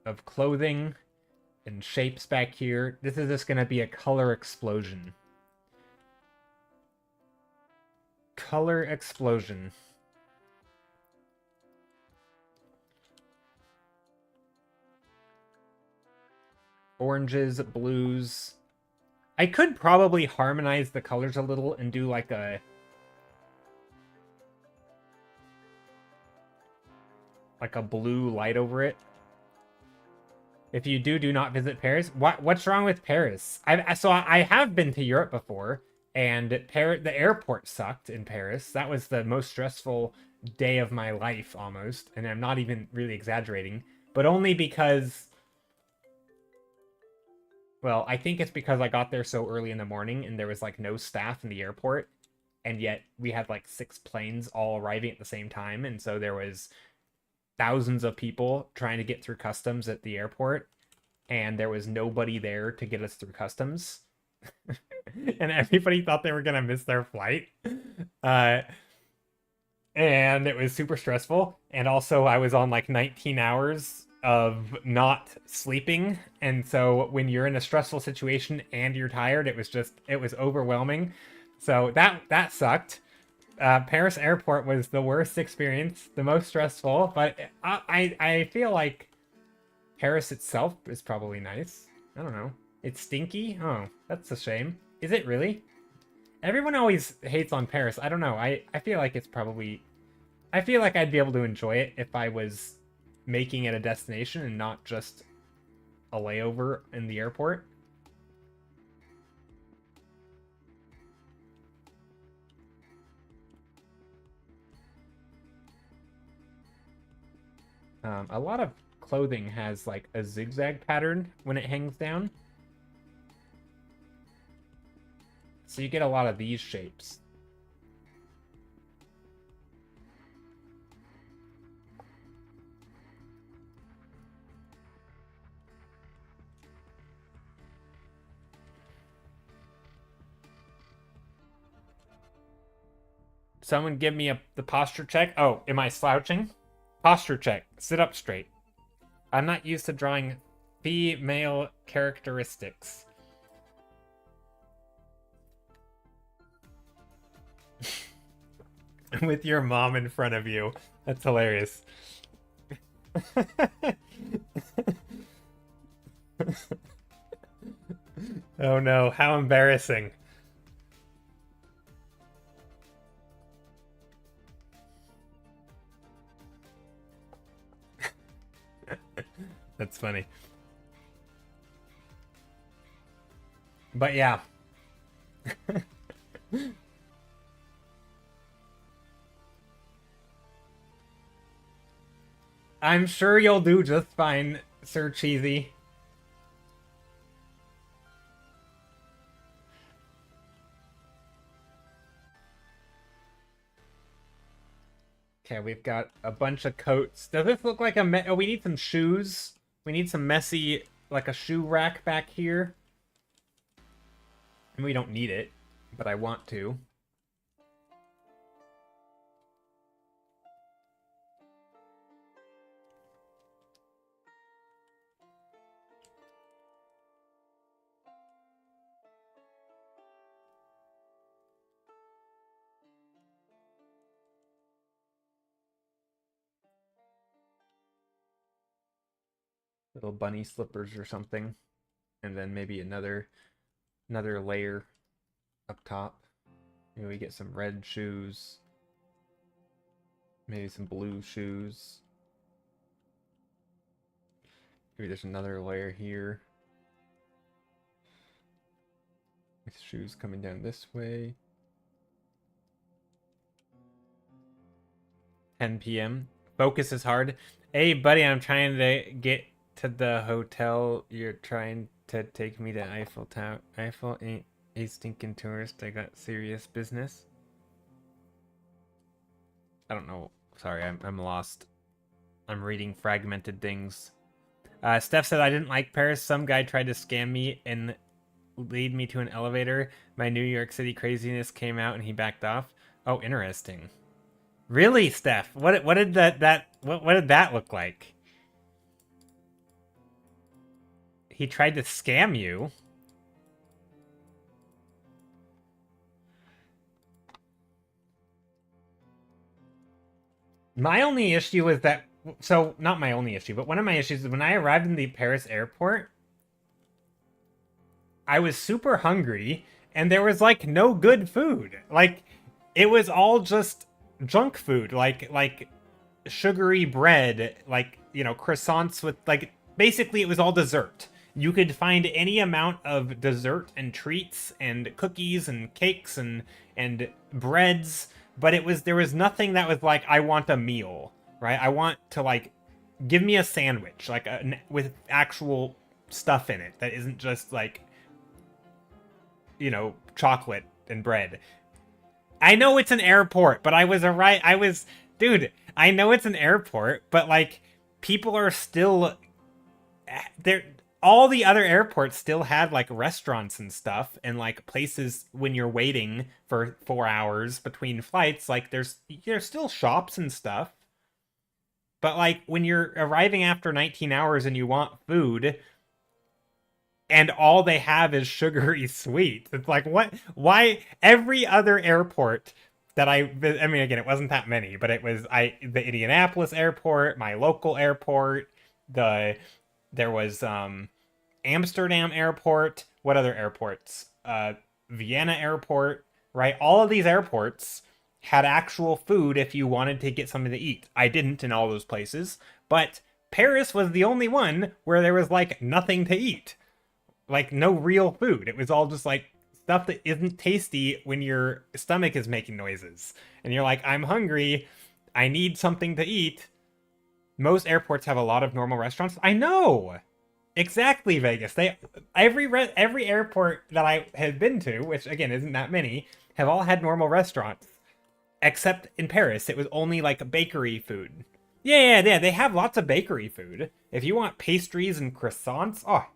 of clothing and shapes back here. This is just going to be a color explosion. Color explosion. Oranges, blues. I could probably harmonize the colors a little and do like a blue light over it. If you do not visit Paris. What's wrong with Paris? I have been to Europe before, and the airport sucked in Paris. That was the most stressful day of my life almost, and I'm not even really exaggerating, but only because, well, I think it's because I got there so early in the morning and there was like no staff in the airport, and yet we had like 6 planes all arriving at the same time, and so there was thousands of people trying to get through customs at the airport, and there was nobody there to get us through customs. And everybody thought they were gonna miss their flight. And it was super stressful. And also I was on like 19 hours of not sleeping. And so when you're in a stressful situation and you're tired, it was overwhelming. So that sucked. Paris airport was the worst experience, the most stressful, but I feel like Paris itself is probably nice. I don't know. It's stinky? Oh, that's a shame. Is it really? Everyone always hates on Paris. I don't know. I feel like it's probably... I feel like I'd be able to enjoy it if I was making it a destination and not just a layover in the airport. A lot of clothing has like a zigzag pattern when it hangs down. So you get a lot of these shapes. Someone give me the posture check. Oh, am I slouching? Posture check. Sit up straight. I'm not used to drawing female characteristics. With your mom in front of you. That's hilarious. Oh no, how embarrassing. That's funny. But yeah. I'm sure you'll do just fine, Sir Cheesy. Okay, we've got a bunch of coats. Does this look like a oh, we need some shoes. We need some messy, like a shoe rack back here. And we don't need it, but I want to. Little bunny slippers or something. And then maybe another layer up top. Maybe we get some red shoes. Maybe some blue shoes. Maybe there's another layer here. With shoes coming down this way. 10 p.m. Focus is hard. Hey, buddy, I'm trying to get to the hotel. You're trying to take me to Eiffel Tower. Eiffel ain't a stinking tourist. I got serious business. I don't know. Sorry, I'm lost. I'm reading fragmented things. Steph said I didn't like Paris. Some guy tried to scam me and lead me to an elevator. My New York City craziness came out and he backed off. Oh, interesting. Really, Steph? What did what did that look like? He tried to scam you. My only issue is that, so not my only issue, but one of my issues is when I arrived in the Paris airport, I was super hungry and there was like no good food. Like it was all just junk food, like sugary bread, like, you know, croissants with like basically it was all dessert. You could find any amount of dessert and treats and cookies and cakes and breads, but it was there was nothing that was like I want a meal, right? I want to like give me a sandwich like with actual stuff in it that isn't just like, you know, chocolate and bread. I know it's an airport, but I was dude, I know it's an airport, but like people are still there. All the other airports still had like restaurants and stuff and like places when you're waiting for 4 hours between flights, like there's still shops and stuff. But like when you're arriving after 19 hours and you want food, and all they have is sugary sweets. It's like, what? Why? Every other airport that I mean, again, it wasn't that many, but it was the Indianapolis airport, my local airport, there was Amsterdam airport. What other airports? Vienna airport, right? All of these airports had actual food if you wanted to get something to eat. I didn't in all those places, but Paris was the only one where there was like nothing to eat, like no real food. It was all just like stuff that isn't tasty when your stomach is making noises. And you're like, I'm hungry. I need something to eat. Most airports have a lot of normal restaurants. I know. Exactly, Vegas. Every airport that I have been to, which again isn't that many, have all had normal restaurants. Except in Paris, it was only like bakery food. Yeah. They have lots of bakery food. If you want pastries and croissants, oh,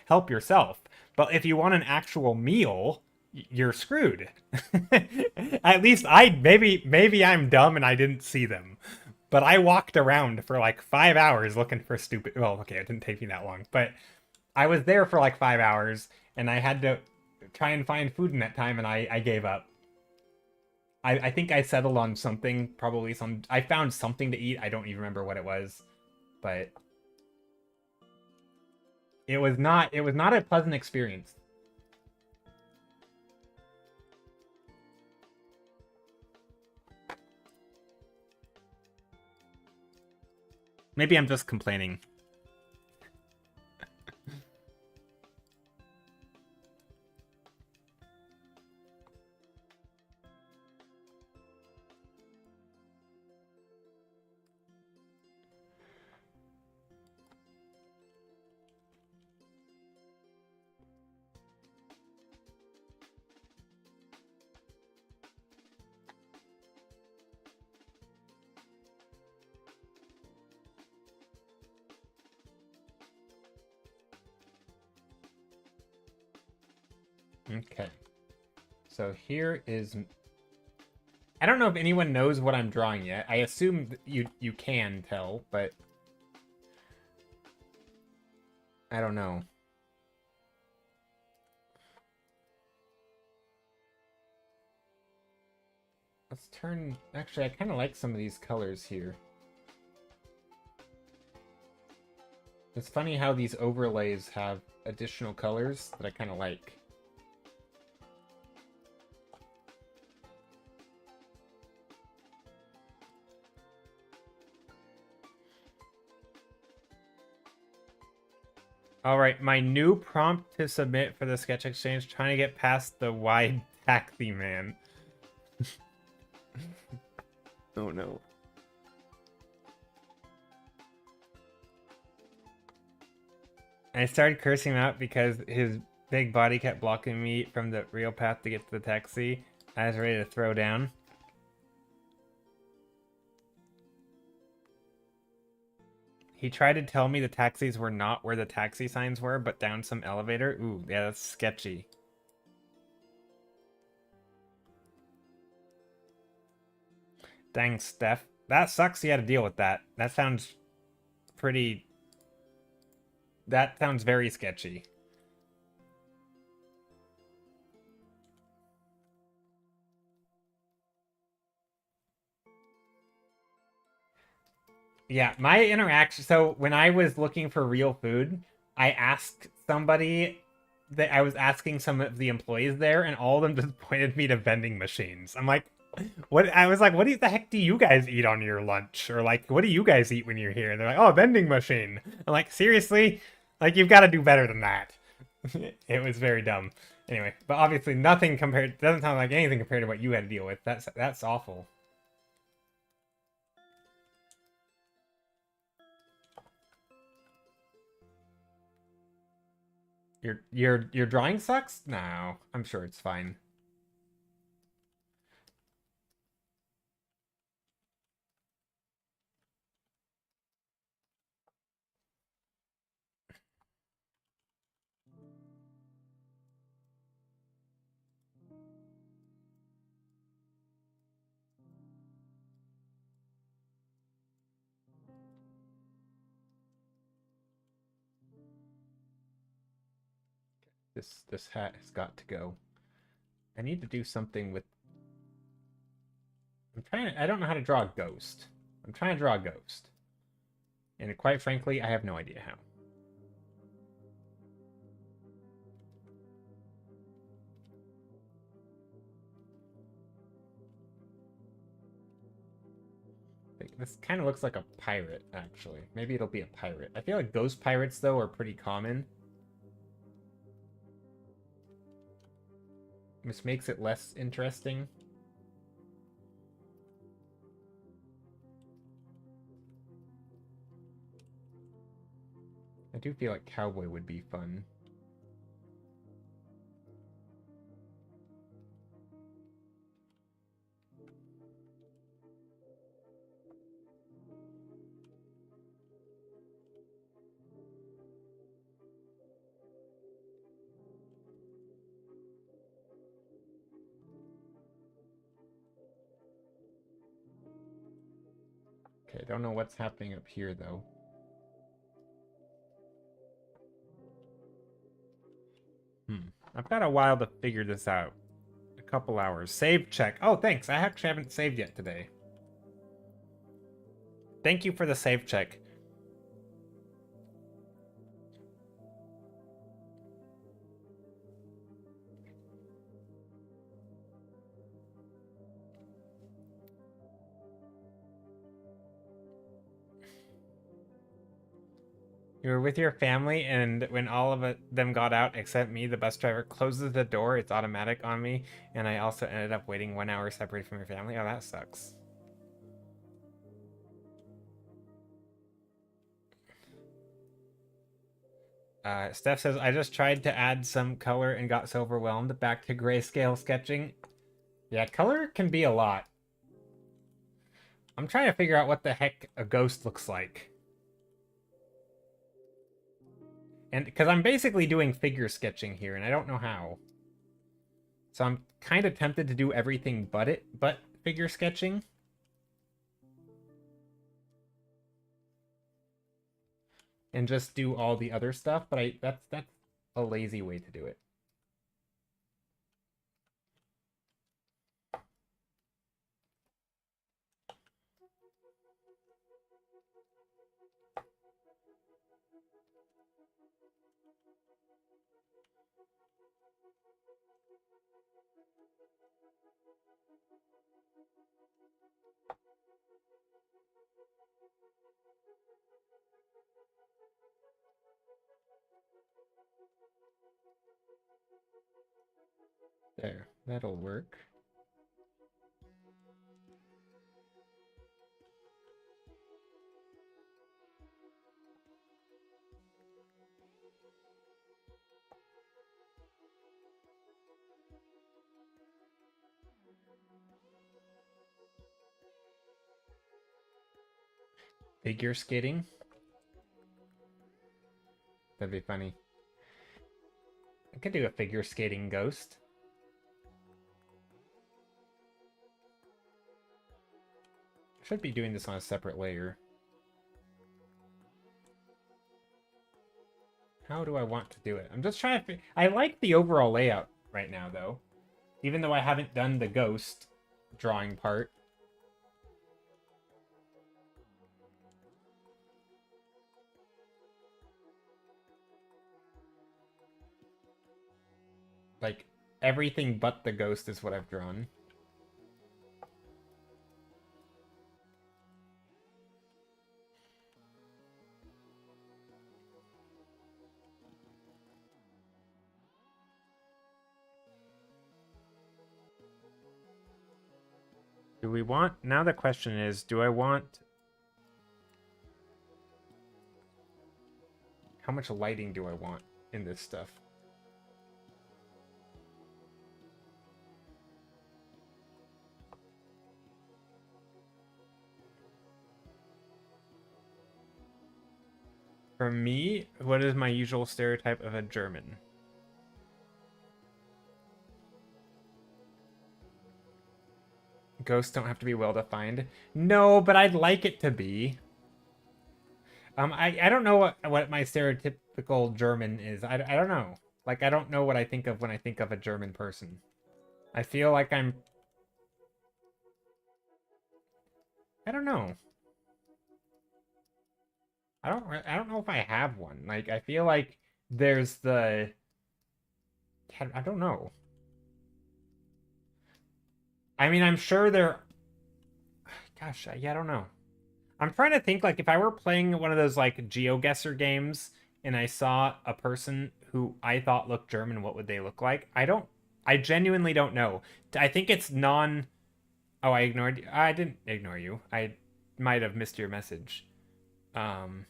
help yourself. But if you want an actual meal, you're screwed. At least maybe I'm dumb and I didn't see them. But I walked around for like 5 hours looking for stupid. Well, okay, it didn't take me that long, but I was there for like 5 hours and I had to try and find food in that time, and I gave up. I think I settled on something, probably some. I found something to eat. I don't even remember what it was, but it was not a pleasant experience. Maybe I'm just complaining. Okay. So here is. I don't know if anyone knows what I'm drawing yet. I assume you can tell, but I don't know. Let's turn. Actually, I kind of like some of these colors here. It's funny how these overlays have additional colors that I kind of like. All right, my new prompt to submit for the Sketch Exchange, trying to get past the wide taxi man. Oh no. I started cursing him out because his big body kept blocking me from the real path to get to the taxi. I was ready to throw down. He tried to tell me the taxis were not where the taxi signs were, but down some elevator. Ooh, yeah, that's sketchy. Dang, Steph. That sucks you had to deal with that. That sounds pretty That sounds very sketchy. Yeah, my interaction. So when I was looking for real food, I asked somebody that I was asking some of the employees there, and all of them just pointed me to vending machines. I'm like, what? I was like, what the heck do you guys eat on your lunch? Or like, what do you guys eat when you're here? And they're like, oh, vending machine. I'm like, seriously? Like, you've got to do better than that. It was very dumb. Anyway, but obviously nothing compared. Doesn't sound like anything compared to what you had to deal with. That's awful. Your drawing sucks? No, I'm sure it's fine. This hat has got to go. I need to do something with. I don't know how to draw a ghost. I'm trying to draw a ghost, and quite frankly, I have no idea how. This kind of looks like a pirate, actually. Maybe it'll be a pirate. I feel like ghost pirates, though, are pretty common. Which makes it less interesting. I do feel like cowboy would be fun. Okay, don't know what's happening up here, though. I've got a while to figure this out. A couple hours. Save check. Oh, thanks. I actually haven't saved yet today. Thank you for the save check. You were with your family, and when all of them got out except me, the bus driver closes the door. It's automatic on me, and I also ended up waiting 1 hour separated from your family. Oh, that sucks. Steph says, I just tried to add some color and got so overwhelmed. Back to grayscale sketching. Yeah, color can be a lot. I'm trying to figure out what the heck a ghost looks like. And because I'm basically doing figure sketching here, and I don't know how. So I'm kind of tempted to do everything but figure sketching. And just do all the other stuff, but that's a lazy way to do it. There, that'll work. Figure skating. That'd be funny. I could do a figure skating ghost. Should be doing this on a separate layer. How do I want to do it? I'm just trying to. I like the overall layout right now, though, even though I haven't done the ghost drawing part. Like, everything but the ghost is what I've drawn. Do we want... Now the question is, do I want... How much lighting do I want in this stuff? For me, what is my usual stereotype of a German? Ghosts don't have to be well-defined. No, but I'd like it to be. I don't know what my stereotypical German is. I don't know. Like, I don't know what I think of when I think of a German person. I feel like I'm... I don't know. I don't know if I have one. Like, I feel like there's the... I don't know. I mean, I'm sure there... Gosh, yeah, I don't know. I'm trying to think, like, if I were playing one of those, like, GeoGuessr games and I saw a person who I thought looked German, what would they look like? I genuinely don't know. I think it's non... Oh, I ignored you. I didn't ignore you. I might have missed your message. Um,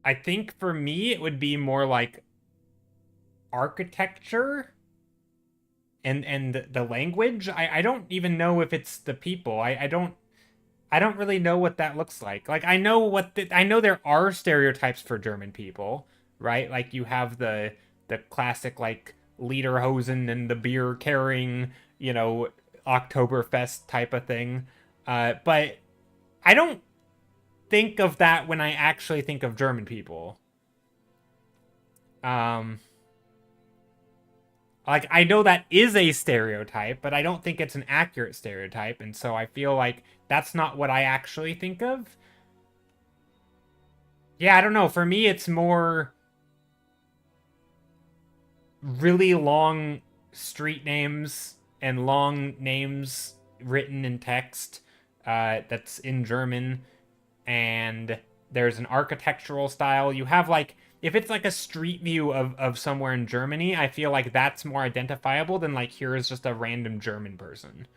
I think for me, it would be more like architecture and the language. I don't even know if it's the people. I don't really know what that looks like. Like I know there are stereotypes for German people, right? Like you have the classic like lederhosen and the beer carrying, you know, Oktoberfest type of thing. But I don't think of that when I actually think of German people. Um, like I know that is a stereotype, but I don't think it's an accurate stereotype, and so I feel like that's not what I actually think of. Yeah, I don't know. For me, it's more really long street names and long names written in text that's in German, and there's an architectural style. You have like if it's like a street view of somewhere in Germany, I feel like that's more identifiable than like here is just a random German person.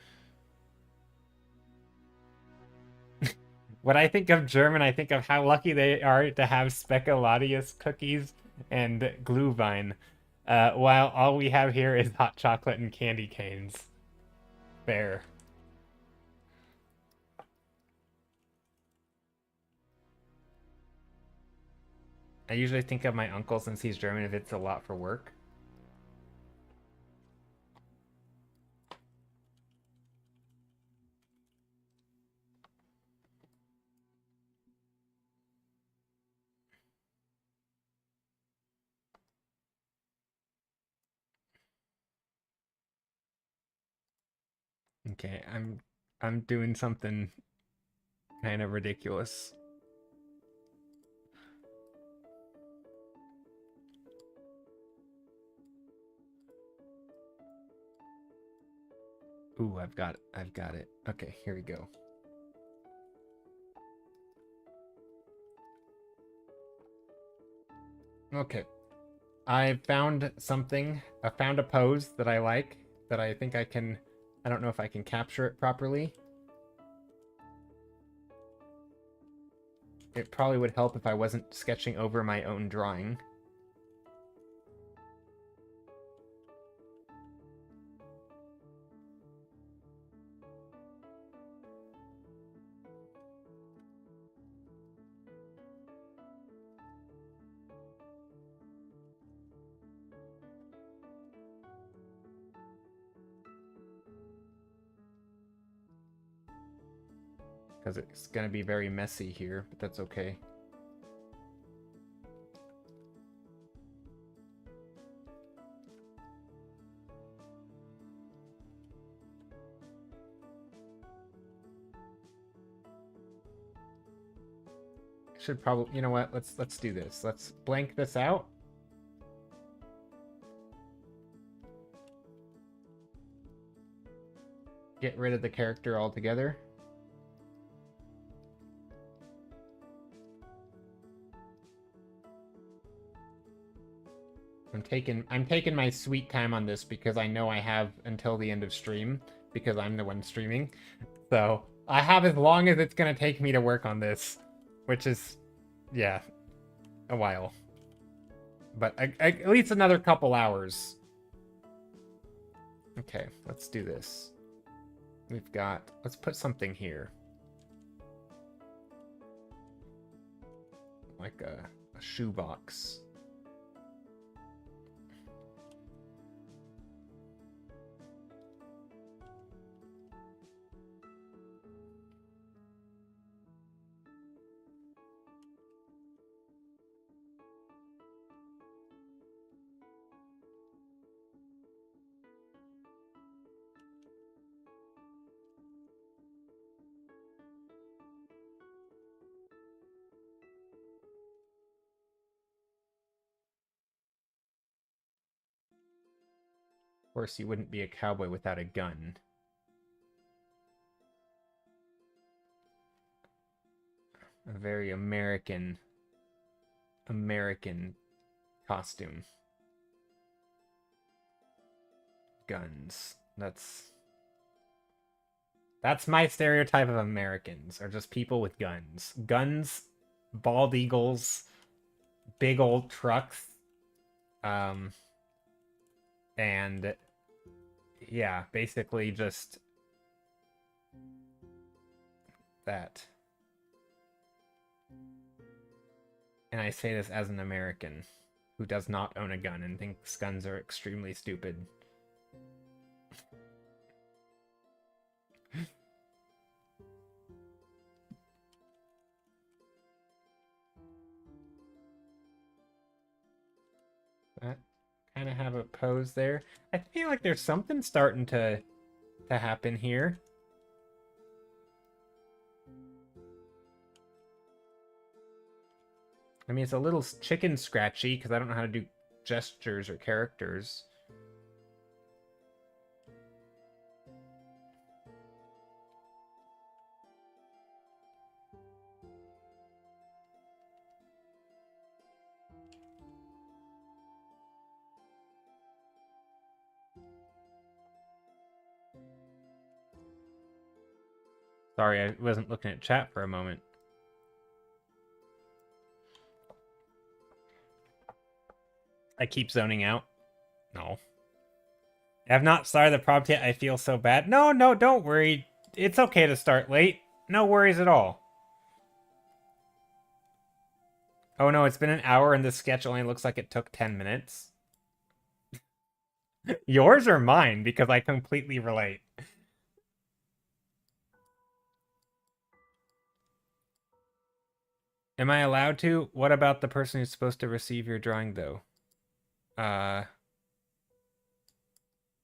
When I think of German, I think of how lucky they are to have Spekulatius cookies and Glühwein, while all we have here is hot chocolate and candy canes. Fair. I usually think of my uncle since he's German if it's a lot for work. Okay, I'm doing something kind of ridiculous. Ooh, I've got it. Okay, here we go. Okay. I found something. I found a pose that I like, that I think I can... I don't know if I can capture it properly. It probably would help if I wasn't sketching over my own drawing. because it's going to be very messy here, but that's okay. Should probably, you know what? Let's do this. Let's blank this out. Get rid of the character altogether. I'm taking my sweet time on this because I know I have until the end of stream because I'm the one streaming. So I have as long as it's gonna take me to work on this, which is, yeah, a while. But at least another couple hours. Okay, let's do this. We've got, let's put something here. Like a shoebox. Of course, you wouldn't be a cowboy without a gun. A very American costume. Guns. That's my stereotype of Americans, are just people with guns. Guns, bald eagles, big old trucks. And yeah, basically just that. And I say this as an American who does not own a gun and thinks guns are extremely stupid. That kind of have a pose there. I feel like there's something starting to happen here. I mean, it's a little chicken scratchy because I don't know how to do gestures or characters. Sorry, I wasn't looking at chat for a moment. I keep zoning out. No. I have not started the prompt yet. I feel so bad. No, don't worry. It's okay to start late. No worries at all. Oh no, it's been an hour and this sketch only looks like it took 10 minutes. Yours or mine? Because I completely relate. Am I allowed to? What about the person who's supposed to receive your drawing, though?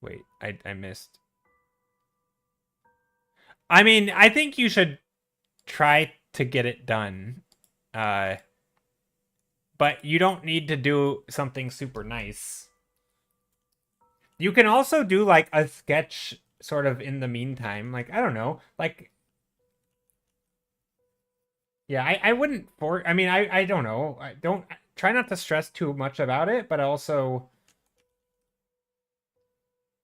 Wait, I missed. I mean, I think you should try to get it done. But you don't need to do something super nice. You can also do, like, a sketch sort of in the meantime. Like, I don't know. Like, yeah, I wouldn't I mean, I don't know. I don't try not to stress too much about it, but also,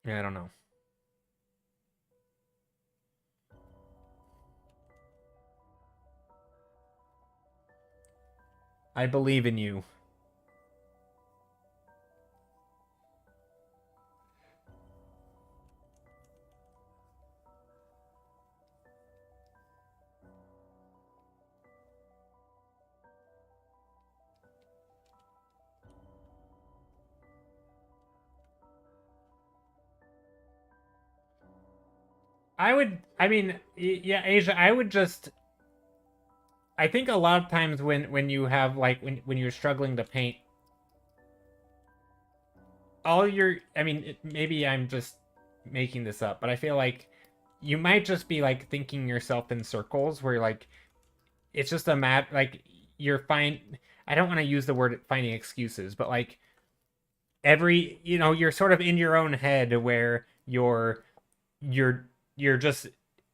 yeah, I don't know. I believe in you. I mean, yeah, Asia, I would just I think a lot of times when you have like when you're struggling to paint, all your I mean maybe I'm just making this up, but I feel like you might just be like thinking yourself in circles where like it's just a mad like you're fine. I don't want to use the word finding excuses, but like every you're sort of in your own head where you're just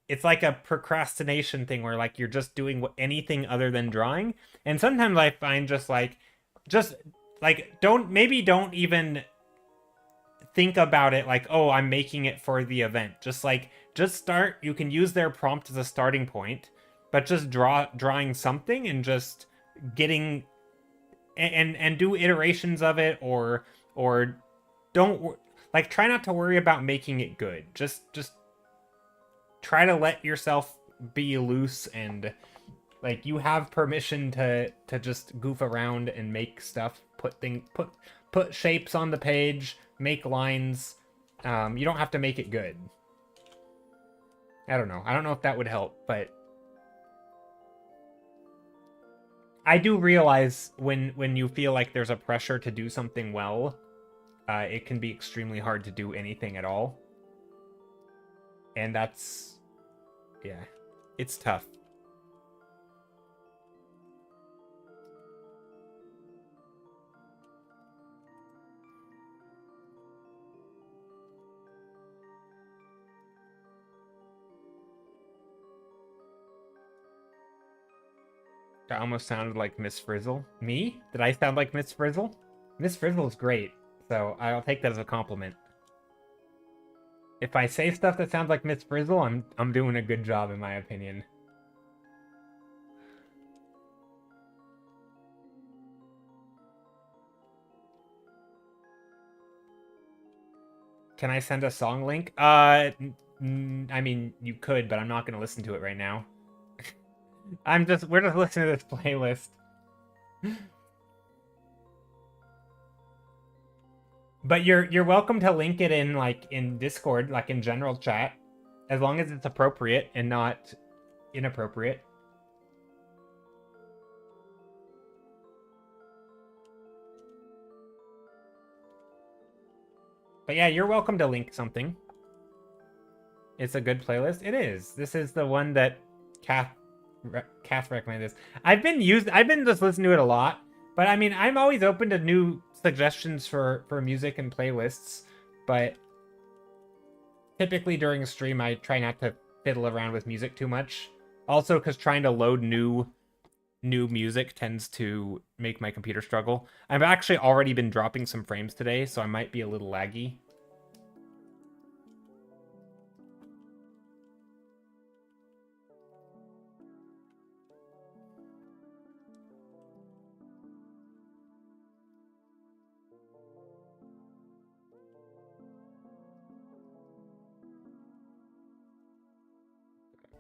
it's like a procrastination thing where like you're just doing anything other than drawing. And sometimes I find just like don't even think about it like, oh, I'm making it for the event. Just start. You can use their prompt as a starting point, but just drawing something and just getting and do iterations of it, or don't like try not to worry about making it good. Just try to let yourself be loose, and like you have permission to just goof around and make stuff, put shapes on the page, make lines. You don't have to make it good. I don't know if that would help, but I do realize when you feel like there's a pressure to do something well, it can be extremely hard to do anything at all. And that's, yeah, it's tough. I almost sounded like Miss Frizzle. Me? Did I sound like Miss Frizzle? Miss Frizzle's great, so I'll take that as a compliment. If I say stuff that sounds like Miss Frizzle, I'm doing a good job in my opinion. Can I send a song link? I mean, you could, but I'm not gonna listen to it right now. We're just listening to this playlist. But you're welcome to link it in like in Discord, like in general chat, as long as it's appropriate and not inappropriate. But yeah, you're welcome to link something. It's a good playlist. It is. This is the one that Kath recommended. I've been just listening to it a lot. But I mean, I'm always open to new suggestions for music and playlists. But typically during a stream, I try not to fiddle around with music too much. Also, because trying to load new music tends to make my computer struggle. I've actually already been dropping some frames today, so I might be a little laggy.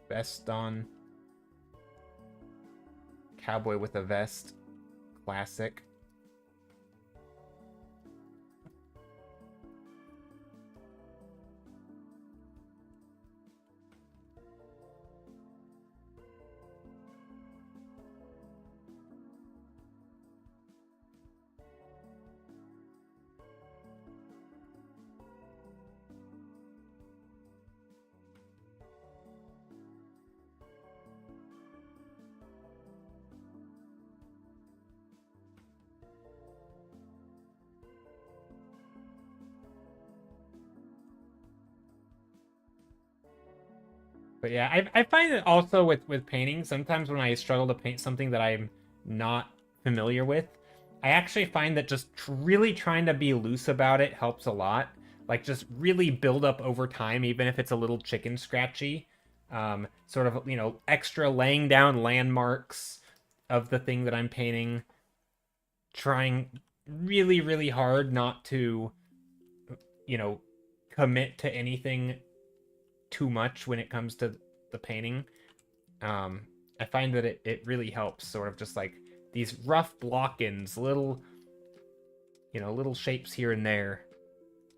Vest on. Cowboy with a vest. Classic. But yeah, I find that also with painting, sometimes when I struggle to paint something that I'm not familiar with, I actually find that just really trying to be loose about it helps a lot. Like just really build up over time, even if it's a little chicken scratchy. Sort of, extra laying down landmarks of the thing that I'm painting. Trying really, really hard not to, commit to anything too much when it comes to the painting. I find that it really helps, sort of just like these rough block-ins, little shapes here and there.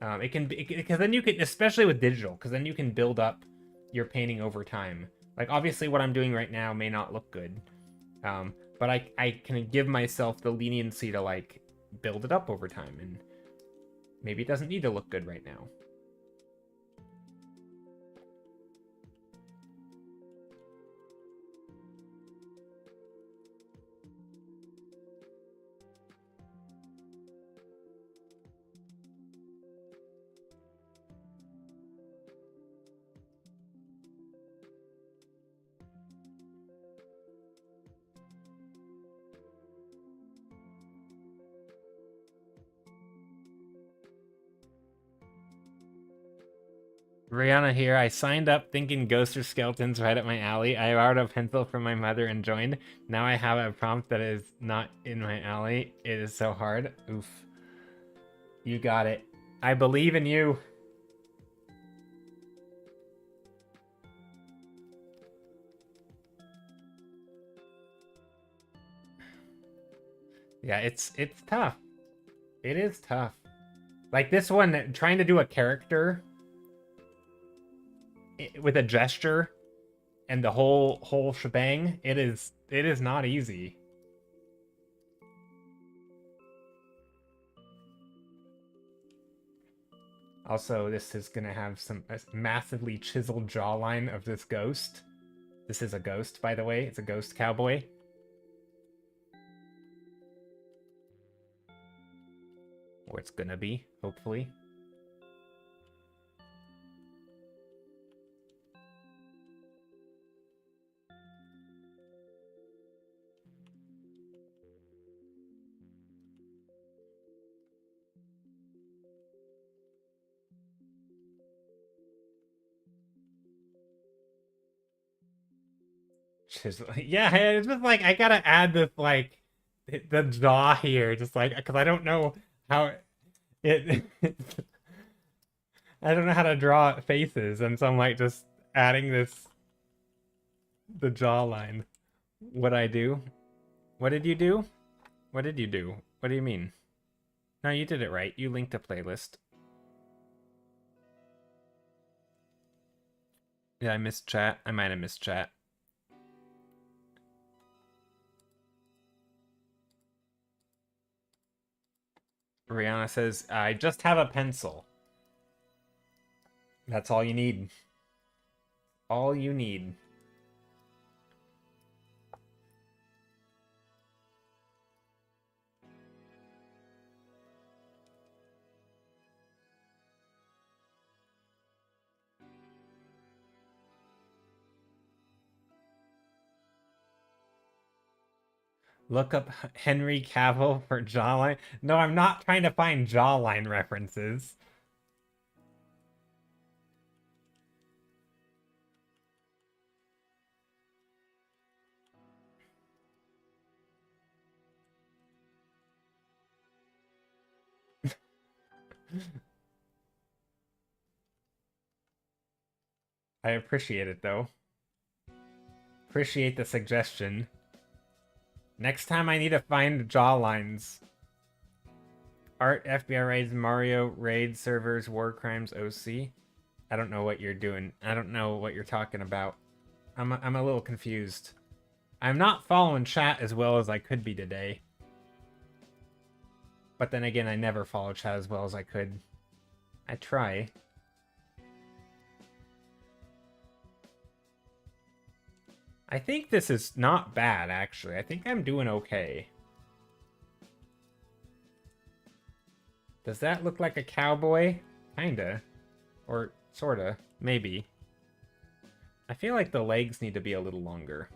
It can be, because then you can, especially with digital, because then you can build up your painting over time. Like obviously what I'm doing right now may not look good, But I can give myself the leniency to like build it up over time, and maybe it doesn't need to look good right now. Rihanna here. I signed up thinking ghosts or skeletons right up my alley. I borrowed a pencil from my mother and joined. Now I have a prompt that is not in my alley. It is so hard. Oof. You got it. I believe in you. Yeah, it's tough. It is tough. Like this one, trying to do a character with a gesture and the whole shebang, it is not easy. Also, this is gonna have a massively chiseled jawline of this ghost. This is a ghost, by the way. It's a ghost cowboy. Or it's gonna be, hopefully. Chisel. Yeah, it's just like I gotta add this like the jaw here, just like because I don't know how it. I don't know how to draw faces, and so I'm like just adding the jawline. What I do? What did you do? What did you do? What do you mean? No, you did it right. You linked a playlist. Yeah, I missed chat. I might have missed chat. Rihanna says, I just have a pencil. That's all you need. All you need. Look up Henry Cavill for jawline. No, I'm not trying to find jawline references. I appreciate it, though. Appreciate the suggestion. Next time I need to find jawlines. Art, FBI raids, Mario raid servers, war crimes, OC. I don't know what you're doing. I don't know what you're talking about. I'm a little confused. I'm not following chat as well as I could be today. But then again, I never follow chat as well as I could. I try. I think this is not bad, actually. I think I'm doing okay. Does that look like a cowboy? Kinda. Or sorta. Maybe. I feel like the legs need to be a little longer.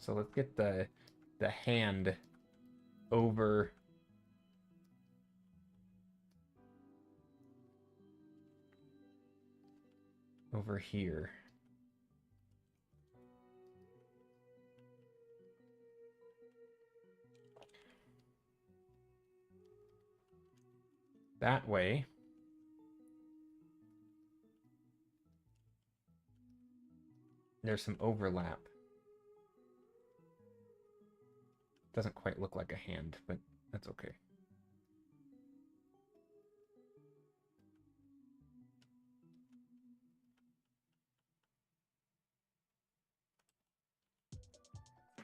So let's get the hand over here. That way. There's some overlap. Doesn't quite look like a hand, but that's okay.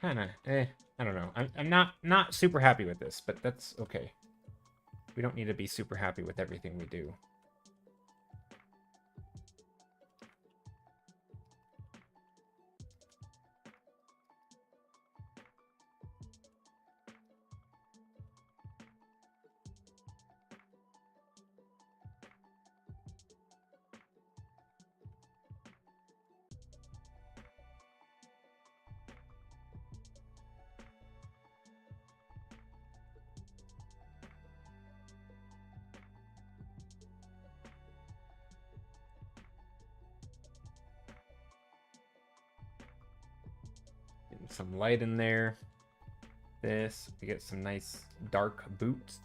Kinda, I don't know. I'm not super happy with this, but that's okay. We don't need to be super happy with everything we do. Getting some light in there. This, we get some nice dark boots.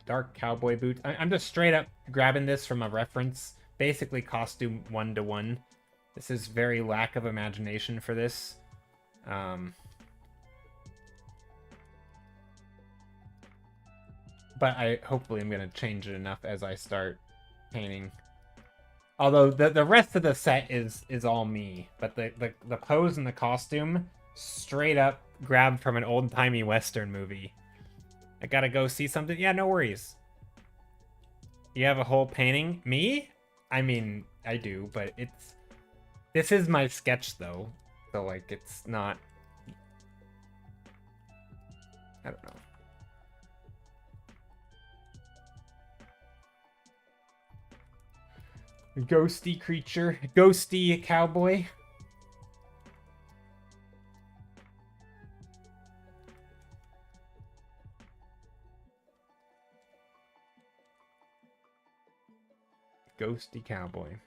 Dark cowboy boots. I'm just straight up grabbing this from a reference. Basically costume 1-to-1. This is very lack of imagination for this. But hopefully I'm gonna change it enough as I start painting. Although the rest of the set is all me, but the pose and the costume straight up grabbed from an old-timey Western movie. I gotta go see something. Yeah, no worries. You have a whole painting? Me? I mean, I do, but this is my sketch though. So like it's not, I don't know. Ghosty creature. Ghosty cowboy. Ghosty cowboy.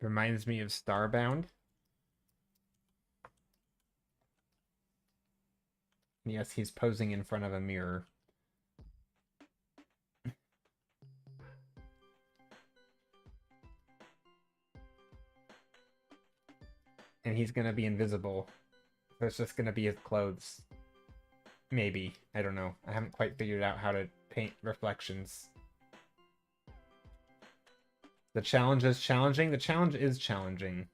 Reminds me of Starbound. Yes, he's posing in front of a mirror. And he's gonna be invisible. So it's just gonna be his clothes. Maybe. I don't know. I haven't quite figured out how to paint reflections. The challenge is challenging? The challenge is challenging.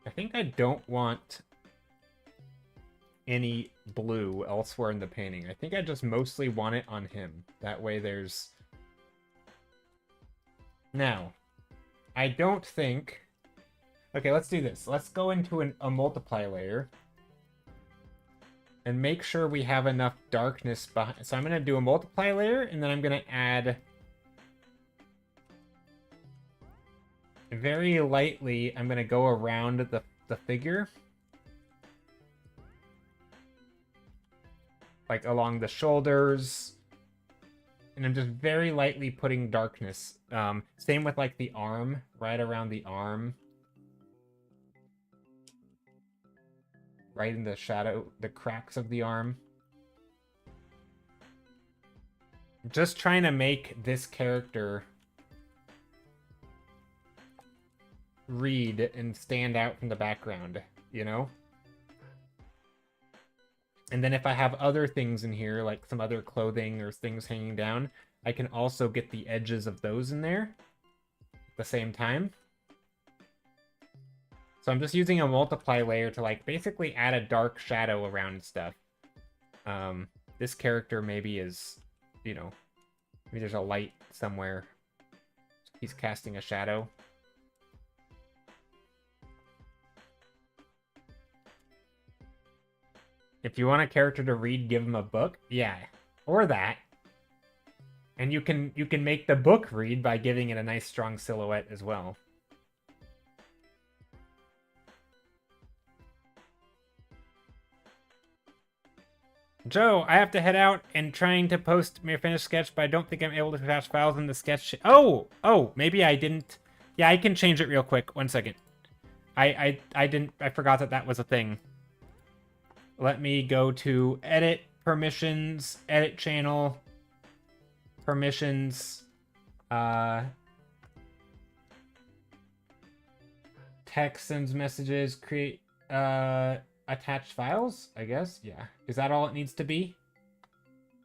I think I don't want any blue elsewhere in the painting. I think I just mostly want it on him. That way there's... Now, I don't think... Okay, let's do this. Let's go into a multiply layer and make sure we have enough darkness behind. So I'm going to do a multiply layer, and then I'm going to add... Very lightly, I'm going to go around the figure. Like along the shoulders. And I'm just very lightly putting darkness. Same with like the arm, right around the arm. Right in the shadow, the cracks of the arm. Just trying to make this character read and stand out from the background, you know? And then if I have other things in here, like some other clothing or things hanging down, I can also get the edges of those in there at the same time. So I'm just using a multiply layer to like basically add a dark shadow around stuff. This character maybe is, you know, maybe there's a light somewhere. He's casting a shadow. If you want a character to read, give him a book. Yeah. Or that. And you can make the book read by giving it a nice strong silhouette as well. Joe, I have to head out and trying to post my finished sketch, but I don't think I'm able to attach files in the sketch. Oh, maybe I didn't. Yeah, I can change it real quick. 1 second. I forgot that was a thing. Let me go to edit, permissions, edit channel, permissions, text sends messages, create, attached files, I guess. Yeah. Is that all it needs to be?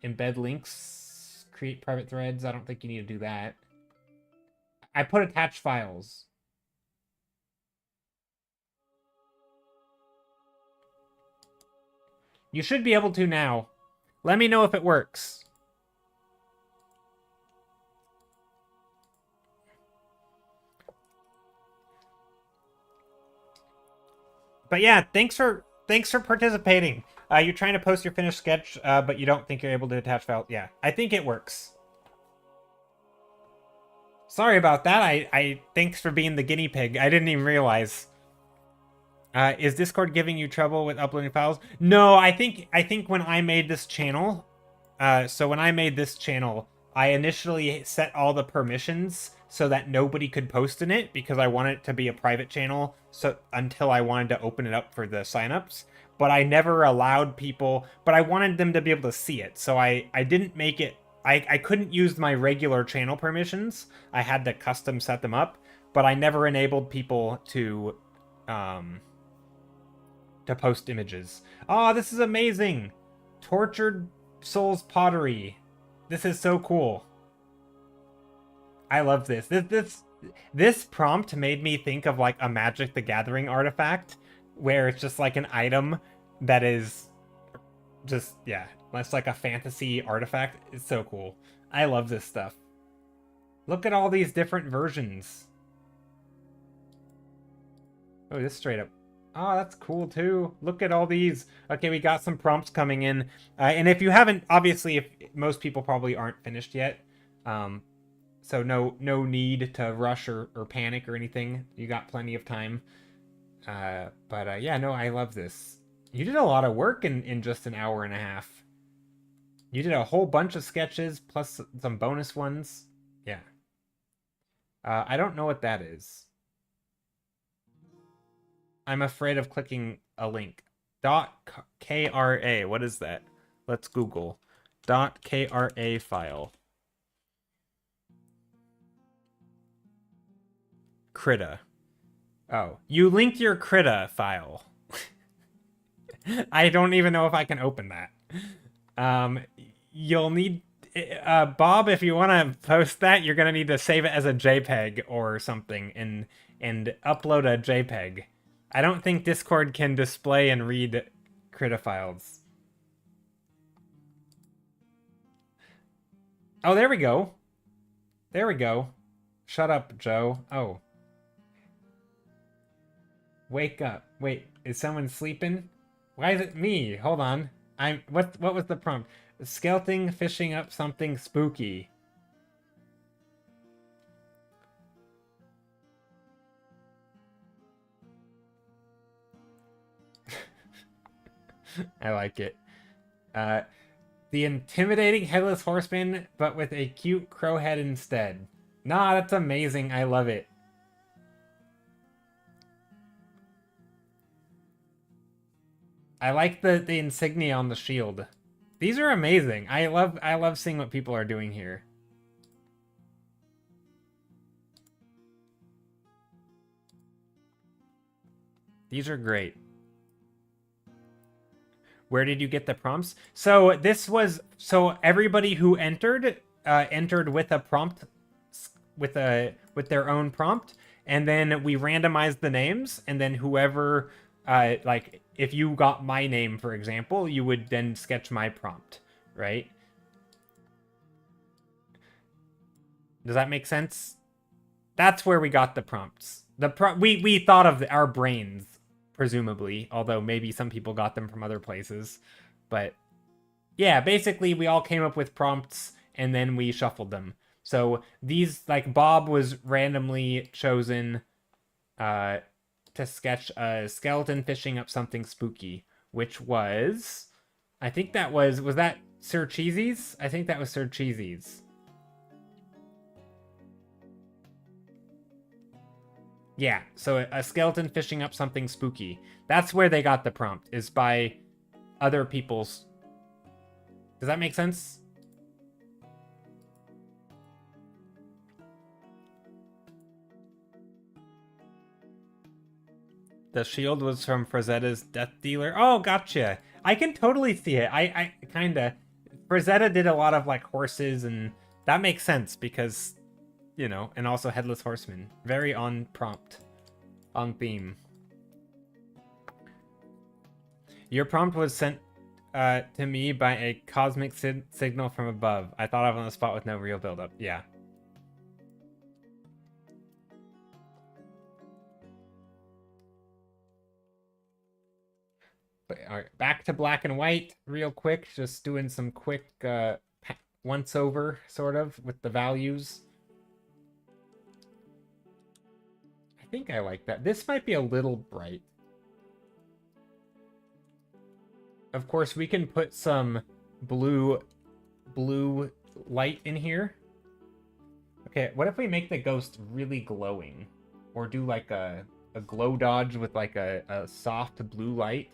Embed links, create private threads. I don't think you need to do that. I put attached files. You should be able to now. Let me know if it works. But yeah, thanks for participating. You're trying to post your finished sketch, but you don't think you're able to attach files. Yeah, I think it works. Sorry about that. I thanks for being the guinea pig. I didn't even realize. Is Discord giving you trouble with uploading files? No, I think when I made this channel, so when I made this channel, I initially set all the permissions so that nobody could post in it because I wanted it to be a private channel. So until I wanted to open it up for the signups, but I never allowed people. But I wanted them to be able to see it, so I didn't make it. I couldn't use my regular channel permissions. I had to custom set them up, but I never enabled people to post images. Oh, this is amazing! Tortured Souls pottery. This is so cool. I love this. This prompt made me think of like a Magic the Gathering artifact, where it's just like an item that is just, yeah, that's like a fantasy artifact. It's so cool. I love this stuff. Look at all these different versions. Oh, this straight up. Oh, that's cool too. Look at all these. Okay, we got some prompts coming in. And if you haven't, obviously, if most people probably aren't finished yet. So no need to rush or panic or anything. You got plenty of time. But yeah, no, I love this. You did a lot of work in just an hour and a half. You did a whole bunch of sketches plus some bonus ones. Yeah. I don't know what that is. I'm afraid of clicking a link. .kra. What is that? Let's Google. .kra file. Krita. Oh, you linked your Krita file. I don't even know if I can open that. You'll need... Bob, if you want to post that, you're going to need to save it as a JPEG or something and upload a JPEG. I don't think Discord can display and read Krita files. Oh, there we go. There we go. Shut up, Joe. Oh. Wake up. Wait, is someone sleeping? Why is it me? Hold on. What was the prompt? Skeleton fishing up something spooky. I like it. The intimidating headless horseman, but with a cute crow head instead. Nah, that's amazing. I love it. I like the insignia on the shield. These are amazing. I love seeing what people are doing here. These are great. Where did you get the prompts? So this was, so everybody who entered entered with a prompt, with their own prompt, and then we randomized the names, and then whoever like if you got my name, for example, you would then sketch my prompt, right? Does that make sense? That's where we got the prompts. We thought of our brains, presumably, although maybe some people got them from other places, but Yeah, basically we all came up with prompts and then we shuffled them. So these, like, Bob was randomly chosen uh to sketch a skeleton fishing up something spooky, which was, I think that was that Sir Cheesy's? I think that was Sir Cheesy's. Yeah, so a skeleton fishing up something spooky. That's where they got the prompt, is by other people's. Does that make sense? The shield was from Frazetta's Death Dealer. Oh, gotcha. I can totally see it. I kinda. Frazetta did a lot of like horses, and that makes sense because, and also Headless Horseman. Very on prompt, on theme. Your prompt was sent to me by a cosmic signal from above. I thought of on the spot with no real buildup. Yeah. But, all right, back to black and white real quick. Just doing some quick once over, sort of, with the values. I think I like that. This might be a little bright. Of course, we can put some blue light in here. Okay, what if we make the ghost really glowing? Or do like a glow dodge with like a soft blue light?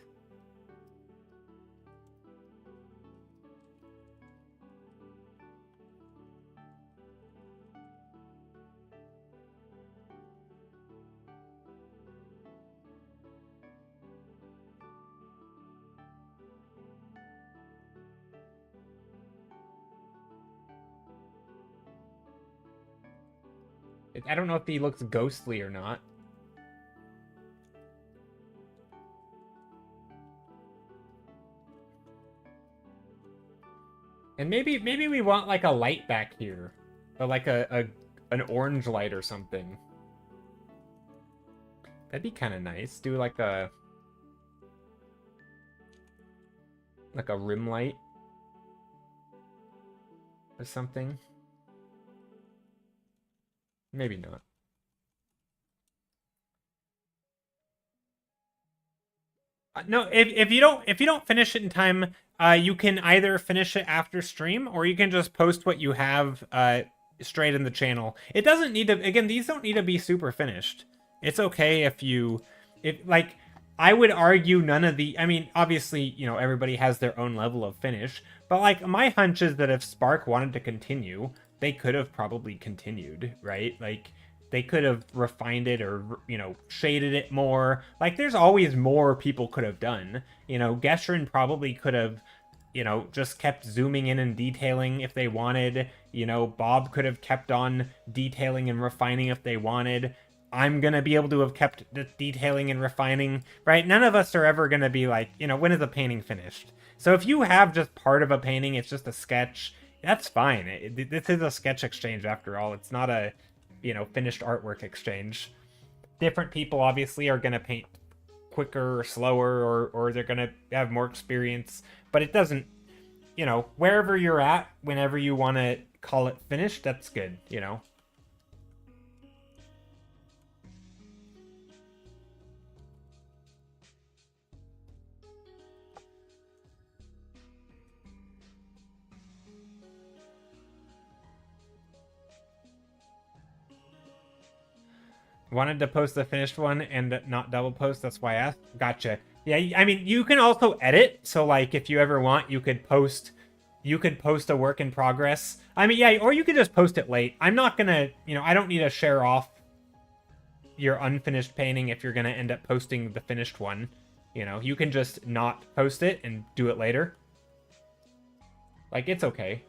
I don't know if he looks ghostly or not. And maybe we want like a light back here, but like an orange light or something. That'd be kind of nice. Do like a rim light or something. Maybe not. No, if you don't finish it in time, you can either finish it after stream or you can just post what you have straight in the channel. It doesn't need to. Again, these don't need to be super finished. It's okay if like, I would argue none of the. I mean, obviously, everybody has their own level of finish, but like my hunch is that if Spark wanted to continue, they could have probably continued, right? Like they could have refined it or shaded it more. Like there's always more people could have done. Geshrin probably could have just kept zooming in and detailing if they wanted. Bob could have kept on detailing and refining if they wanted. I'm gonna be able to have kept detailing and refining, right? None of us are ever gonna be like, when is the painting finished? So if you have just part of a painting, it's just a sketch, that's fine. This is a sketch exchange after all. It's not a finished artwork exchange. Different people obviously are going to paint quicker or slower, or they're going to have more experience, but it doesn't, wherever you're at, whenever you want to call it finished, that's good. Wanted to post the finished one and not double post, that's why I asked. Gotcha. Yeah, I mean, you can also edit, so like if you ever want, you could post a work in progress. I mean, yeah, or you could just post it late. I'm not gonna, I don't need to share off your unfinished painting if you're gonna end up posting the finished one. You can just not post it and do it later. Like, it's okay.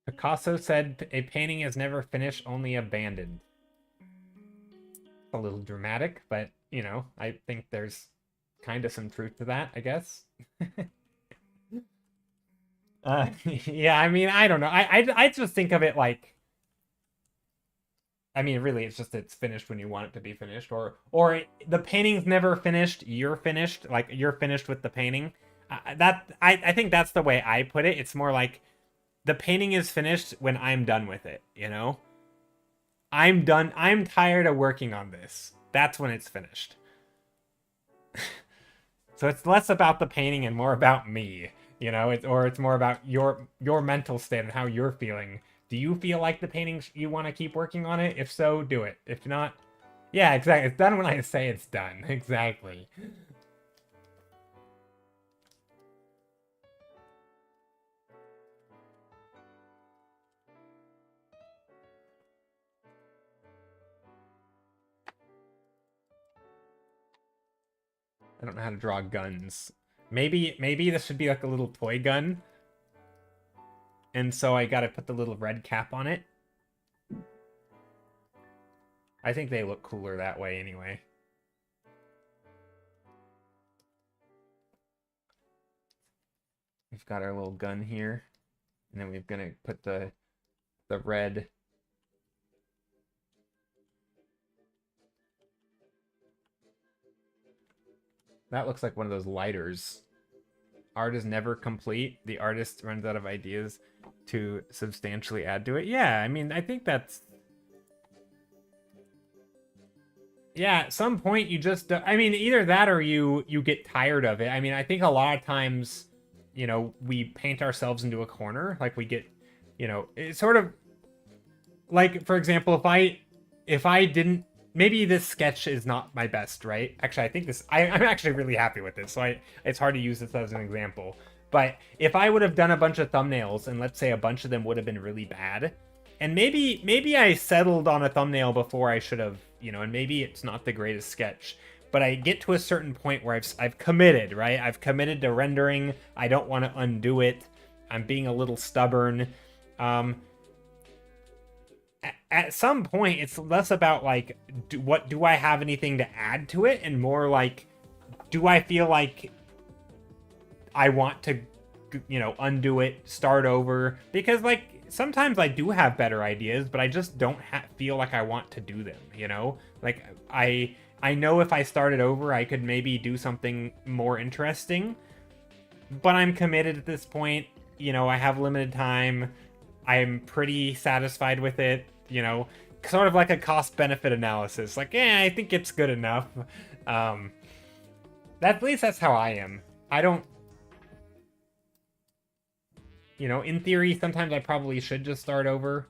Picasso said a painting is never finished, only abandoned. A little dramatic, but, you know, I think there's kind of some truth to that, I guess. Yeah, I mean, I don't know. I just think of it like, I mean, really, it's just it's finished when you want it to be finished, or the painting's never finished. You're finished, like you're finished with the painting. I think that's the way I put it. It's more like the painting is finished when I'm done with it. You know, I'm done. I'm tired of working on this. That's when it's finished. So it's less about the painting and more about me. You know, it's more about your mental state and how you're feeling. Do you feel like the painting you want to keep working on it? If so, do it. If not, yeah, exactly. It's done when I say it's done. Exactly. I don't know how to draw guns. Maybe this should be like a little toy gun. And so I gotta put the little red cap on it. I think they look cooler that way anyway. We've got our little gun here. And then we're gonna put the red. That looks like one of those lighters. Art is never complete. The artist runs out of ideas to substantially add to it. Yeah, I mean, I think that's... Yeah, at some point you just... I mean, either that or you get tired of it. I mean, I think a lot of times, you know, we paint ourselves into a corner. Like, we get, you know, it's sort of... Like, for example, if I didn't... Maybe this sketch is not my best, right? Actually, I think this... I'm actually really happy with this, so it's hard to use this as an example. But if I would have done a bunch of thumbnails, and let's say a bunch of them would have been really bad, and maybe I settled on a thumbnail before I should have, you know, and maybe it's not the greatest sketch, but I get to a certain point where I've committed, right? I've committed to rendering. I don't want to undo it. I'm being a little stubborn. At some point, it's less about like, do I have anything to add to it, and more like, do I feel like I want to, you know, undo it, start over? Because like sometimes I do have better ideas, but I just don't feel like I want to do them. You know, like I know if I started over, I could maybe do something more interesting, but I'm committed at this point. You know, I have limited time. I'm pretty satisfied with it. You know, sort of like a cost benefit analysis. Like, I think it's good enough. At least that's how I am. I don't, you know, in theory, sometimes I probably should just start over.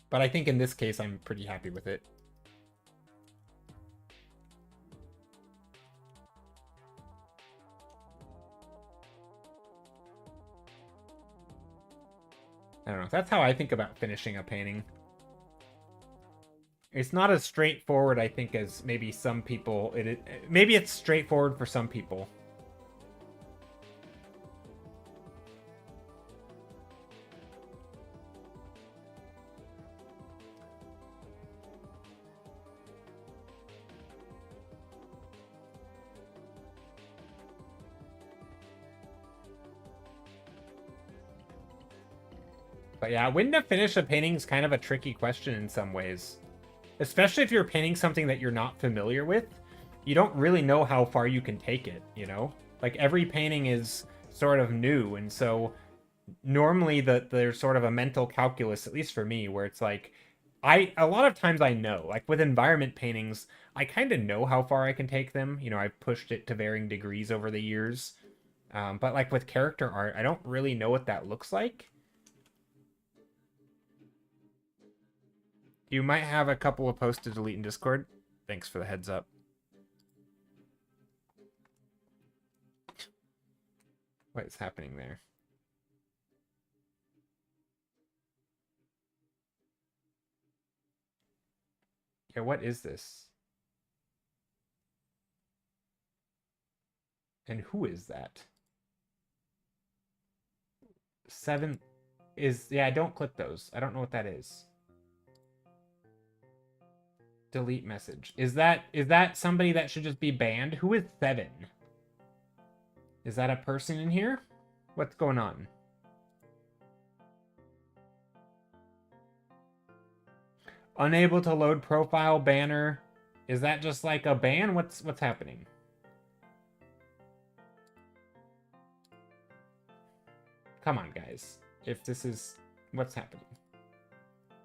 But I think in this case, I'm pretty happy with it. I don't know. That's how I think about finishing a painting. It's not as straightforward, I think, as maybe some people. Maybe it's straightforward for some people. But yeah, when to finish a painting is kind of a tricky question in some ways. Especially if you're painting something that you're not familiar with. You don't really know how far you can take it, you know? Like, every painting is sort of new, and so normally there's sort of a mental calculus, at least for me, where it's like, a lot of times I know. Like, with environment paintings, I kind of know how far I can take them. You know, I've pushed it to varying degrees over the years. But like with character art, I don't really know what that looks like. You might have a couple of posts to delete in Discord. Thanks for the heads up. What is happening there? Yeah, what is this? And who is that? is, yeah, don't click those. I don't know what that is. Delete message. Is that somebody that should just be banned? Who is 7? Is that a person in here? What's going on? Unable to load profile banner. Is that just like a ban? What's happening? Come on, guys. If this is what's happening.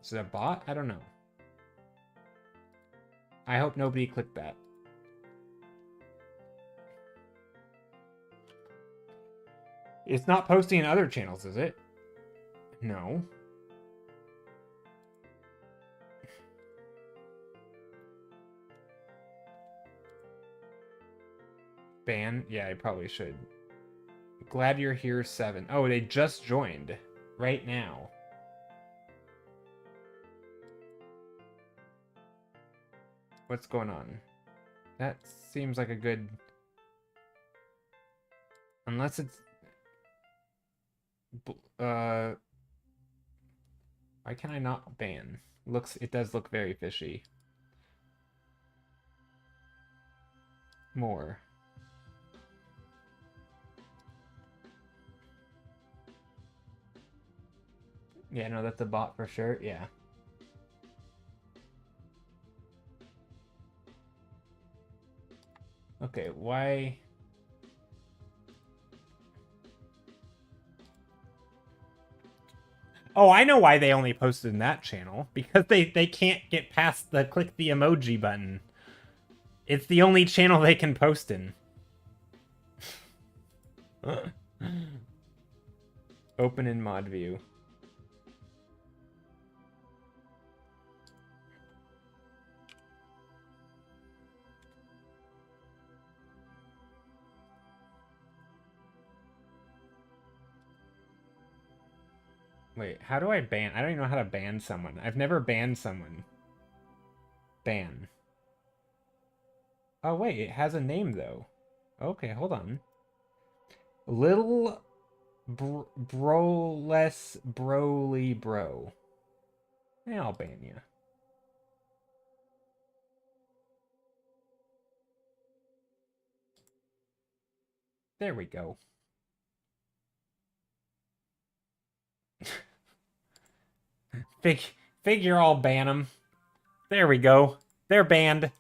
Is it a bot? I don't know. I hope nobody clicked that. It's not posting in other channels, is it? No. Ban? Yeah, I probably should. Glad you're here, 7. Oh, they just joined. Right now. What's going on? That seems like a good... Unless it's... Why can I not ban? It does look very fishy. More. Yeah, no, that's a bot for sure. Yeah. Okay, why... Oh, I know why they only posted in that channel. Because they can't get past the click the emoji button. It's the only channel they can post in. Open in mod view. Wait, how do I ban? I don't even know how to ban someone. I've never banned someone. Ban. Oh, wait, it has a name, though. Okay, hold on. Little Broless Broly Bro. Yeah, I'll ban you. There we go. Figure I'll ban them. There we go. They're banned.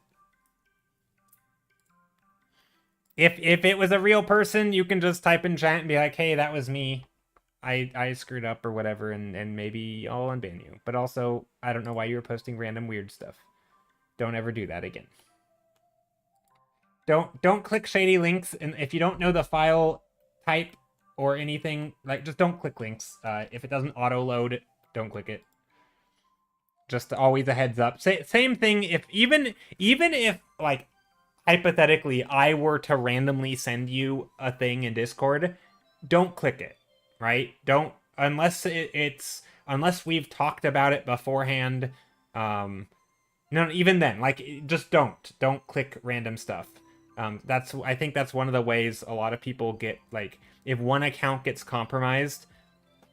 If it was a real person, you can just type in chat and be like, hey, that was me. I screwed up or whatever, and maybe I'll unban you. But also, I don't know why you were posting random weird stuff. Don't ever do that again. Don't click shady links, and if you don't know the file type or anything, like, just don't click links. If it doesn't auto load, don't click it. Just always a heads up. Same thing if even if, like, hypothetically I were to randomly send you a thing in Discord, don't click it, right? Don't, unless unless we've talked about it beforehand. No, even then, like, just don't click random stuff. I think that's one of the ways a lot of people get, like, if one account gets compromised,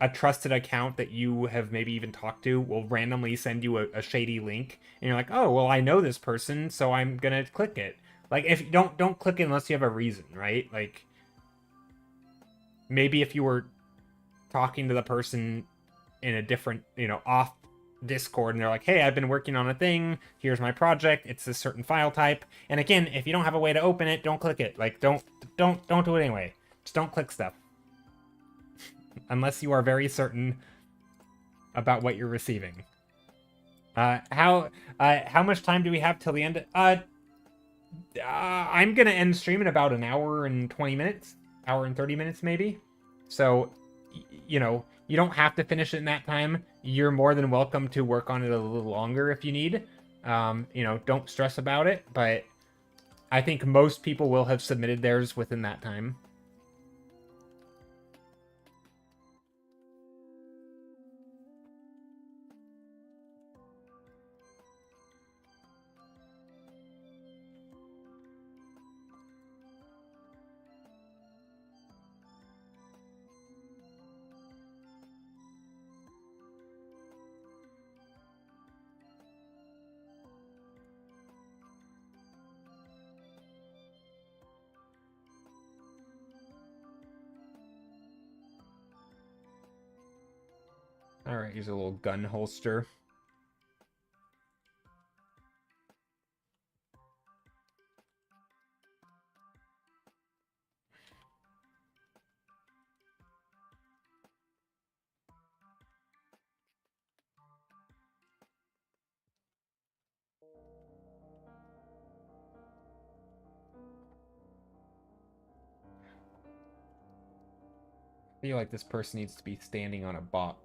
a trusted account that you have maybe even talked to will randomly send you a shady link, and you're like, oh, well, I know this person, so I'm gonna click it. Like, if don't click it unless you have a reason, right? Like, maybe if you were talking to the person in a different, off Discord, and they're like, hey, I've been working on a thing, here's my project, it's a certain file type, and again, if you don't have a way to open it, don't click it. Like, don't do it anyway. Just don't click stuff unless you are very certain about what you're receiving. How much time do we have till the end? I'm gonna end stream in about an hour and 20 minutes, hour and 30 minutes maybe. So, you don't have to finish it in that time. You're more than welcome to work on it a little longer if you need. Don't stress about it, but I think most people will have submitted theirs within that time. more. Here's a little gun holster. I feel like this person needs to be standing on a box.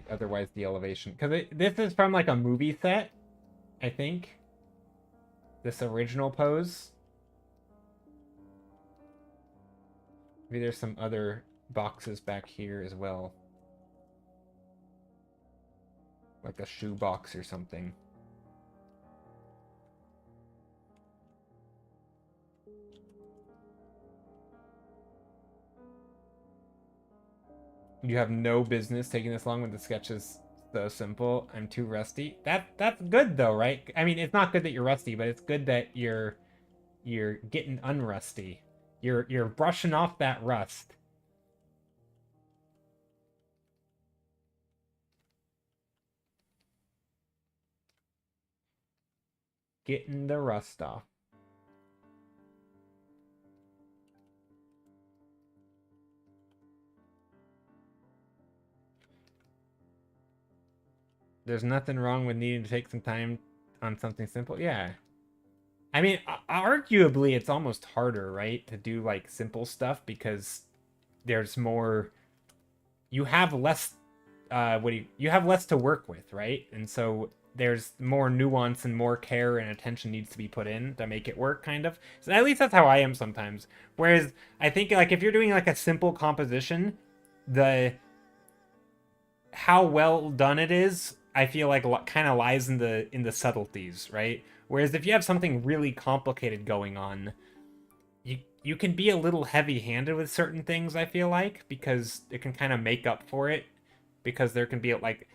Otherwise, the elevation... Because this is from, like, a movie set, I think. This original pose. Maybe there's some other boxes back here as well. Like a shoe box or something. You have no business taking this long when the sketch is so simple. I'm too rusty. That's good though, right? I mean, it's not good that you're rusty, but it's good that you're getting unrusty. You're brushing off that rust. Getting the rust off. There's nothing wrong with needing to take some time on something simple. Yeah. I mean, arguably, it's almost harder, right? To do, like, simple stuff because there's more... You have less... you have less to work with, right? And so there's more nuance and more care and attention needs to be put in to make it work, kind of. So at least that's how I am sometimes. Whereas I think, like, if you're doing, like, a simple composition, how well done it is, I feel like kind of lies in the subtleties, right? Whereas if you have something really complicated going on, you can be a little heavy-handed with certain things, I feel like, because it can kind of make up for it. Because there can be, like,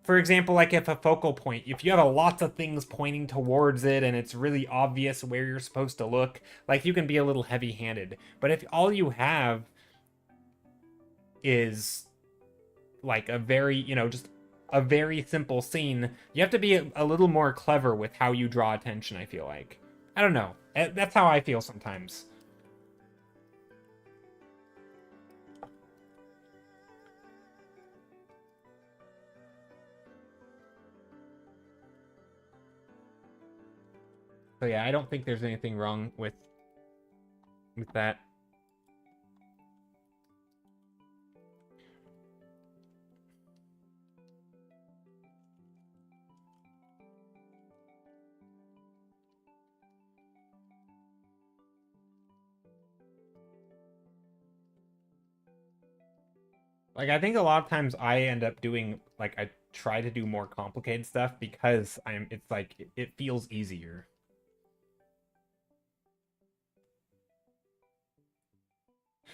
for example, like if a focal point, if you have a lots of things pointing towards it and it's really obvious where you're supposed to look, like, you can be a little heavy-handed. But if all you have is, like, a very, just a very simple scene, you have to be a little more clever with how you draw attention, I feel like. I don't know. That's how I feel sometimes. So yeah, I don't think there's anything wrong with that. Like, I think a lot of times I end up doing, like, I try to do more complicated stuff because it's like, it feels easier.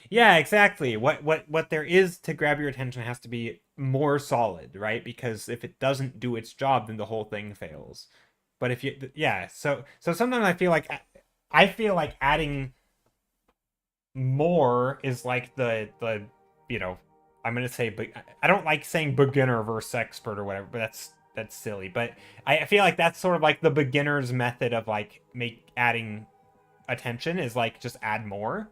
Yeah, exactly. What there is to grab your attention has to be more solid, right? Because if it doesn't do its job, then the whole thing fails. But if you, yeah, so sometimes I feel like adding more is like the you know I'm gonna say, but I don't like saying beginner versus expert or whatever, but that's silly. But I feel like that's sort of like the beginner's method of, like, adding attention is, like, just add more.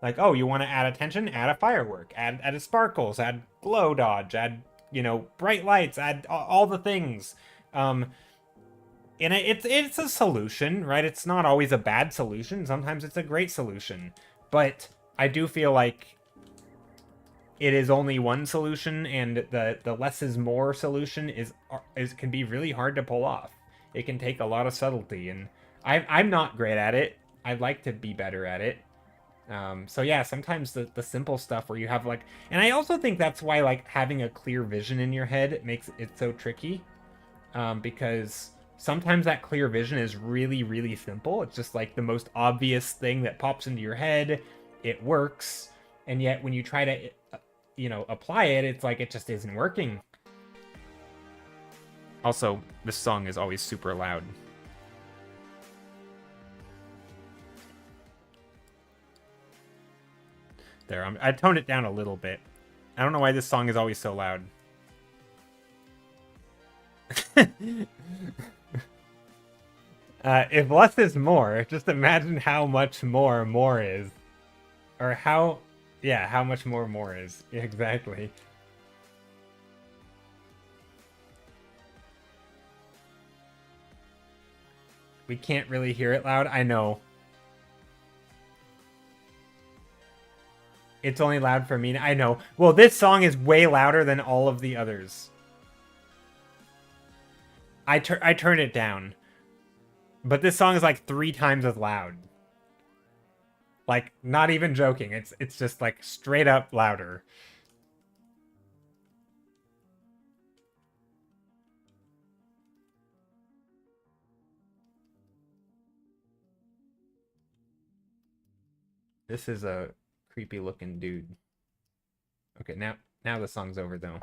Like, oh, you want to add attention? Add a firework. Add a sparkles. Add glow dodge. Add, bright lights. Add all the things. And it's a solution, right? It's not always a bad solution. Sometimes it's a great solution. But I do feel like it is only one solution, and the less is more solution is can be really hard to pull off. It can take a lot of subtlety, and I'm not great at it. I'd like to be better at it. So yeah, sometimes the simple stuff where you have, like, and I also think that's why, like, having a clear vision in your head makes it so tricky, because sometimes that clear vision is really, really simple. It's just, like, the most obvious thing that pops into your head. It works, and yet when you try to, apply it, it's like it just isn't working. Also, this song is always super loud. There, I toned it down a little bit. I don't know why this song is always so loud. If less is more, just imagine how much more is. Or how... Yeah, how much more is. Yeah, exactly. We can't really hear it loud. I know. It's only loud for me. I know. Well, this song is way louder than all of the others. I turn it down. But this song is like 3 times as loud. Like, not even joking. It's just like straight up louder. This is a creepy looking dude. Okay, now the song's over though.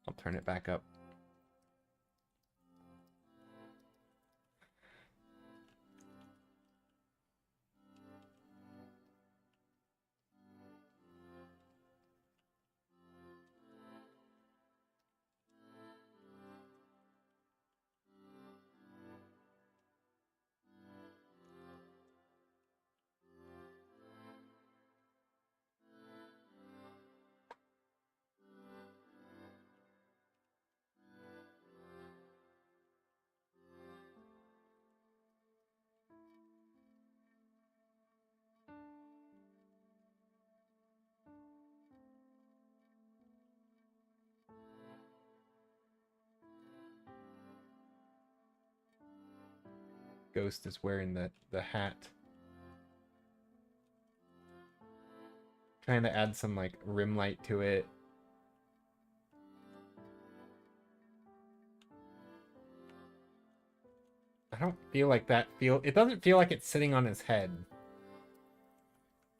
I'll turn it back up. Ghost is wearing the hat. Trying to add some like rim light to it. I don't feel like it doesn't feel like it's sitting on his head.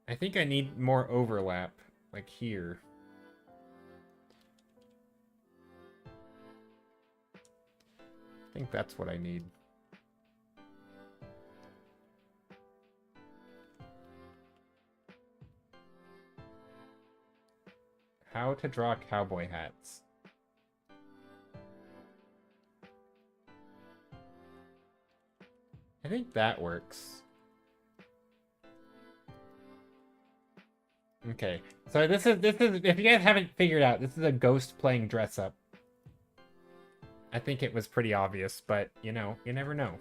I think I need more overlap, like here. I think that's what I need. How to draw cowboy hats. I think that works. Okay, so this is if you guys haven't figured out, this is a ghost playing dress up. I think it was pretty obvious, but you know, you never know.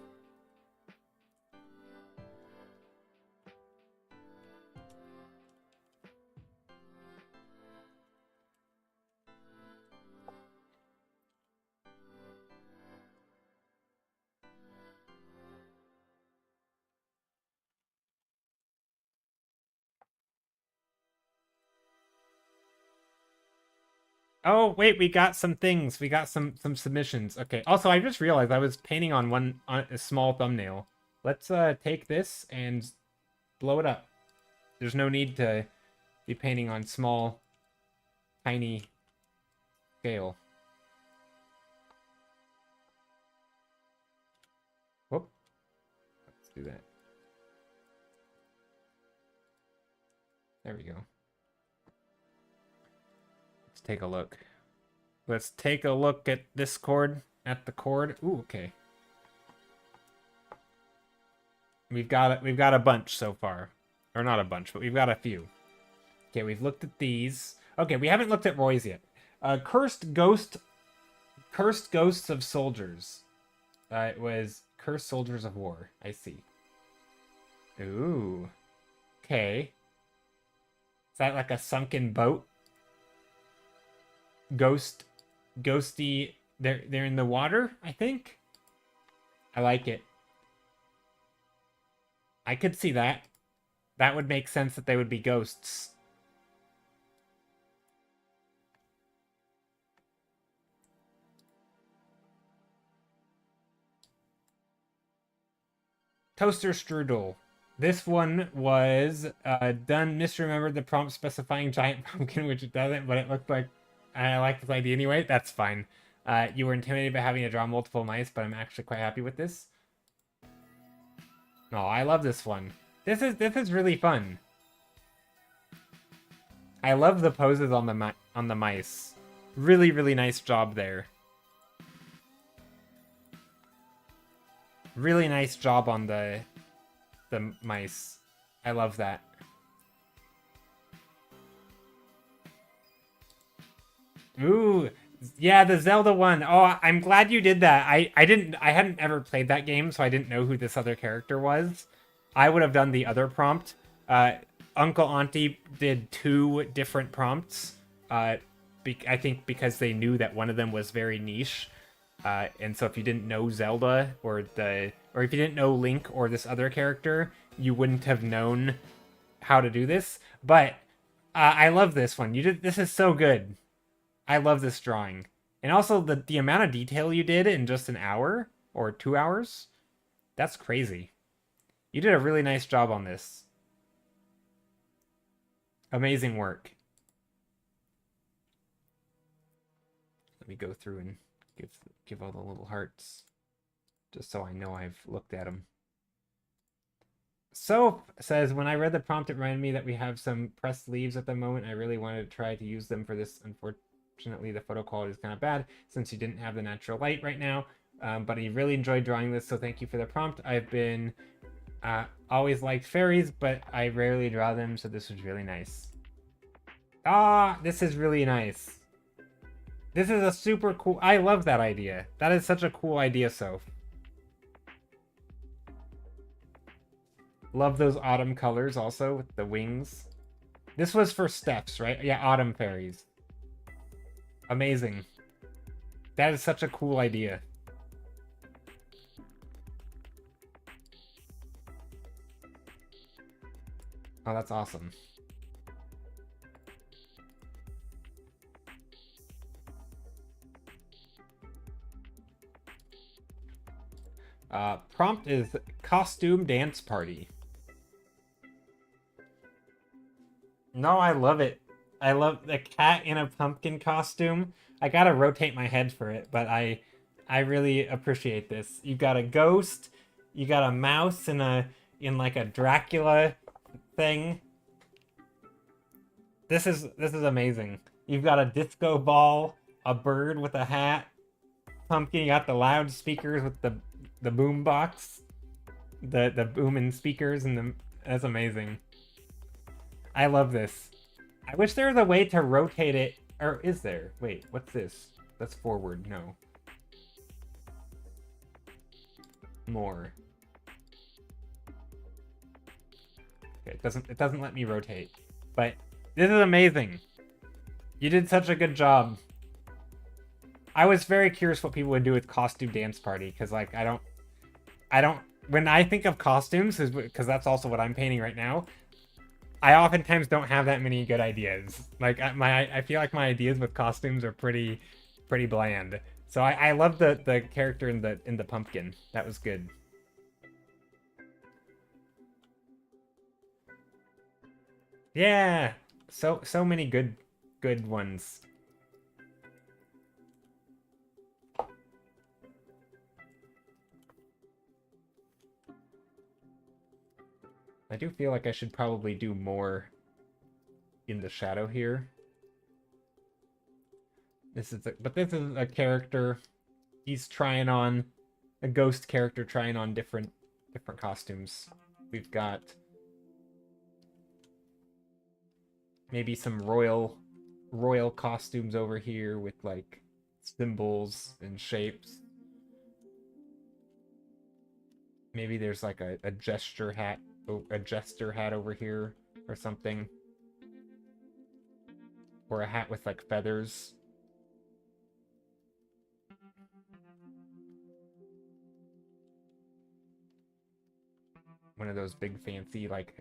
Oh, wait, we got some things. We got some submissions. Okay. Also, I just realized I was painting on a small thumbnail. Let's take this and blow it up. There's no need to be painting on small, tiny scale. Whoop. Let's do that. There we go. Take a look. Let's take a look at this chord, at the chord. Ooh, okay. We've got a bunch so far. Or not a bunch, but we've got a few. Okay, we've looked at these. Okay, we haven't looked at Roy's yet. Cursed Ghosts of Soldiers. It was Cursed Soldiers of War. I see. Ooh. Okay. Is that like a sunken boat? Ghosty, they're in the water, I think. I like it. I could see that. That would make sense that they would be ghosts. Toaster strudel. This one was done misremembered the prompt specifying giant pumpkin, which it doesn't, but it looked like I like this idea anyway. That's fine. You were intimidated by having to draw multiple mice, but I'm actually quite happy with this. Oh, I love this one. This is really fun. I love the poses on the mice. Really, really nice job there. Really nice job on the mice. I love that. Ooh, yeah, the Zelda one. Oh, I'm glad you did that. I hadn't ever played that game, so I didn't know who this other character was. I would have done the other prompt. Uncle Auntie did 2 different prompts. I think because they knew that one of them was very niche. And so if you didn't know Zelda or if you didn't know Link or this other character, you wouldn't have known how to do this. But I love this one. This is so good. I love this drawing. And also the amount of detail you did in just an hour or 2 hours, that's crazy. You did a really nice job on this. Amazing work. Let me go through and give all the little hearts, just so I know I've looked at them. Soap says, when I read the prompt, it reminded me that we have some pressed leaves at the moment. I really wanted to try to use them for this. Unfortunately, the photo quality is kind of bad since you didn't have the natural light right now. But I really enjoyed drawing this, so thank you for the prompt. I've been always liked fairies, but I rarely draw them, so this was really nice. Ah, this is really nice. This is a super cool... I love that idea. That is such a cool idea, Soph. Love those autumn colors also with the wings. This was for Steps, right? Yeah, autumn fairies. Amazing. That is such a cool idea. Oh, that's awesome. Prompt is costume dance party. No, I love it. I love the cat in a pumpkin costume. I gotta rotate my head for it, but I really appreciate this. You've got a ghost, you got a mouse in like a Dracula thing. This is amazing. You've got a disco ball, a bird with a hat, pumpkin. You got the loudspeakers with the boom box, the booming speakers, and that's amazing. I love this. I wish there was a way to rotate it, or is there? Wait, what's this? That's forward. No. More. Okay, it doesn't let me rotate, but this is amazing. You did such a good job. I was very curious what people would do with costume dance party, because like I don't when I think of costumes, because that's also what I'm painting right now, I oftentimes don't have that many good ideas. Like I feel like my ideas with costumes are pretty bland. So I love the character in the pumpkin. That was good. Yeah. So many good ones. I do feel like I should probably do more in the shadow here. This is a character. He's trying on a ghost character trying on different costumes. We've got maybe some royal costumes over here with like symbols and shapes. Maybe there's like a jester hat over here or something. Or a hat with like feathers. One of those big fancy, like,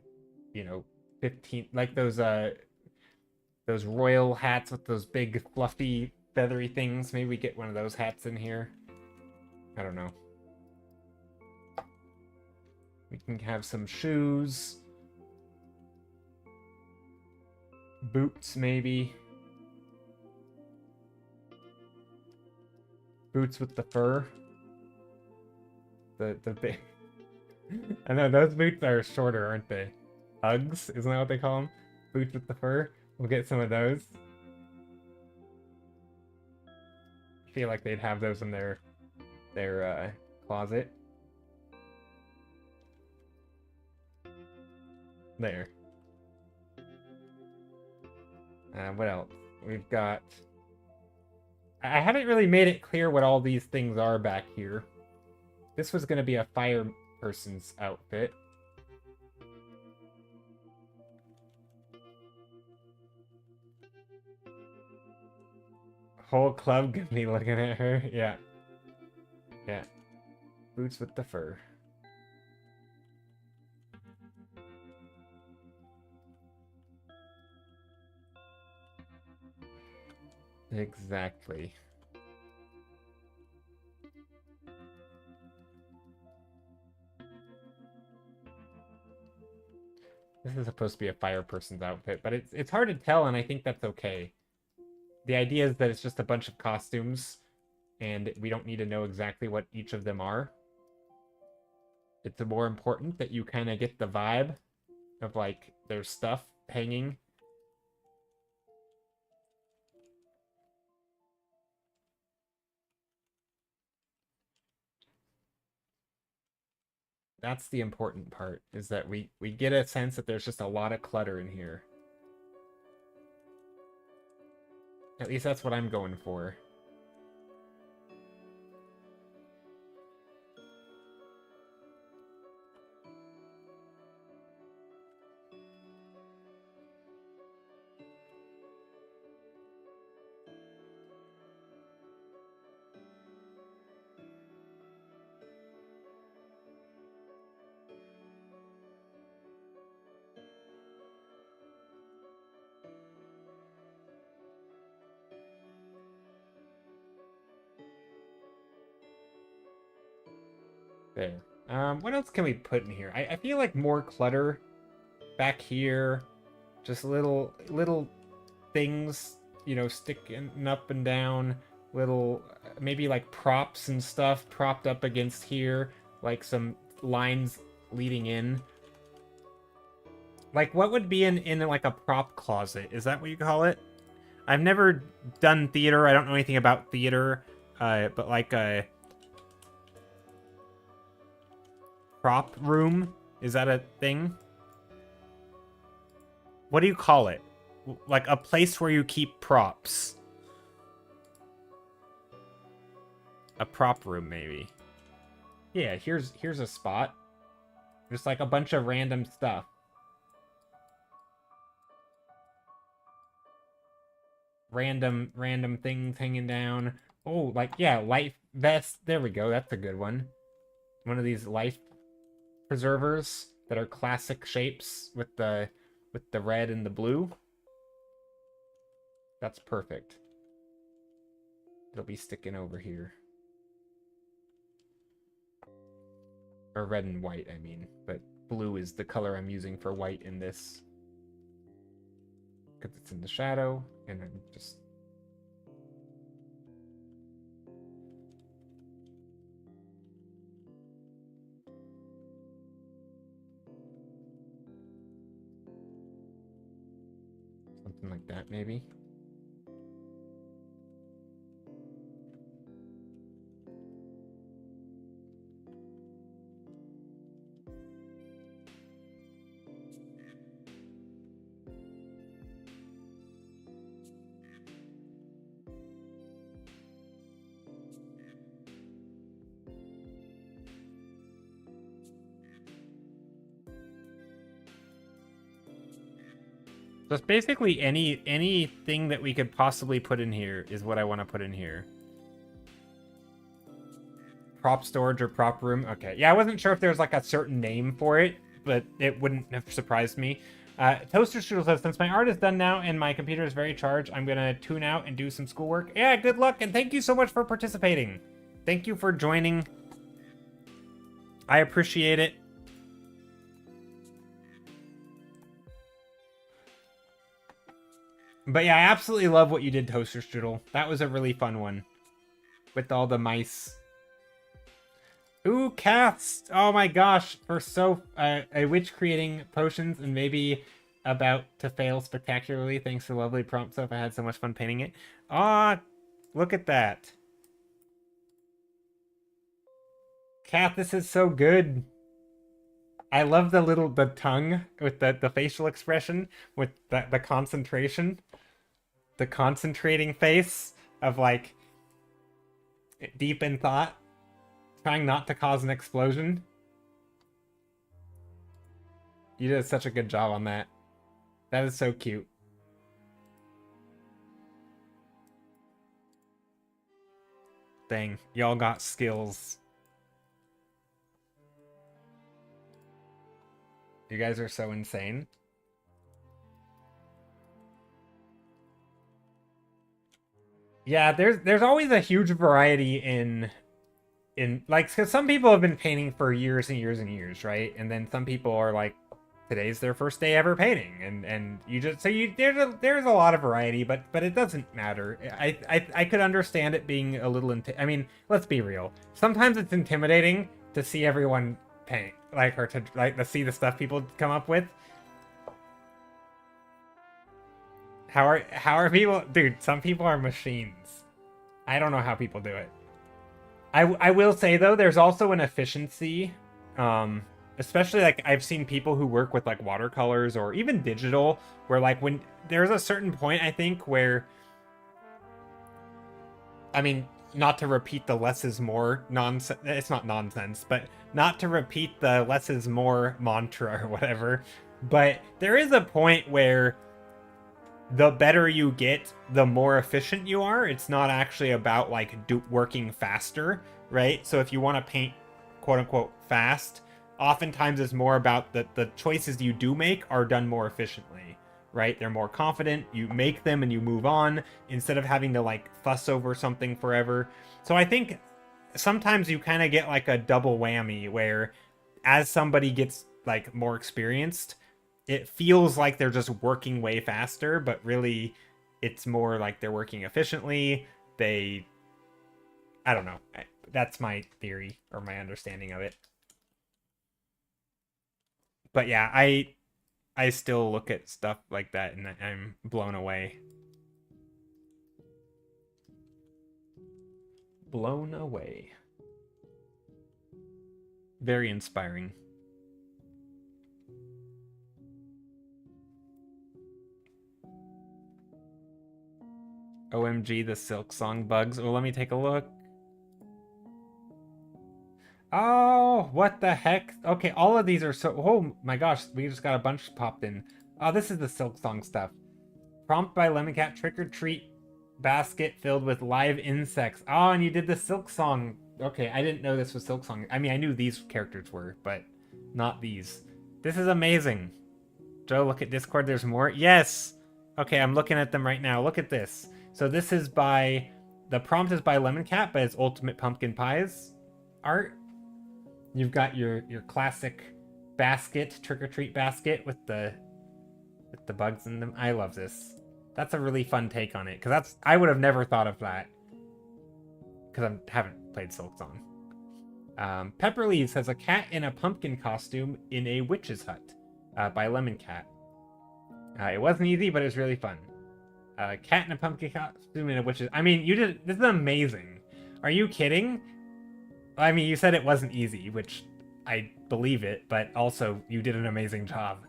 15, like those royal hats with those big fluffy feathery things. Maybe we get one of those hats in here. I don't know. We can have some shoes. Boots, maybe. Boots with the fur. The big... I know, those boots are shorter, aren't they? Uggs? Isn't that what they call them? Boots with the fur? We'll get some of those. I feel like they'd have those in their closet. There. What else? We've got... I haven't really made it clear what all these things are back here. This was going to be a fire person's outfit. Whole club could be looking at her. Yeah. Yeah. Boots with the fur. Exactly. This is supposed to be a fire person's outfit, but it's hard to tell, and I think that's okay. The idea is that it's just a bunch of costumes, and we don't need to know exactly what each of them are. It's more important that you kind of get the vibe of, like, their stuff hanging. That's the important part, is that we get a sense that there's just a lot of clutter in here. At least that's what I'm going for. There. What else can we put in here? I feel like more clutter back here. Just little things, you know, sticking up and down. Little, maybe like props and stuff propped up against here. Like some lines leading in. Like, what would be in like a prop closet? Is that what you call it? I've never done theater. I don't know anything about theater. But like a... prop room? Is that a thing? What do you call it? Like a place where you keep props. A prop room, maybe. Yeah, here's a spot. Just like a bunch of random stuff. Random things hanging down. Oh, like, yeah, life vest. There we go. That's a good one. One of these life preservers that are classic shapes with the red and the blue. That's perfect. It'll be sticking over here. Or red and white, I mean. But blue is the color I'm using for white in this. Because it's in the shadow, and I'm just... something like that, maybe. So it's basically anything that we could possibly put in here is what I want to put in here. Prop storage or prop room. Okay, yeah, I wasn't sure if there's like a certain name for it, but it wouldn't have surprised me. Toaster Strudel says, since my art is done now and my computer is very charged, I'm gonna tune out and do some schoolwork. Yeah, good luck, and thank you so much for participating. Thank you for joining. I appreciate it. But yeah, I absolutely love what you did, Toaster Strudel. That was a really fun one. with all the mice. Ooh, cats! Oh my gosh, for a witch creating potions and maybe about to fail spectacularly thanks to lovely prompt stuff. I had so much fun painting it. Ah, look at that. Cat, this is so good. I love the tongue with the facial expression, with the concentration. The concentrating face of like deep in thought, trying not to cause an explosion. You did such a good job on that. That is so cute. Dang, y'all got skills. You guys are so insane. Yeah, there's always a huge variety in like, because some people have been painting for years and years and years, right? And then some people are like, today's their first day ever painting, and you just there's a lot of variety, but it doesn't matter. I could understand it being a little I mean, let's be real. Sometimes it's intimidating to see everyone paint, like, or to see the stuff people come up with. How are people, dude? Some people are machines. I don't know how people do it. I will say though, there's also an efficiency, especially like I've seen people who work with like watercolors or even digital, where like when there's a certain point, I think, where, I mean, not to repeat the less is more nonsense, it's not nonsense, but not to repeat the less is more mantra or whatever, but there is a point where the better you get, the more efficient you are. It's not actually about like working faster, right? So if you want to paint quote unquote fast, oftentimes it's more about the choices you do make are done more efficiently, right? They're more confident, you make them and you move on instead of having to like fuss over something forever. So I think sometimes you kind of get like a double whammy where as somebody gets like more experienced, it feels like they're just working way faster, but really it's more like they're working efficiently. I don't know. That's my theory or my understanding of it. But yeah, I still look at stuff like that and I'm blown away. Blown away. Very inspiring. OMG, the Silksong bugs. Oh, let me take a look. Oh, what the heck? Okay, all of these are so... Oh my gosh, we just got a bunch popped in. Oh, this is the Silksong stuff. Prompt by Lemon-Cat, trick or treat basket filled with live insects. Oh, and you did the Silksong. Okay, I didn't know this was Silksong. I mean, I knew these characters were, but not these. This is amazing. Joe, look at Discord. There's more. Yes! Okay, I'm looking at them right now. Look at this. So this is by... The prompt is by Lemon-Cat, but it's Ultimate Pumpkin Pies art. You've got your classic basket, trick-or-treat basket with the bugs in them. I love this. That's a really fun take on it, because I would have never thought of that, because I haven't played Silksong. Pepperleaf says a cat in a pumpkin costume in a witch's hut, by Lemon-Cat. It wasn't easy, but it was really fun. Cat in a pumpkin costume in a witch's... I mean, you did... This is amazing. Are you kidding? I mean, you said it wasn't easy, which I believe it, but also you did an amazing job.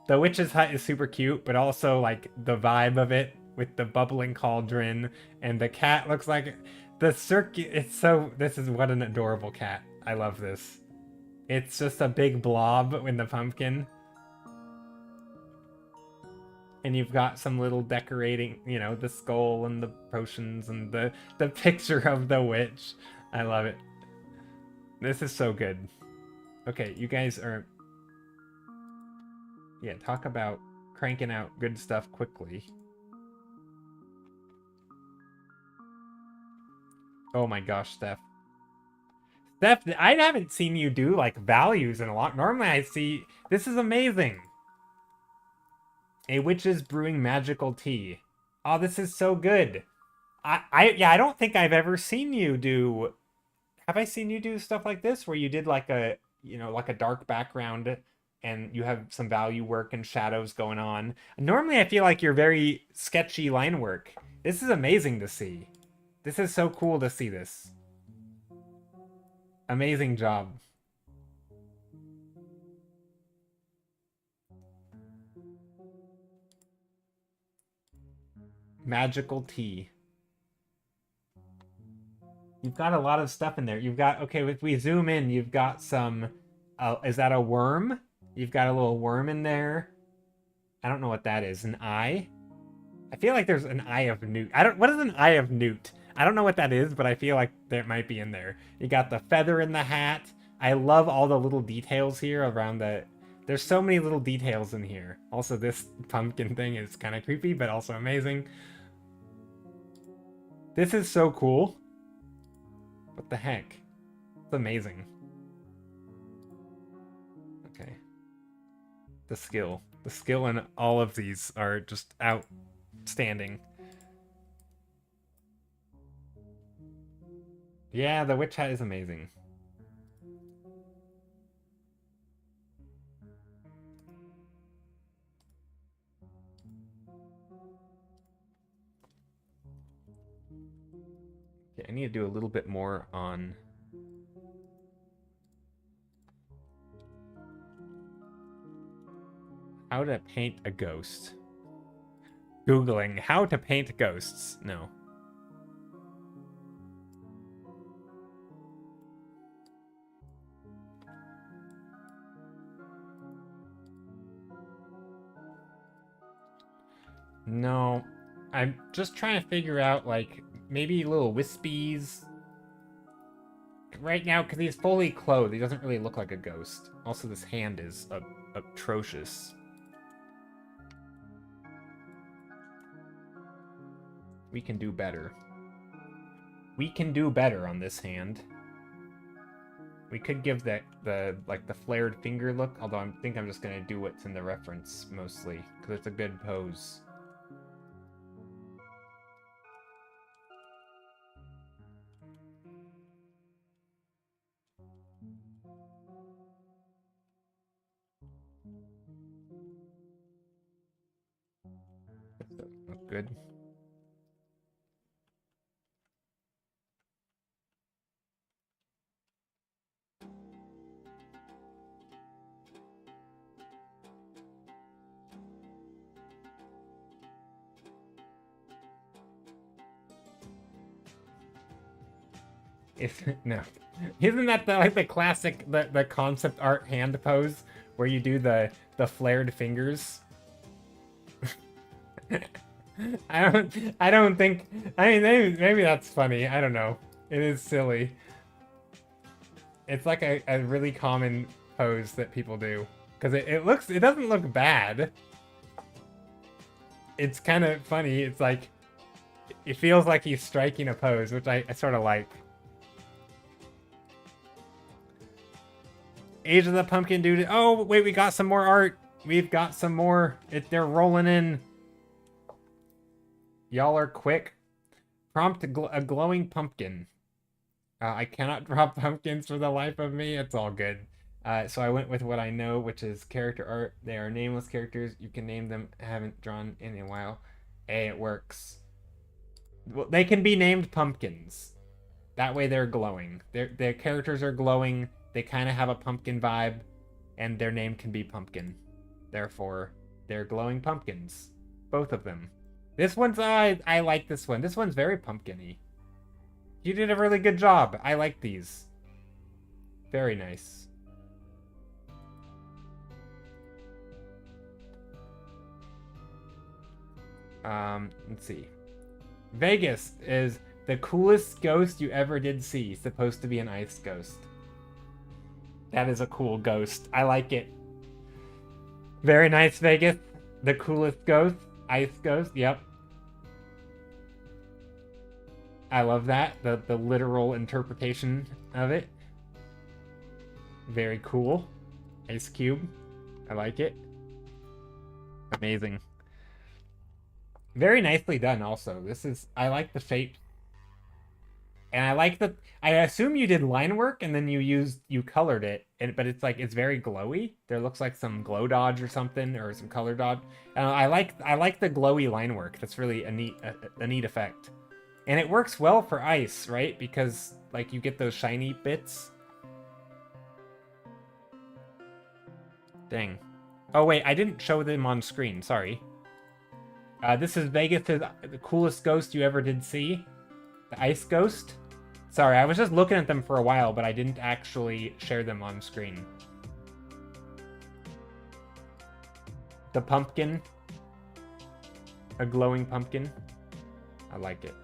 The witch's hut is super cute, but also like the vibe of it with the bubbling cauldron, and the cat looks like the circuit. It's so... This is what an adorable cat. I love this. It's just a big blob in the pumpkin. And you've got some little decorating, you know, the skull and the potions and the picture of the witch. I love it. This is so good. Okay, you guys are... Yeah, talk about cranking out good stuff quickly. Oh my gosh, Steph. Steph, I haven't seen you do, like, values in a lot. Normally I see... This is amazing. A witch is brewing magical tea. Oh, this is so good. Yeah, I don't think I've ever seen you do. Have I seen you do stuff like this where you did like a, like a dark background and you have some value work and shadows going on? Normally, I feel like you're very sketchy line work. This is amazing to see. This is so cool to see this. Amazing job. Magical tea. You've got a lot of stuff in there. You've got, okay, if we zoom in, you've got some, is that a worm? You've got a little worm in there. I don't know what that is. An eye? I feel like there's an eye of Newt. What is an eye of Newt? I don't know what that is, but I feel like that might be in there. You got the feather in the hat. I love all the little details here around there's so many little details in here. Also, this pumpkin thing is kind of creepy, but also amazing. This is so cool. What the heck? It's amazing. Okay. The skill. The skill in all of these are just outstanding. Yeah, the witch hat is amazing. Yeah, I need to do a little bit more on how to paint a ghost. Googling how to paint ghosts. No. No. I'm just trying to figure out, like, maybe little wispies. Right now, because he's fully clothed, he doesn't really look like a ghost. Also, this hand is atrocious. We can do better. We can do better on this hand. We could give the flared finger look, although I think I'm just gonna do what's in the reference mostly, because it's a good pose. Look good. No, isn't that the classic the concept art hand pose where you do the flared fingers? I don't think. I mean, maybe that's funny. I don't know. It is silly. It's like a really common pose that people do because it doesn't look bad. It's kind of funny. It's like it feels like he's striking a pose, which I sort of like. Age of the Pumpkin Dude. Oh, wait, we got some more art. We've got some more. They're rolling in. Y'all are quick. Prompt a glowing pumpkin. I cannot draw pumpkins for the life of me. It's all good. So I went with what I know, which is character art. They are nameless characters. You can name them. I haven't drawn in a while. Hey, it works. Well, they can be named pumpkins. That way they're glowing. Their characters are glowing. They kind of have a pumpkin vibe, and their name can be Pumpkin. Therefore, they're glowing pumpkins. Both of them. This one's, I like this one. This one's very pumpkin-y. You did a really good job. I like these. Very nice. Let's see. Vegas is the coolest ghost you ever did see. Supposed to be an ice ghost. That is a cool ghost. I like it. Very nice, Vegas. The coolest ghost. Ice ghost. Yep. I love that. The literal interpretation of it. Very cool. Ice cube. I like it. Amazing. Very nicely done also. I like the shape. And I like the I assume you did line work and then you colored it, but it's like it's very glowy. There looks like some glow dodge or something or some color dodge. I like the glowy line work. That's really a neat effect. And it works well for ice, right? Because like you get those shiny bits. Dang. Oh wait, I didn't show them on screen. Sorry. This is Vegas' the coolest ghost you ever did see. The ice ghost. Sorry, I was just looking at them for a while, but I didn't actually share them on screen. The pumpkin. A glowing pumpkin. I like it.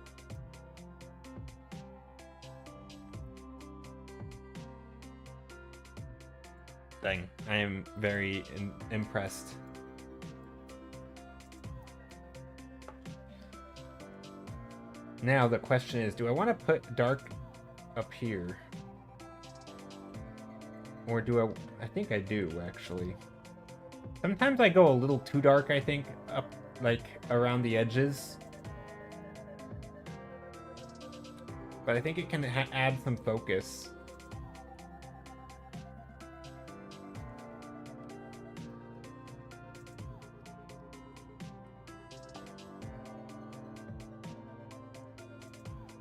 Dang, I am very impressed. Now the question is, do I want to put dark up here? Or do I think I do, actually. Sometimes I go a little too dark, I think, up, like, around the edges. But I think it can add some focus.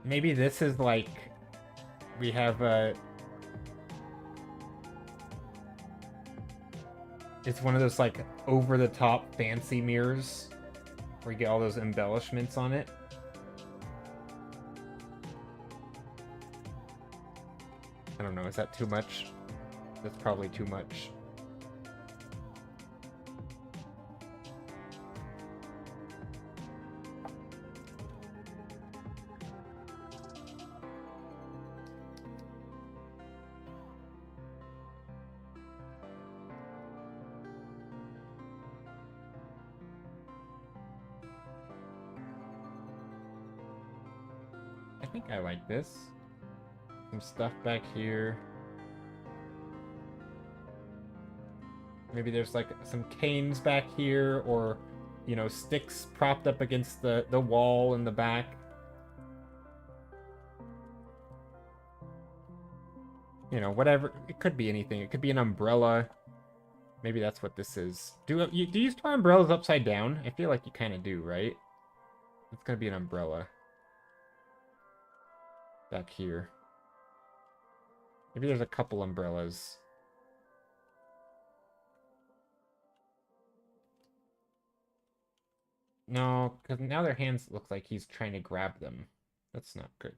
Maybe this is like, we have a... It's one of those like over-the-top fancy mirrors where you get all those embellishments on it. I don't know, is that too much? That's probably too much. I think I like this. Some stuff back here. Maybe there's like some canes back here, or, you know, sticks propped up against the wall in the back. You know, whatever. It could be anything. It could be an umbrella. Maybe that's what this is. Do you store umbrellas upside down? I feel like you kind of do, right? It's gonna be an umbrella. Back here. Maybe there's a couple umbrellas. No, because now their hands look like he's trying to grab them. That's not good.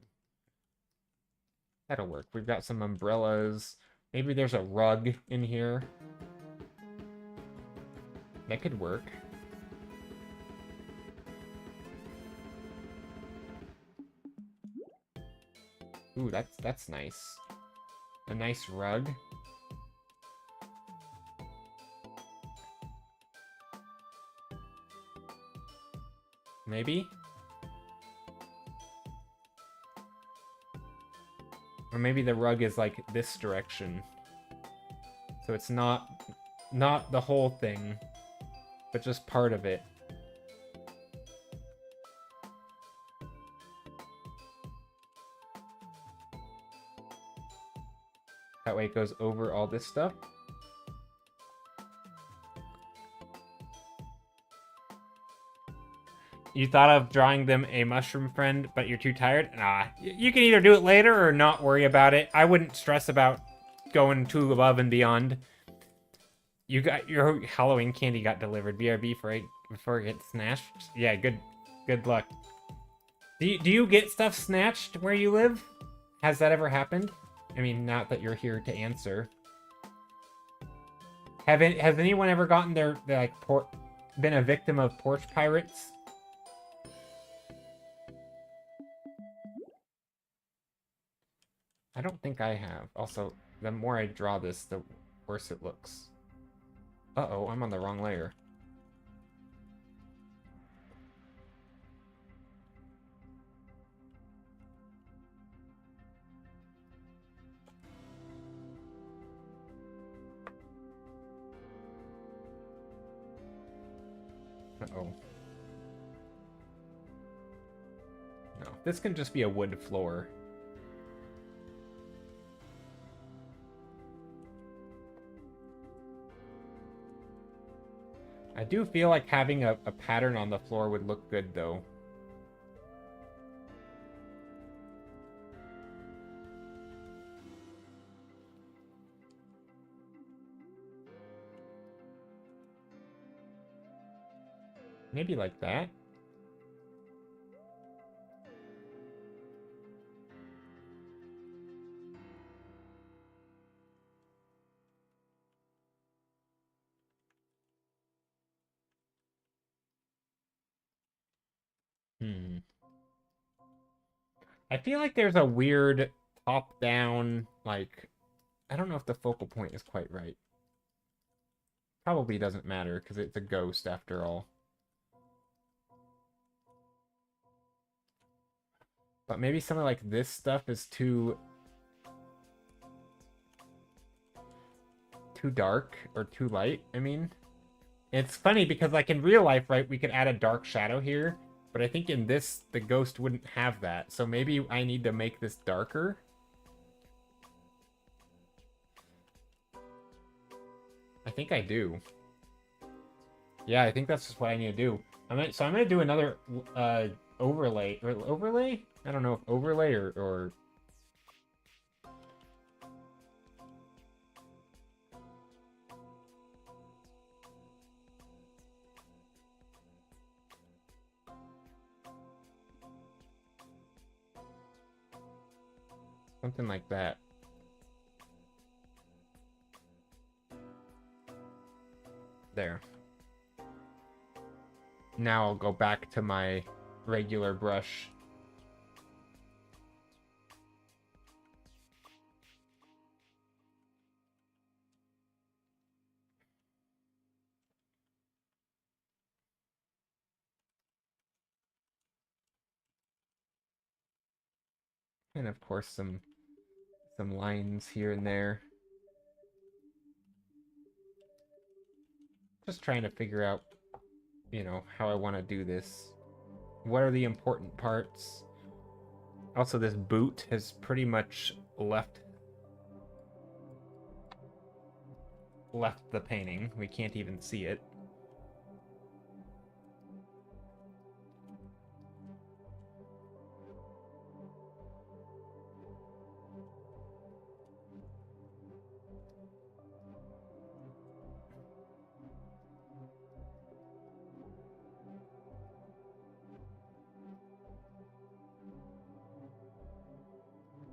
That'll work. We've got some umbrellas. Maybe there's a rug in here. That could work. Ooh, that's nice. A nice rug. Maybe? Or maybe the rug is like this direction. So it's not the whole thing, but just part of it. That way it goes over all this stuff. You thought of drawing them a mushroom friend, but you're too tired? Nah, you can either do it later or not worry about it. I wouldn't stress about going too above and beyond. You got your Halloween candy got delivered. BRB before it gets snatched. Yeah, good luck. Do you get stuff snatched where you live? Has that ever happened? I mean, not that you're here to answer. Has anyone ever gotten their like been a victim of porch pirates? I don't think I have. Also, the more I draw this, the worse it looks. Uh-oh, I'm on the wrong layer. Uh-oh. This can just be a wood floor. I do feel like having a pattern on the floor would look good, though. Maybe like that. I feel like there's a weird top-down, like, I don't know if the focal point is quite right. Probably doesn't matter, because it's a ghost after all. But maybe something like this stuff is too dark, or too light, I mean. It's funny, because like in real life, right, we could add a dark shadow here, but I think in this, the ghost wouldn't have that. So maybe I need to make this darker. I think I do. Yeah, I think that's just what I need to do. So I'm gonna do another overlay. Overlay? I don't know if overlay or... something like that. There. Now I'll go back to my regular brush. And of course some lines here and there. Just trying to figure out, you know, how I want to do this. What are the important parts? Also, this boot has pretty much left the painting. We can't even see it.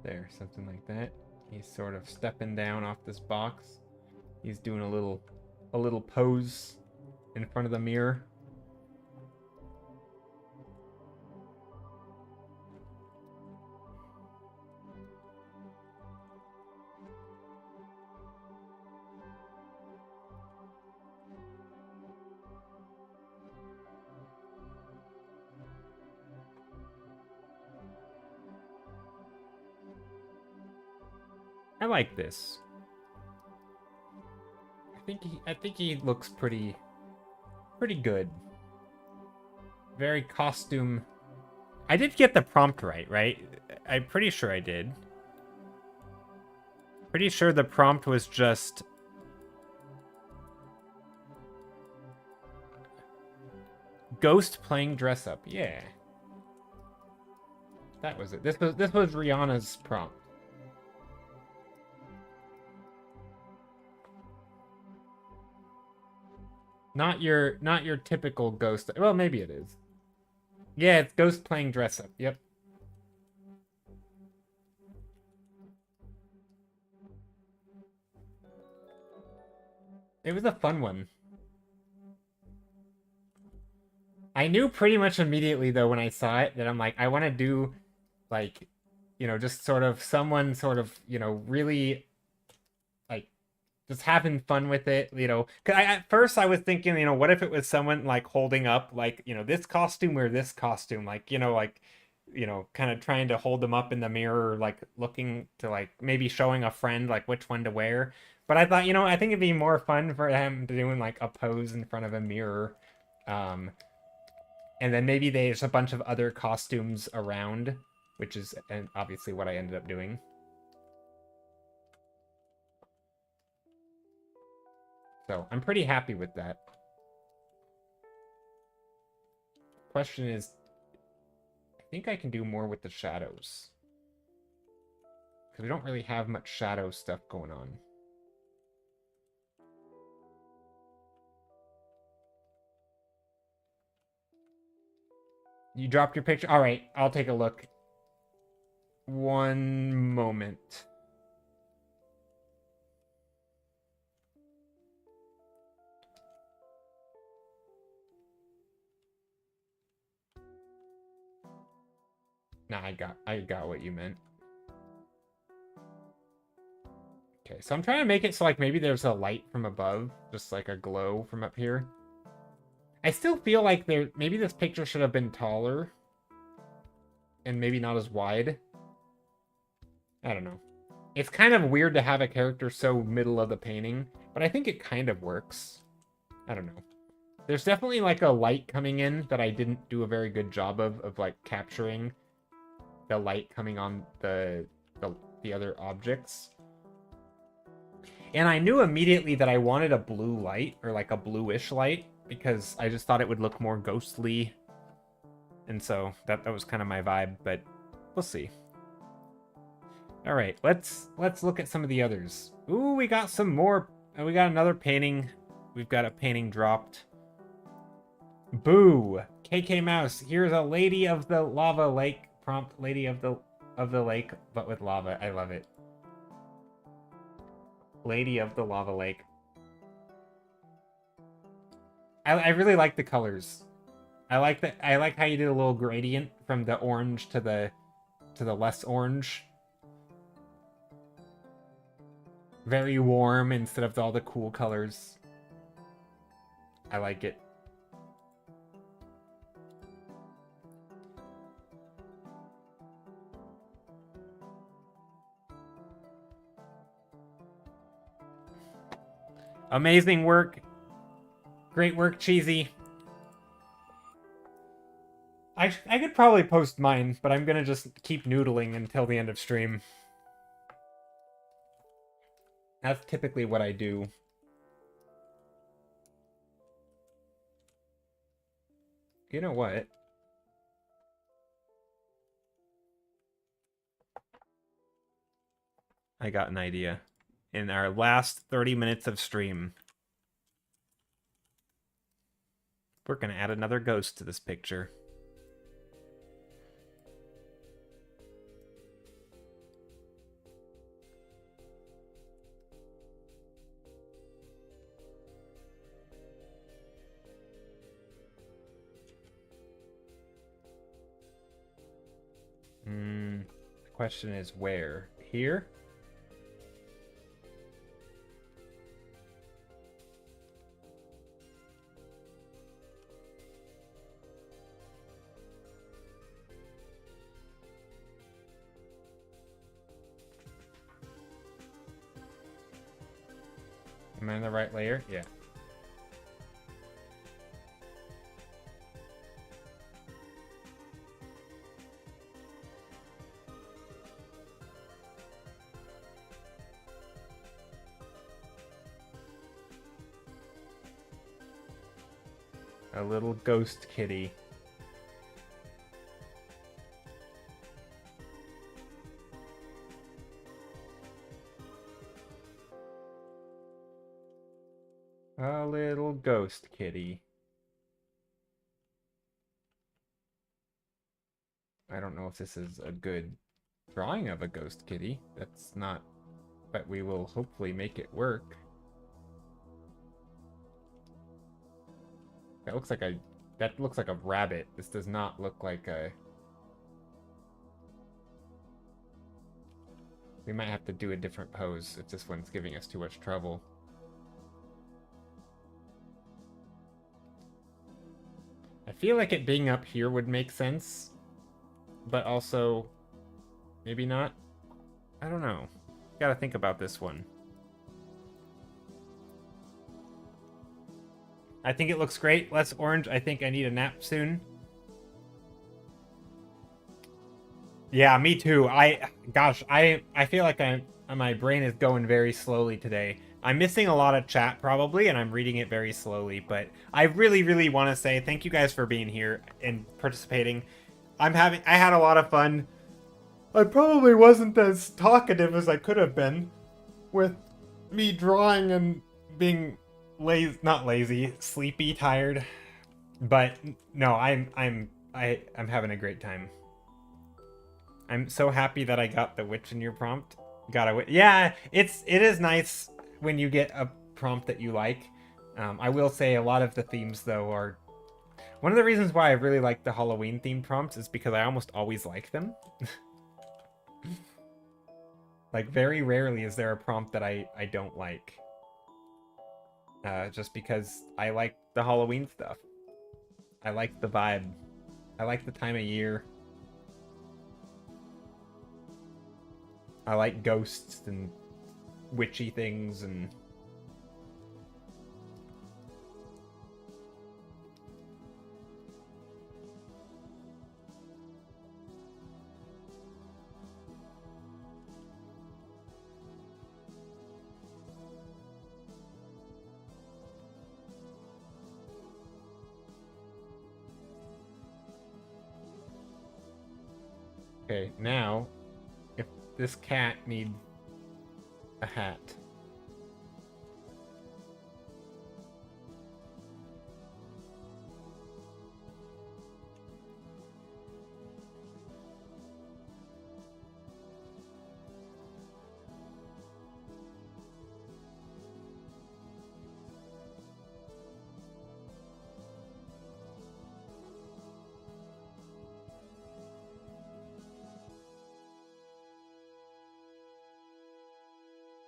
There, something like that. He's sort of stepping down off this box. He's doing a little pose in front of the mirror. I like this. I think he looks pretty good. Very costume. I did get the prompt right? I'm pretty sure I did. Pretty sure the prompt was just ghost playing dress up. Yeah. That was it. This was Rihanna's prompt. Not your typical ghost. Well, maybe it is. Yeah, it's ghost playing dress up. Yep. It was a fun one. I knew pretty much immediately though when I saw it that I'm like, I want to do like, you know, just sort of someone sort of, you know, really like just having fun with it, you know. Cause at first I was thinking, you know, what if it was someone like holding up like, you know, this costume or this costume, like, you know, kind of trying to hold them up in the mirror, like looking to like maybe showing a friend like which one to wear. But I thought, you know, I think it'd be more fun for them doing like a pose in front of a mirror. And then maybe there's a bunch of other costumes around, which is obviously what I ended up doing. So I'm pretty happy with that. Question is, I think I can do more with the shadows. Because we don't really have much shadow stuff going on. You dropped your picture? All right, I'll take a look. One moment. Nah, I got what you meant. Okay, so I'm trying to make it so like maybe there's a light from above, just like a glow from up here. I still feel like maybe this picture should have been taller and maybe not as wide. I don't know. It's kind of weird to have a character so middle of the painting, but I think it kind of works. I don't know. There's definitely like a light coming in that I didn't do a very good job of like capturing the light coming on the other objects. And I knew immediately that I wanted a blue light, or like a bluish light, because I just thought it would look more ghostly. And so that was kind of my vibe, but we'll see. All right, let's look at some of the others. Ooh, we got some more. We got another painting. We've got a painting dropped. Boo! KK Mouse. Here's a Lady of the Lava Lake prompt. Lady of the Lake, but with lava. I love it. Lady of the Lava Lake. I really like the colors. I like how you did a little gradient from the orange to the less orange. Very warm instead of all the cool colors. I like it. Amazing work. Great work, Cheesy. I could probably post mine, but I'm gonna just keep noodling until the end of stream. That's typically what I do. You know what? I got an idea. In our last 30 minutes of stream, we're gonna add another ghost to this picture. The question is where? Here? Am I in the right layer? Yeah. A little ghost kitty. A little ghost kitty. I don't know if this is a good drawing of a ghost kitty. That's not... But we will hopefully make it work. That looks like a rabbit. This does not look like a... We might have to do a different pose if this one's giving us too much trouble. I feel like it being up here would make sense, but also maybe not. I don't know. Gotta think about this one. I think it looks great. Less orange. I think I need a nap soon. Yeah, me too. Gosh, I feel like my brain is going very slowly today. I'm missing a lot of chat probably, and I'm reading it very slowly. But I really, really want to say thank you guys for being here and participating. I had a lot of fun. I probably wasn't as talkative as I could have been with me drawing and being not lazy, sleepy, tired. But no, I'm having a great time. I'm so happy that I got the witch in your prompt. Got a witch. Yeah, it is nice when you get a prompt that you like. I will say a lot of the themes though are one of the reasons why I really like the Halloween themed prompts is because I almost always like them. Like very rarely is there a prompt that I don't like. Just because I like the Halloween stuff. I like the vibe. I like the time of year. I like ghosts and witchy things and okay, now if this cat needs a hat.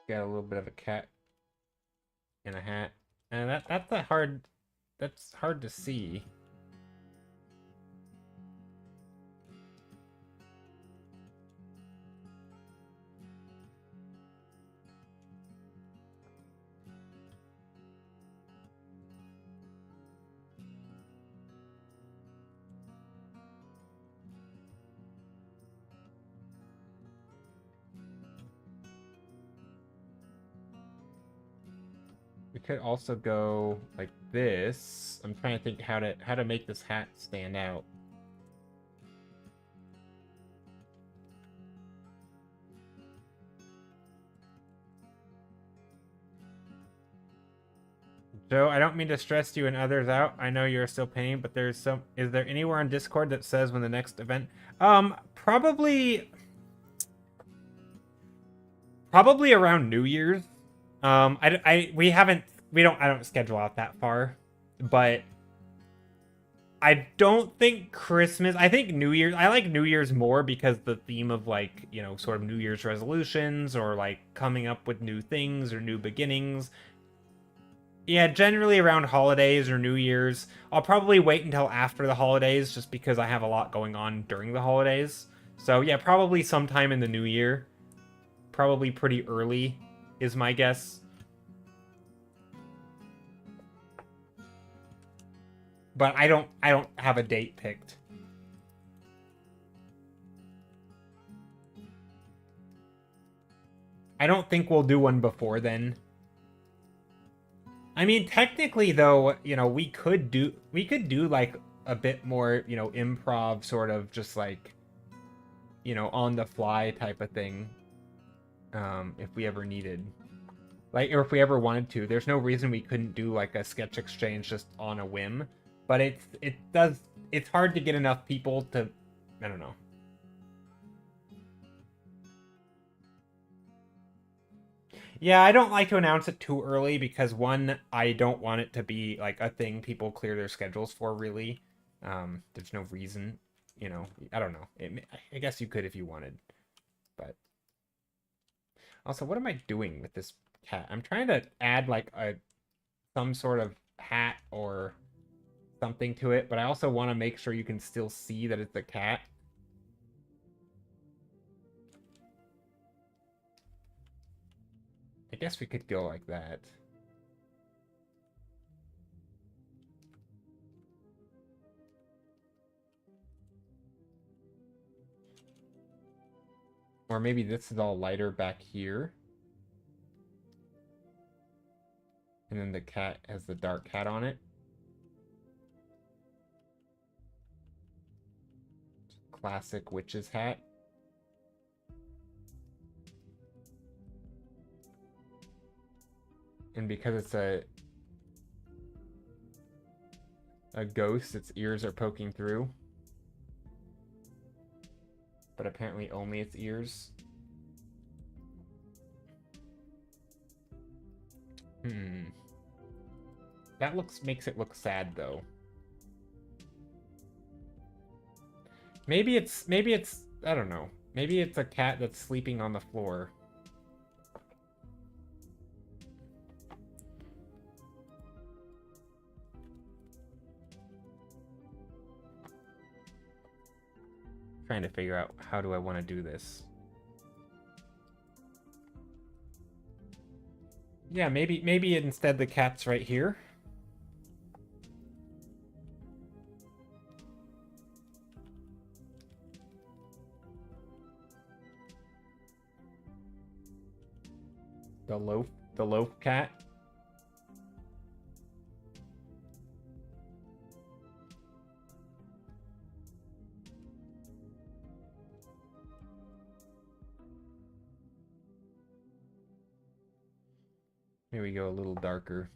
Got a little bit of a cat in a hat. And that's hard to see. We could also go like this. I'm trying to think how to make this hat stand out. Joe, I don't mean to stress you and others out. I know you're still paying, but there's some. Is there anywhere on Discord that says when the next event? Probably around New Year's. I don't schedule out that far, but I don't think Christmas. I think New Year's. I like New Year's more because the theme of like, sort of New Year's resolutions or like coming up with new things or new beginnings. Yeah, generally around holidays or New Year's. I'll probably wait until after the holidays just because I have a lot going on during the holidays. So, yeah, probably sometime in the new year. Probably pretty early is my guess. But I don't have a date picked. I don't think we'll do one before then. I mean, technically though, we could do like a bit more, improv sort of just like, on the fly type of thing. If we ever needed. Like, or if we ever wanted to. There's no reason we couldn't do like a sketch exchange just on a whim. But it's hard to get enough people to, I don't know. Yeah, I don't like to announce it too early because one, I don't want it to be like a thing people clear their schedules for really. There's no reason, I don't know. I guess you could if you wanted, but also, what am I doing with this cat? I'm trying to add like a some sort of hat or something to it, but I also want to make sure you can still see that it's a cat. I guess we could go like that. Or maybe this is all lighter back here. And then the cat has the dark hat on it. Classic witch's hat. And because it's a ghost, its ears are poking through. But apparently only its ears. That makes it look sad though. Maybe it's I don't know. Maybe it's a cat that's sleeping on the floor. Trying to figure out how do I want to do this. Yeah, maybe instead the cat's right here. The loaf cat. Here we go, a little darker.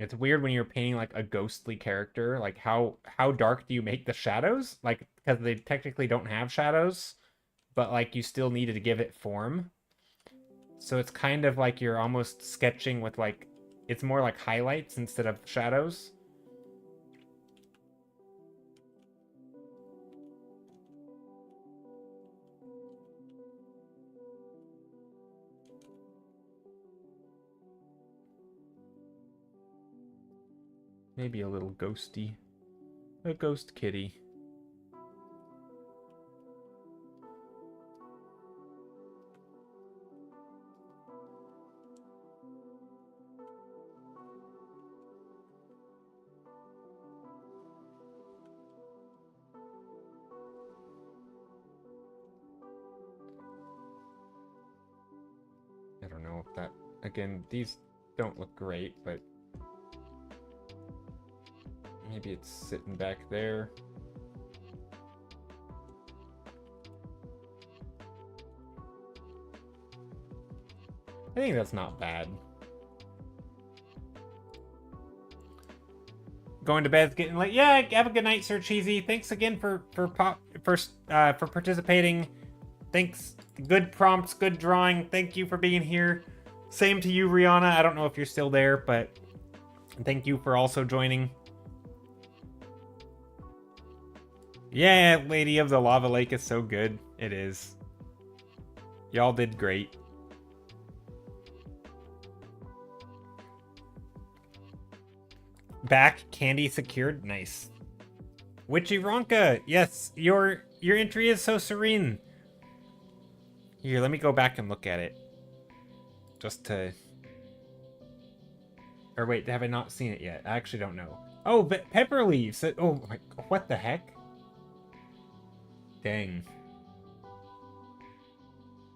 It's weird when you're painting like a ghostly character, like how dark do you make the shadows? Like, because they technically don't have shadows, but like you still needed to give it form. So it's kind of like you're almost sketching with like, it's more like highlights instead of shadows. Maybe a little ghosty. A ghost kitty. I don't know if that... Again, these don't look great, but... Maybe it's sitting back there. I think that's not bad. Going to bed's getting late. Yeah, have a good night, Sir Cheesy. Thanks again for participating. Thanks. Good prompts, good drawing. Thank you for being here. Same to you, Rihanna. I don't know if you're still there, but thank you for also joining. Yeah, Lady of the Lava Lake is so good. It is. Y'all did great. Back, candy secured. Nice. Witchy Ronka. Yes, your entry is so serene. Here, let me go back and look at it. Just to... Or wait, have I not seen it yet? I actually don't know. Oh, but pepper leaves. Oh my... What the heck? Dang.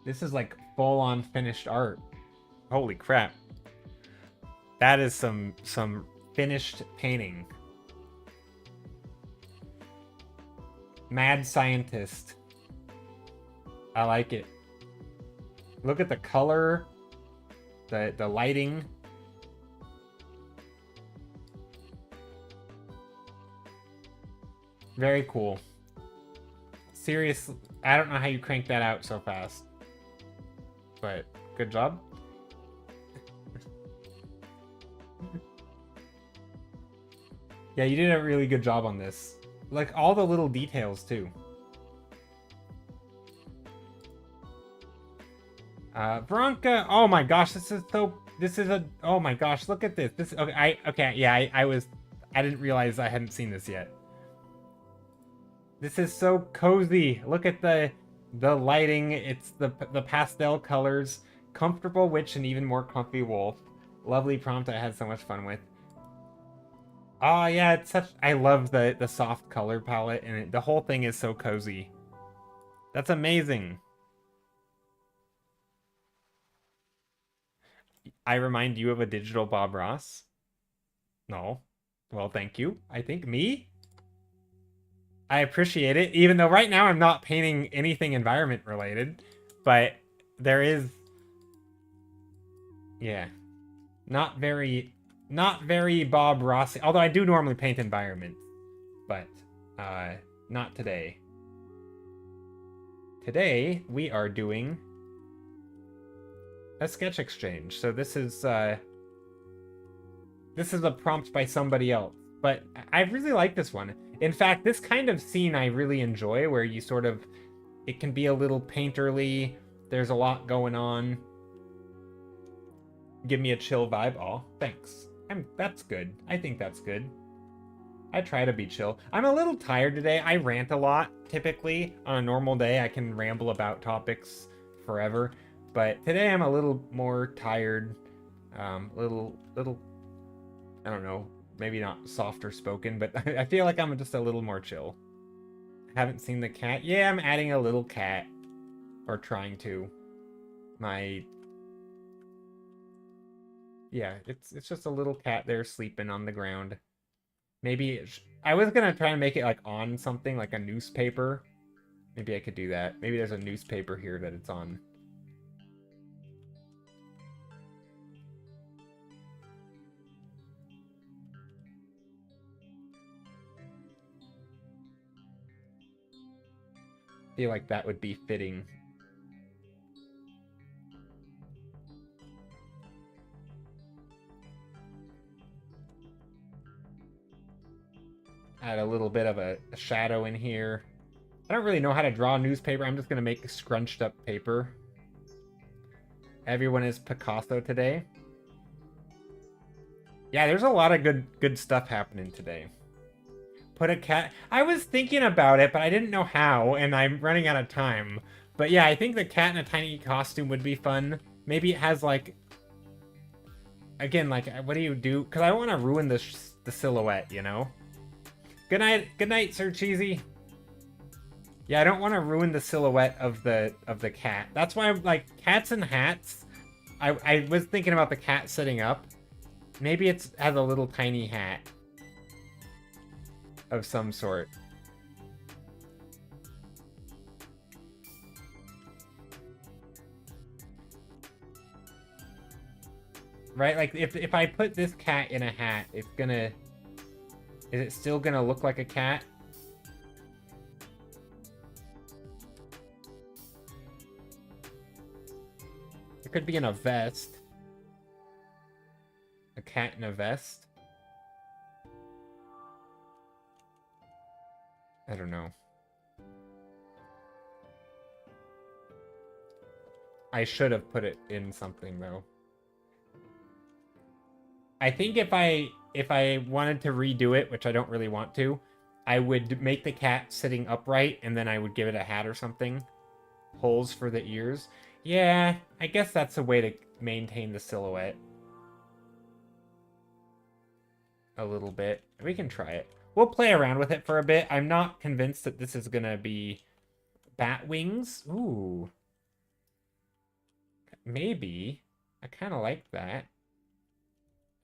This is like full-on finished art. Holy crap. That is some finished painting. Mad scientist. I like it. Look at the color, the lighting. Very cool. Seriously, I don't know how you crank that out so fast. But good job. Yeah, you did a really good job on this. Like all the little details too. Veronica, oh my gosh, oh my gosh, look at this. I didn't realize I hadn't seen this yet. This is so cozy. Look at the lighting. It's the pastel colors. Comfortable witch and even more comfy wolf. Lovely prompt I had so much fun with. Oh yeah, it's such. I love the soft color palette, and the whole thing is so cozy. That's amazing. I remind you of a digital Bob Ross? No. Well, thank you. I think me? I appreciate it, even though right now I'm not painting anything environment related, but there is, yeah, not very, not very Bob Ross. Although I do normally paint environments, but not today. Today we are doing a sketch exchange. So this is a prompt by somebody else, but I really like this one. In fact, this kind of scene I really enjoy, where you sort of, it can be a little painterly. There's a lot going on. Give me a chill vibe. Oh, thanks. That's good. I think that's good. I try to be chill. I'm a little tired today. I rant a lot. Typically, on a normal day, I can ramble about topics forever. But today I'm a little more tired. Little, I don't know, maybe not softer spoken, but I feel like I'm just a little more chill. Haven't seen the cat. Yeah, I'm adding a little cat. Or trying to. Yeah, it's just a little cat there sleeping on the ground. Maybe I was gonna try and make it like on something, like a newspaper. Maybe I could do that. Maybe there's a newspaper here that it's on. Feel like that would be fitting. Add a little bit of a shadow in here. I don't really know how to draw newspaper. I'm just gonna make scrunched up paper. Everyone is Picasso today. Yeah, there's a lot of good stuff happening today. Put a cat. I was thinking about it, but I didn't know how, and I'm running out of time. But yeah, I think the cat in a tiny costume would be fun. Maybe it has like, again, like, what do you do? Because I don't want to ruin the silhouette, you know. Good night, Sir Cheesy. Yeah, I don't want to ruin the silhouette of the cat. That's why I'm like cats and hats. I was thinking about the cat sitting up. Maybe it has a little tiny hat of some sort. Right? Like if I put this cat in a hat, it's gonna, is it still gonna look like a cat? It could be in a vest. A cat in a vest. I don't know. I should have put it in something though. I think if I wanted to redo it, which I don't really want to, I would make the cat sitting upright and then I would give it a hat or something. Holes for the ears. Yeah, I guess that's a way to maintain the silhouette. A little bit. We can try it. We'll play around with it for a bit. I'm not convinced that this is gonna be bat wings. Ooh. Maybe. I kind of like that.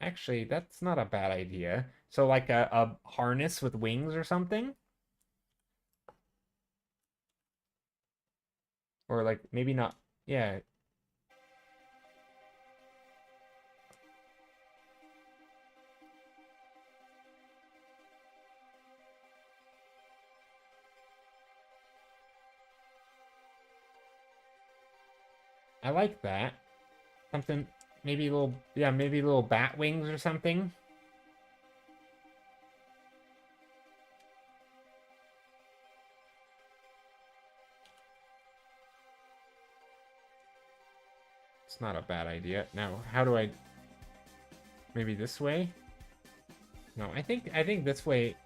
Actually, that's not a bad idea. So like a harness with wings or something? Or like maybe not. Yeah. I like that. Something, maybe a little, yeah, maybe little bat wings or something. It's not a bad idea. Now, how do I, maybe this way? No, I think this way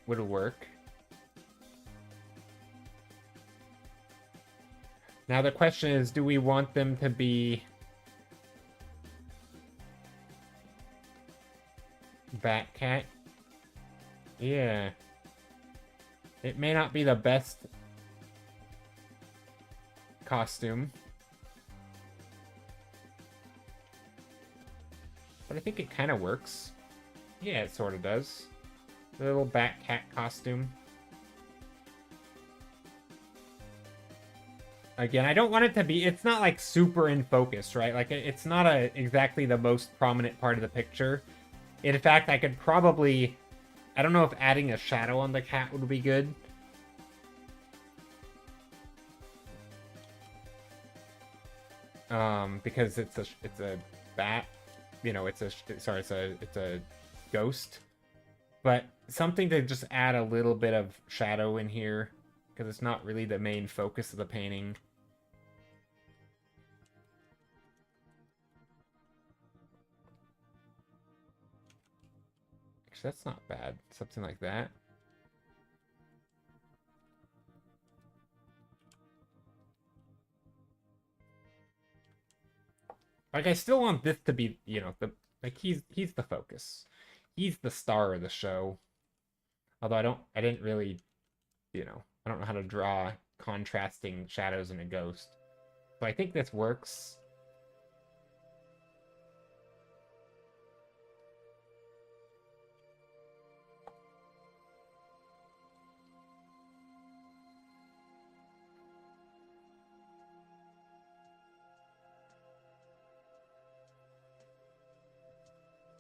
would work. Now the question is, do we want them to be Bat cat. Yeah. It may not be the best costume, but I think it kind of works. Yeah, it sort of does. The little bat cat costume. Again, I don't want it to be, it's not like super in focus, right? Like it's not exactly the most prominent part of the picture. In fact, I could probably, I don't know if adding a shadow on the cat would be good. Because it's a bat, you know, it's a ghost. But something to just add a little bit of shadow in here, because it's not really the main focus of the painting. Actually, that's not bad. Something like that. Like, I still want this to be, you know, he's the focus. He's the star of the show. Although I didn't really, you know, I don't know how to draw contrasting shadows in a ghost. So I think this works.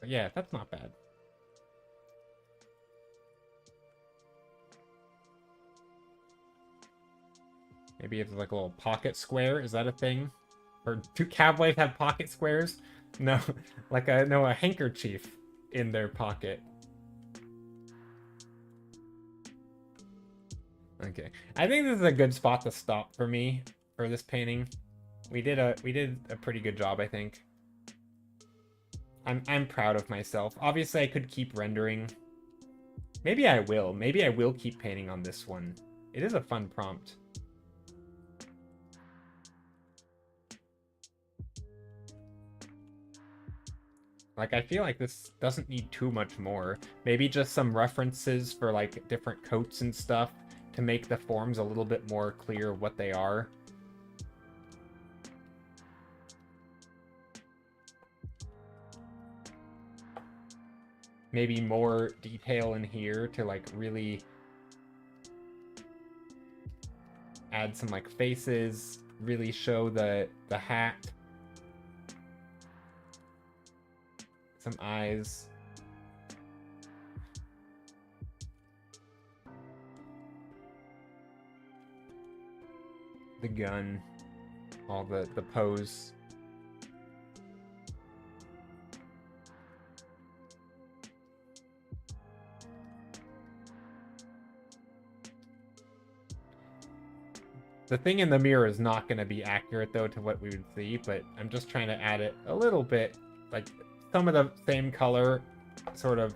But yeah, that's not bad. Maybe it's like a little pocket square. Is that a thing? Or do cowboys have pocket squares? No, like a handkerchief in their pocket. Okay, I think this is a good spot to stop for me for this painting. We did a pretty good job, I think. I'm proud of myself. Obviously, I could keep rendering. Maybe I will. Maybe I will keep painting on this one. It is a fun prompt. Like, I feel like this doesn't need too much more. Maybe just some references for, like, different coats and stuff to make the forms a little bit more clear what they are. Maybe more detail in here to, like, really add some, like, faces, really show the hat. Some eyes. The gun. All the pose. The thing in the mirror is not going to be accurate, though, to what we would see, but I'm just trying to add it a little bit, like, some of the same color, sort of,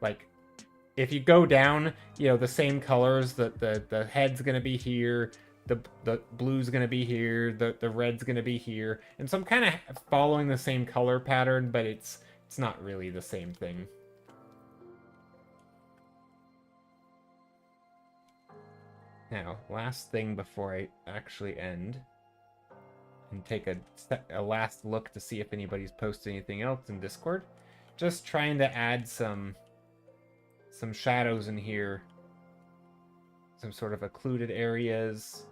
like, if you go down, you know, the same colors, the head's going to be here, the blue's going to be here, the red's going to be here, and so I'm kind of following the same color pattern, but it's not really the same thing. Now, last thing before I actually end, and take a last look to see if anybody's posted anything else in Discord. Just trying to add some shadows in here. Some sort of occluded areas.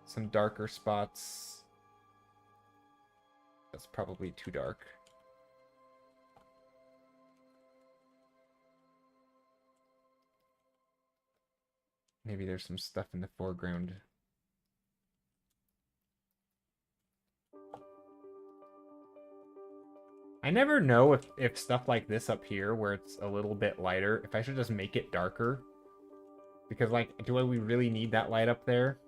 Some darker spots. That's probably too dark. Maybe there's some stuff in the foreground. I never know if stuff like this up here, where it's a little bit lighter, if I should just make it darker. Because, like, do we really need that light up there?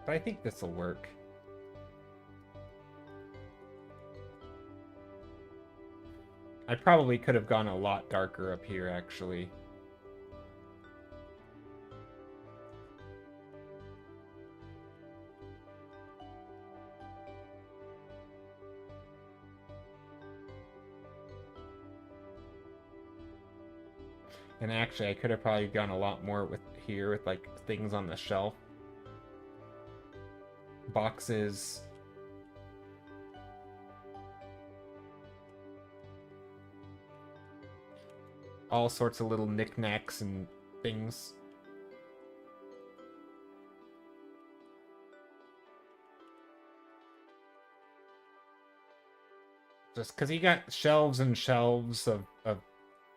But I think this will work. I probably could have gone a lot darker up here, actually. And actually, I could have probably gone a lot more with here with like things on the shelf. Boxes. All sorts of little knickknacks and things. Just because he got shelves and shelves of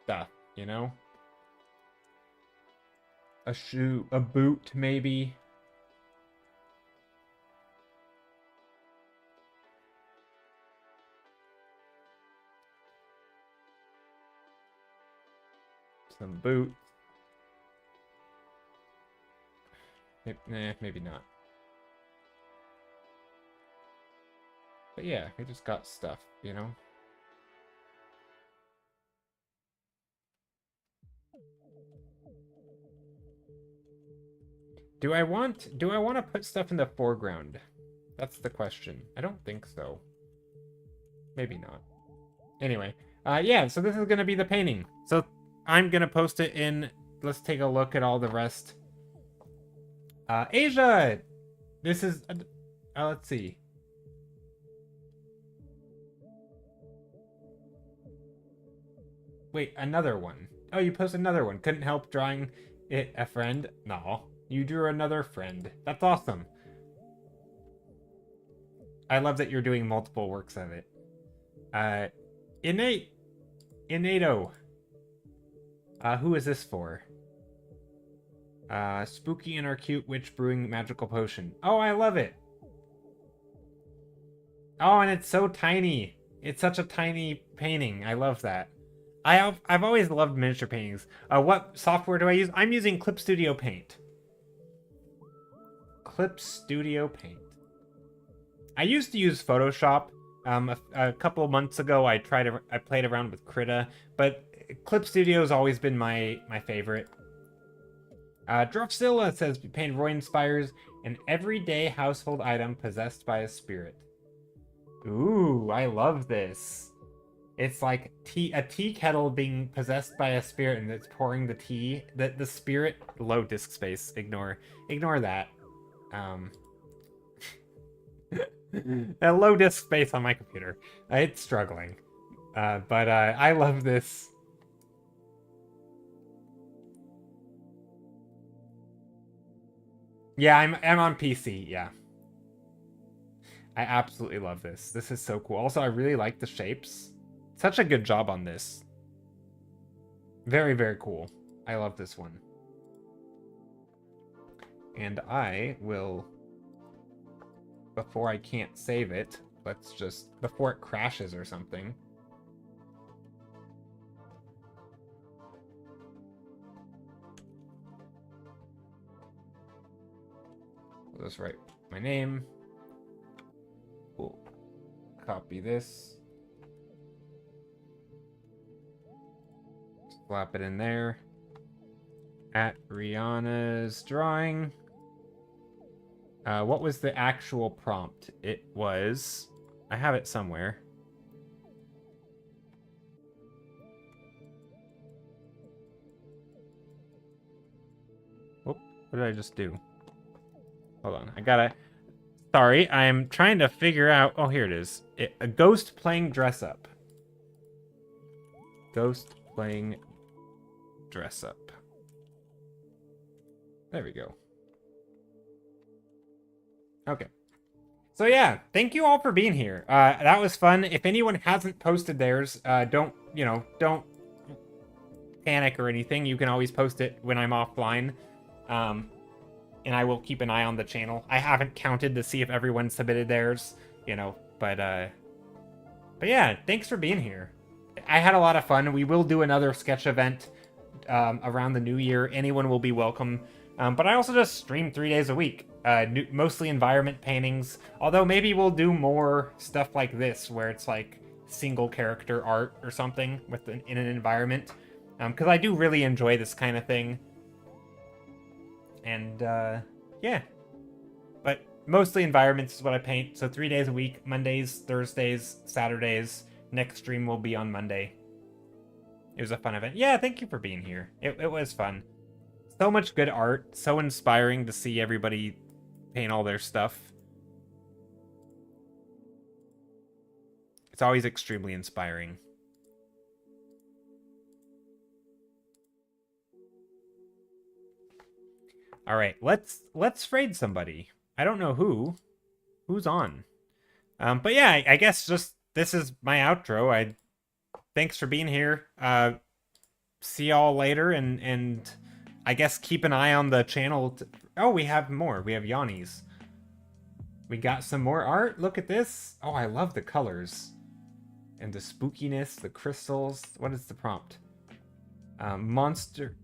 stuff, you know? A shoe, a boot, maybe. Some boots. Nah, maybe not. But yeah, we just got stuff, you know? Do I want to put stuff in the foreground? That's the question. I don't think so. Maybe not. Anyway, yeah, so this is going to be the painting. So I'm going to post it in. Let's take a look at all the rest. Asia! This is, let's see. Wait, another one. Oh, you posted another one. Couldn't help drawing it a friend? No. You drew another friend. That's awesome. I love that you're doing multiple works of it. Innato. Who is this for? Spooky and our cute witch brewing magical potion. Oh, I love it. Oh, and it's so tiny. It's such a tiny painting. I love that. I've always loved miniature paintings. What software do I use? I'm using Clip Studio Paint. Clip Studio Paint. I used to use Photoshop. A couple of months ago, I played around with Krita, but Clip Studio's always been my favorite. Drofzilla says, Paint Roy inspires an everyday household item possessed by a spirit. Ooh, I love this. It's like a tea kettle being possessed by a spirit, and it's pouring the tea. The spirit, low disk space. Ignore that. A low disk space on my computer. It's struggling, but I love this. Yeah, I'm on PC. Yeah, I absolutely love this. This is so cool. Also, I really like the shapes. Such a good job on this. Very, very cool. I love this one. And I will, before I can't save it, let's just, before it crashes or something. I'll just write my name. We'll copy this. Slap it in there. At Rihanna's drawing. What was the actual prompt? It was... I have it somewhere. Whoop, what did I just do? Hold on, I gotta... Sorry, I'm trying to figure out... Oh, here it is. A ghost playing dress up. Ghost playing dress up. There we go. Okay. So yeah, thank you all for being here. That was fun. If anyone hasn't posted theirs, don't panic or anything. You can always post it when I'm offline. And I will keep an eye on the channel. I haven't counted to see if everyone submitted theirs, but yeah, thanks for being here. I had a lot of fun. We will do another sketch event around the new year. Anyone will be welcome. But I also just stream 3 days a week, mostly environment paintings. Although maybe we'll do more stuff like this, where it's like single character art or something in an environment. Because I do really enjoy this kind of thing. And yeah, but mostly environments is what I paint. So 3 days a week: Mondays, Thursdays, Saturdays. Next stream will be on Monday. It was a fun event. Yeah, thank you for being here. It was fun. So much good art. So inspiring to see everybody paint all their stuff. It's always extremely inspiring. All right, let's raid somebody. I don't know who's on. But yeah, I guess just this is my outro. Thanks for being here. See y'all later, and I guess keep an eye on the channel. Oh, we have more. We have Yanni's. We got some more art. Look at this. Oh, I love the colors and the spookiness, the crystals. What is the prompt? Monster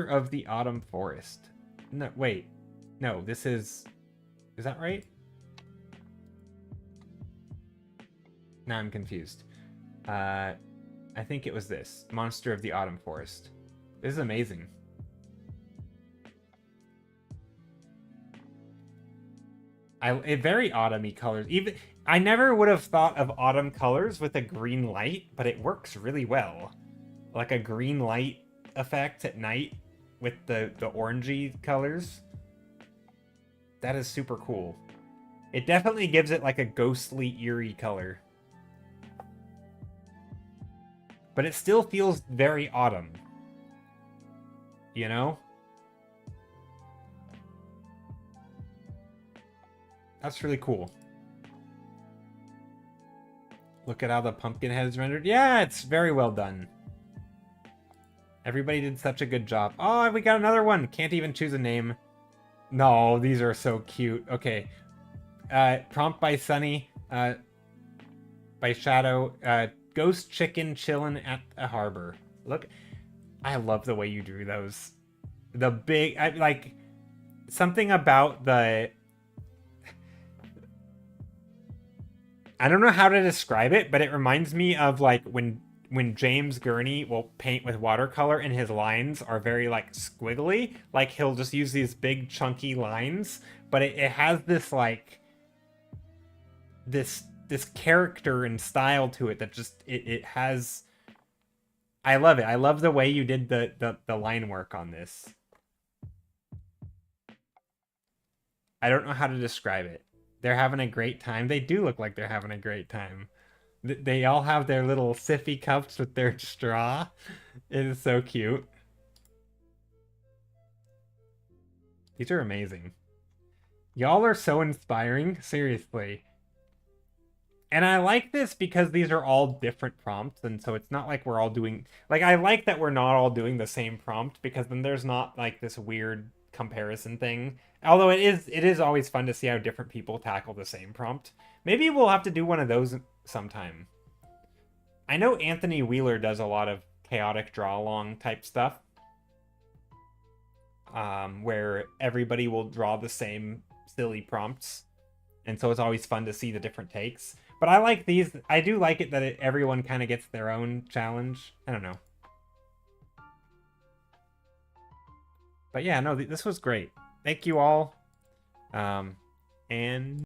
of the Autumn Forest. No, wait. No, this is that right? Now I'm confused. I think it was this. Monster of the Autumn Forest. This is amazing. Very autumny colors. Even I never would have thought of autumn colors with a green light, but it works really well. Like a green light effect at night with the orangey colors. That is super cool. It definitely gives it like a ghostly, eerie color. But it still feels very autumn. You know? That's really cool. Look at how the pumpkin head is rendered. Yeah, it's very well done. Everybody did such a good job. Oh, we got another one. Can't even choose a name. No, these are so cute. Okay. Prompt by Sunny. By Shadow. Ghost chicken chillin' at a harbor. Look. I love the way you drew those. The big... like... Something about the... I don't know how to describe it, but it reminds me of like when James Gurney will paint with watercolor and his lines are very like squiggly. Like he'll just use these big chunky lines, but it has this like this character and style to it that just it has. I love it. I love the way you did the line work on this. I don't know how to describe it. They're having a great time. They do look like they're having a great time. They all have their little sippy cups with their straw. It is so cute. These are amazing. Y'all are so inspiring, seriously. And I like this because these are all different prompts, and so it's not like we're all doing... Like, I like that we're not all doing the same prompt, because then there's not, like, this weird comparison thing. Although it is always fun to see how different people tackle the same prompt. Maybe we'll have to do one of those sometime. I know Anthony Wheeler does a lot of chaotic draw-along type stuff. Where everybody will draw the same silly prompts. And so it's always fun to see the different takes. But I like these. I do like it that everyone kind of gets their own challenge. I don't know. But yeah, no, this was great. Thank you all. And...